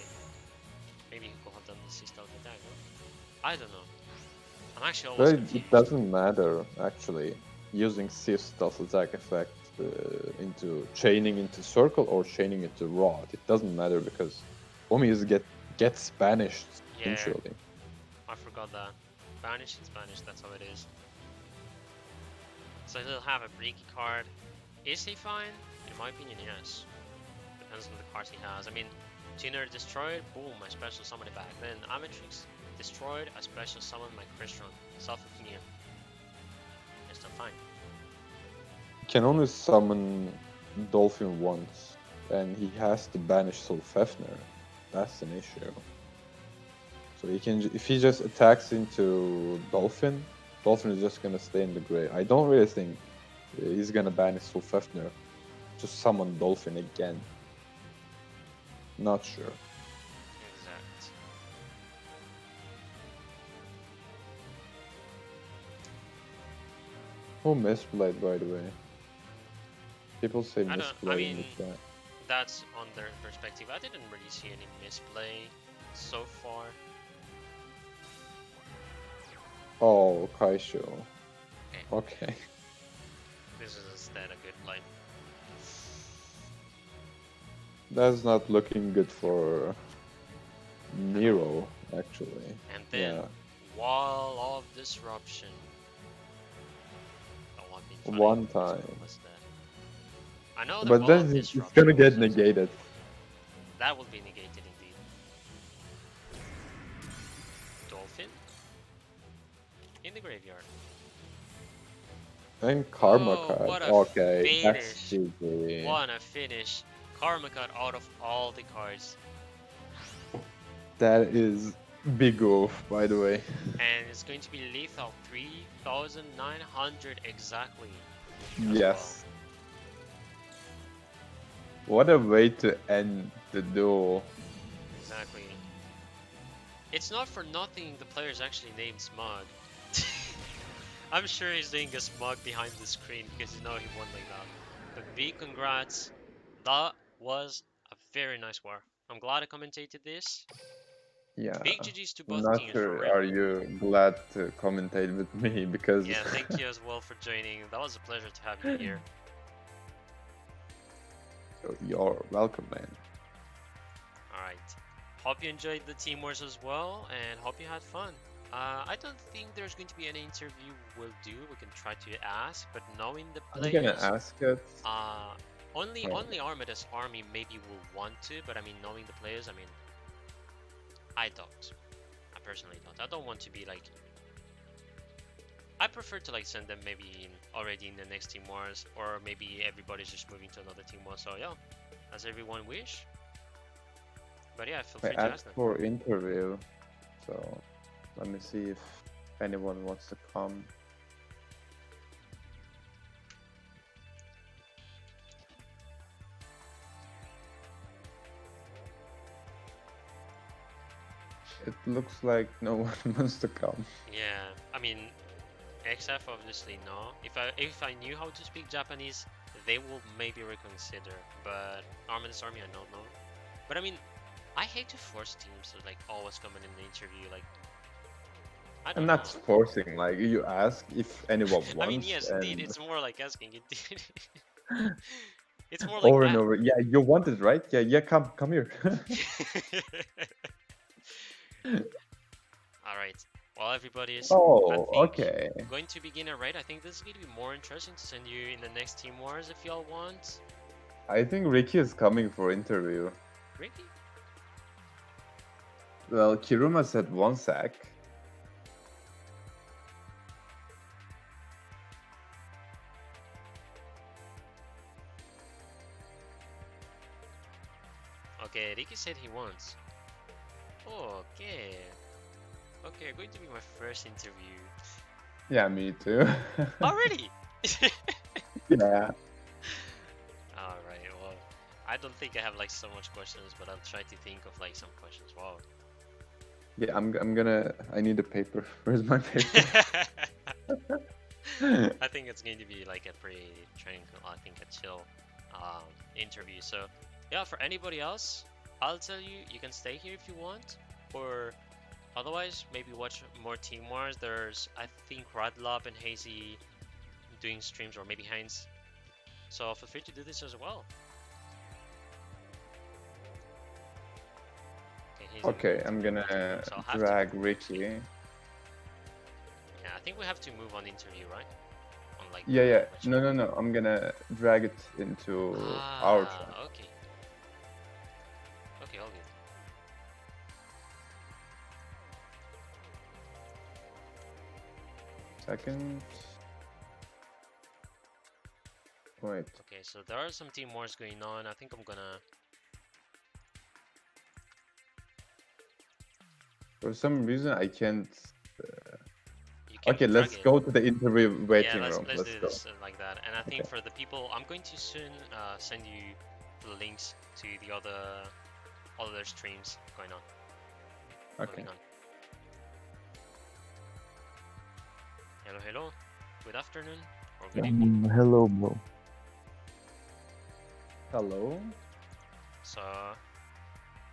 Maybe he could have done the Sea Stealth attack. No? I don't know. I'm actually But always it confused. doesn't matter actually using Sea Stealth attack effect into chaining into Circle or chaining into Rod. It doesn't matter because Umi gets banished Yeah. eventually. I forgot that. Banish is banished, that's how it is. So he'll have a Breaky card. Is he fine? In my opinion, yes. Depends on the cards he has. I mean, Tuner destroyed, boom, I special summon it back. Then Amatrix destroyed, I special summon my Crystron. South of Nia. It's still fine. Can only summon Dolphin once, and he has to banish Solfefner. That's an issue. So he can, if he just attacks into Dolphin, Dolphin is just gonna stay in the grave. I don't really think he's gonna banish Solfefner to summon Dolphin again. Not sure. Exact. Who misplayed, by the way? People say I misplay in mean, the chat. that's on their perspective. I didn't really see any misplay so far. Oh, Kaisho. Okay. This is instead a good line. That's not looking good for Nero, actually. And then Yeah. Wall of Disruption. Oh, I've been trying One to time. what's that? I know the But Wall then of it's Disruption gonna get is- negated. That will be negated indeed. Dolphin? In the graveyard. And Karma Oh, card. what a Okay, that's finish. GG. What a finish. Karma cut out of all the cards. That is big oof, by the way. And it's going to be lethal 3,900 exactly. as Yes. What a way to end the duel. well. Exactly. It's not for nothing the player's actually named Smug. I'm sure he's doing a smug behind the screen because you know he won like that. But big congrats. That was a very nice war. I'm glad I commentated this. Yeah. Big GG's to I'm both not teams for sure. real. Are you glad to commentate with me? Because Yeah, thank you as well for joining. That was a pleasure to have you here. You're welcome, man. Alright. Hope you enjoyed the Team Wars as well, and hope you had fun. I don't think there's going to be any interview we'll do. We can try to ask, but knowing the I'm players, gonna ask it. only Oh. Armades army maybe will want to, but I mean knowing the players, I mean, I don't. I personally don't. I don't want to be like. I prefer to like send them maybe already in the next Team Wars, or maybe everybody's just moving to another Team Wars. So yeah, as everyone wish. But yeah, feel I free to ask asked them. for interview, so let me see if anyone wants to come. It looks like no one wants to come. Yeah, I mean, XF obviously no. If I knew how to speak Japanese, they will maybe reconsider. But Armades Army, I don't know. But I mean, I hate to force teams to like always come in the interview. Like, I don't I'm know. not forcing, like you ask if anyone wants. I mean, yes, indeed, and it's more like asking. Indeed, it's more like over and that. over. Yeah, you want it, right? Yeah, come here. Alright. Well, everybody is. Oh, okay. Going to begin a raid. I think this is going to be more interesting to send you in the next Team Wars if y'all want. I think Ricky is coming for interview. Ricky? Well, Kiruma said 1 sack. Okay, Ricky said he wants. Okay. Okay, going to be my first interview. Yeah, me too. Oh, really? Yeah. Alright, well, I don't think I have like so much questions, but I'll try to think of like some questions. Wow. Yeah, I'm gonna. I need a paper. Where's my paper? I think it's going to be like a pretty tranquil, I think a chill interview. So yeah, for anybody else, I'll tell you, you can stay here if you want, or otherwise maybe watch more Team Wars. There's, I think, Radlab and Hazy doing streams, or maybe Heinz. So feel free to do this as well. Hazy Okay, will I'm continue gonna interviewing, so I'll have to- drag Ricky. Yeah, I think we have to move on interview, right? On like Yeah. which No, one? no. I'm gonna drag it into our Ah, chat. okay. Okay, all good. Second. Wait. Okay, so there are some team wars going on. I think I'm gonna. For some reason I can't. You Oh Okay, drag let's it. go to the interview Yeah, waiting let's room. let's do Go. this like that. And I think for the people, I'm going to soon send you the links to the other streams going on. Okay. Moving on. Hello, hello. Good afternoon or good evening. Hello, bro. Hello. So,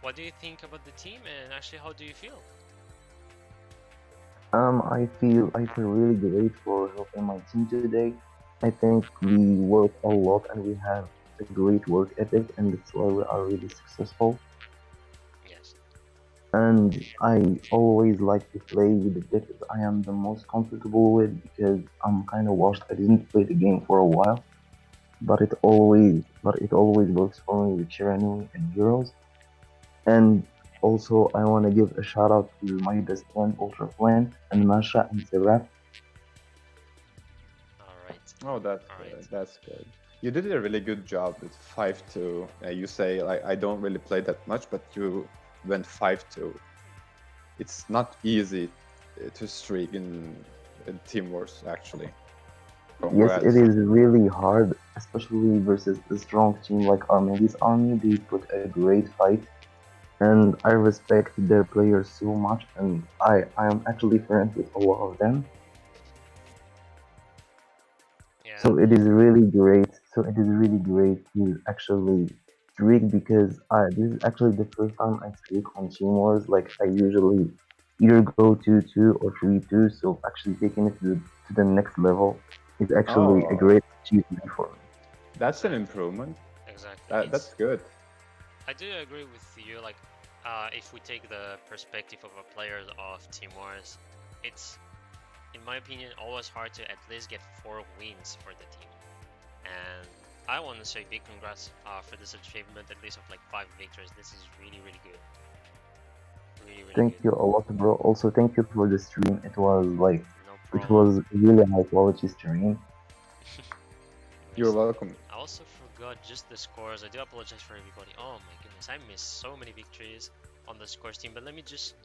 what do you think about the team, and actually, how do you feel? I feel really great for helping my team today. I think we work a lot and we have a great work ethic, and that's why we are really successful. Yes. And I always like to play with the deck that I am the most comfortable with because I'm kind of washed. I didn't play the game for a while, but it always works for me with Tyranny and Heroes. And also, I want to give a shout out to my best friend Ultra Flint and Masha and Seraph. All right. Oh, All right. that's good. You did a really good job with 5-2. You say like I don't really play that much, but you went 5-2. It's not easy to streak in Team Wars actually. Yes, it Congrats. is really hard, especially versus a strong team like Armades Army. They put a great fight, and I respect their players so much, and I am actually friends with a lot of them. Yeah. So it is really great. So it is really great to actually streak because this is actually the first time I streak on Team Wars. Like I usually either go 2-2 or 3-2. So actually taking it to the next level is actually a Oh, great achievement for me. that's an improvement. Exactly. That's good. I do agree with you. Like, if we take the perspective of a player of Team Wars, it's, in my opinion, always hard to at least get 4 wins for the team. And I want to say big congrats for this achievement, at least of like 5 victories. This is really, really good. Really, really Thank good. you a lot, bro. Also, thank you for the stream. No It problem. was really high quality stream. You're Nice. welcome. I also forgot just the scores. I do apologize for everybody. Oh my goodness, I missed so many victories on the scores team. But let me just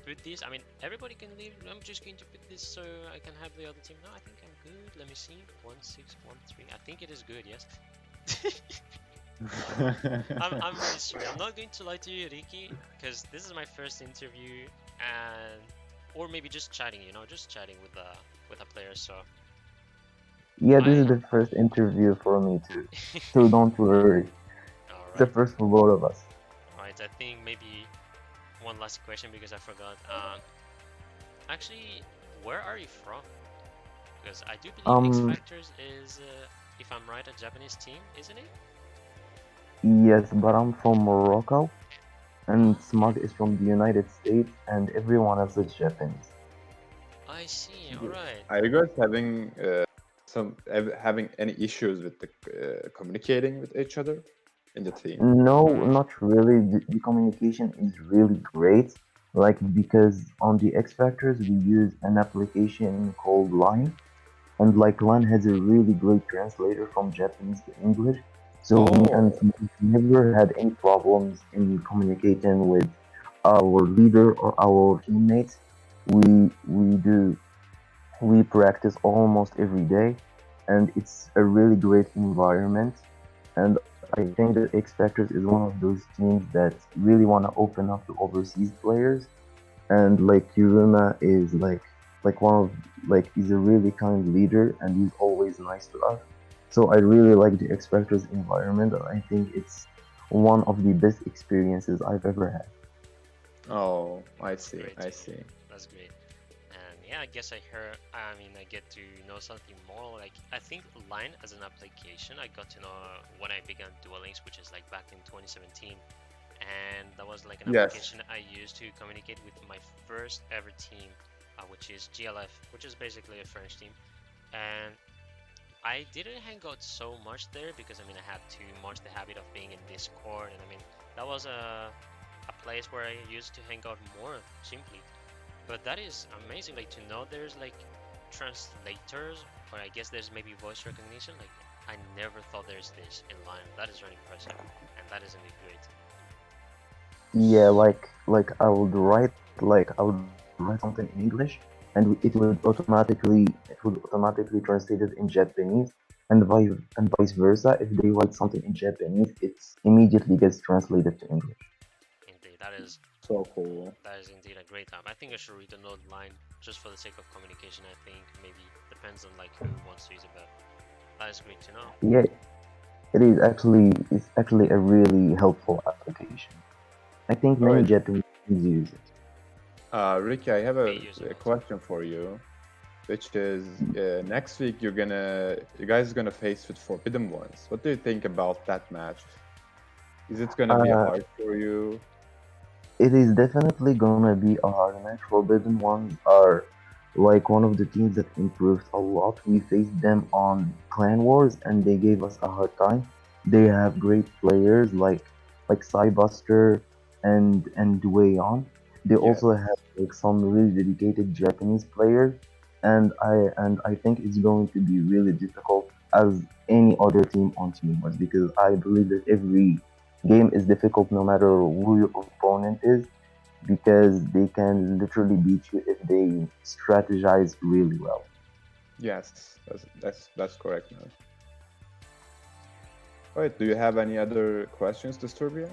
put this. I mean, everybody can leave. I'm just going to put this so I can have the other team. No, I think I'm good. Let me see. 1613. I think it is good. Yes. I'm really sorry. I'm not going to lie to you, Ricky, because this is my first interview, and or maybe just chatting. You know, just chatting with a player. So Yeah, this is I. the first interview for me too. So don't worry. All It's the right. first for both of us. All right. I think maybe one last question because I forgot. Actually, where are you from? Because I do believe X Um, Factors is, if I'm right, a Japanese team, isn't it? yes, but I'm from Morocco, and Ah, Smug is from the United States, and everyone else is Japanese. I see. All right. Are you guys having having any issues with the communicating with each other in the team? No, Mm, not really. The communication is really great. Like because on the X Factors we use an application called Line, and like Line has a really great translator from Japanese to English. So me and Oh, Smug never had any problems in communicating with our leader or our teammates. We practice almost every day, and it's a really great environment. And I think that X Factors is one of those teams that really want to open up to overseas players. And like Yuruna is like one of like he's a really kind leader, and he's always nice to us. So I really like the X Factors environment, and I think it's one of the best experiences I've ever had. oh, I that's see. great to I hear. see. That's great. And yeah, I guess I mean, I get to know something more. Like, I think Line as an application, I got to know when I began Duel Links, which is like back in 2017. And that was like an Yes. application I used to communicate with my first ever team, which is GLF, which is basically a French team. And I didn't hang out so much there because I mean I had too much the habit of being in Discord, and I mean that was a place where I used to hang out more simply. But that is amazing, like to know there's like translators, or I guess there's maybe voice recognition. Like I never thought there's this in line. That is really impressive, and that is indeed great. Yeah, like I would write something in English, and and it would automatically translate it in Japanese, and vice versa. If they write something in Japanese, it immediately gets translated to English. Indeed, that is So cool. indeed a great time. I think I should read the note line just for the sake of communication. I think maybe depends on like who wants to use it, but that is great to know. Yeah, it's actually a really helpful application. I think many Alright. Japanese use it. Ricky, I have They a use it. question for you, which is next week you guys are gonna face with Forbidden Ones. What do you think about that match? Is it gonna be Uh, hard for you? it is definitely gonna be a hard match. Forbidden Ones are like one of the teams that improved a lot. We faced them on Clan Wars and they gave us a hard time. They have great players like Cybuster and Dueon. They Yes. also have like some really dedicated Japanese players, and I think it's going to be really difficult as any other team on Team Wars, because I believe that every game is difficult no matter who your opponent is, because they can literally beat you if they strategize really well. Yes, that's correct, man. Alright, do you have any other questions, Disturbia?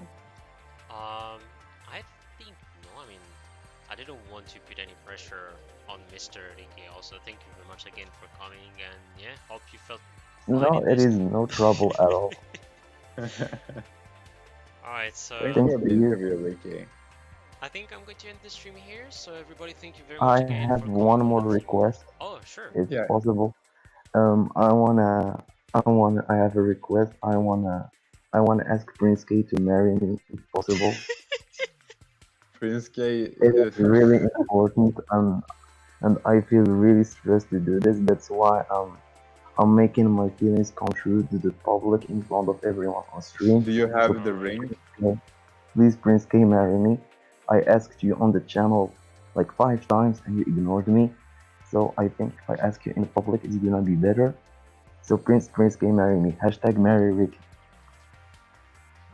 I think no. I mean, I didn't want to put any pressure on Mr. Ricky. Also, thank you very much again for coming, and yeah, hope you felt fine No, in it this is game. no trouble at all. Alright, so Thanks Thanks for to the you. interview, Ricky. I think I'm going to end the stream here. So everybody, thank you very I much again have for coming one more on. request, Oh, sure. if Yeah, possible. I have a request. I wanna ask Prince K to marry me if possible. Prince K. It is really important, and I feel really stressed to do this. That's why I'm making my feelings come true to the public in front of everyone on stream. Do you So have the Alright. ring? please, Prince K, marry me. I asked you on the channel like 5 times and you ignored me. So I think if I ask you in public, it's gonna be better. So Prince K, marry me. Hashtag marry Ricky.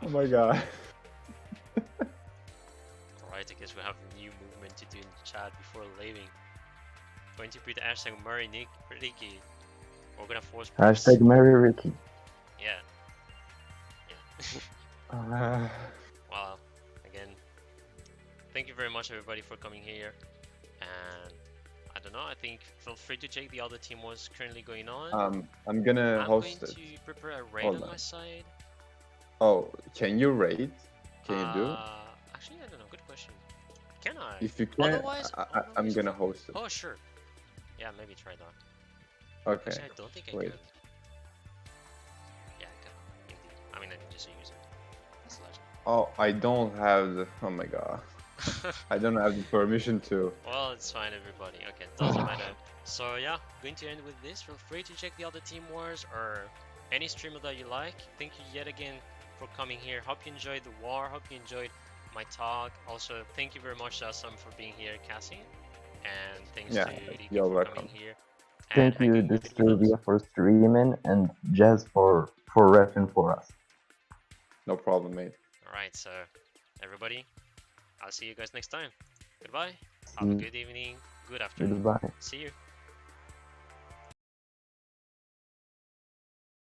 Oh my god. Alright, I guess we have a new movement to do in the chat before leaving. Going to put hashtag Murray Nick Ricky. We're gonna force Prince. Hashtag marry Ricky. Yeah. Yeah. Uh, Well, again, thank you very much everybody for coming here. And I don't know, I think feel free to check the other team was currently going on. I'm gonna I'm host going it. to prepare a raid Hold on on. my side. Oh, can you rate? Can you do? Actually, I don't know. Good question. Can I? If you can, Otherwise, I'm gonna host it. Oh, sure. Yeah, maybe try that. Okay. Actually, I don't think I wait. can. Yeah, I can. Indeed. I mean, I can just use it. Slash. Oh, I don't have the. Oh my god. I don't have the permission to. Well, it's fine, everybody. Okay, doesn't matter. So yeah, going to end with this. Feel free to check the other team wars or any streamer that you like. Thank you yet again for coming here. Hope you enjoyed the war. Hope you enjoyed my talk. Also, thank you very much, Jaazsom, for being here, Cassie. And thanks Yeah, to Ricky you're for welcome. coming here. Thank you, hanging with us. Disturbia, for streaming, and Jazz for repping for us. No problem, mate. Alright, so everybody, I'll see you guys next time. Goodbye. Have a good evening. Good afternoon. Goodbye. See you.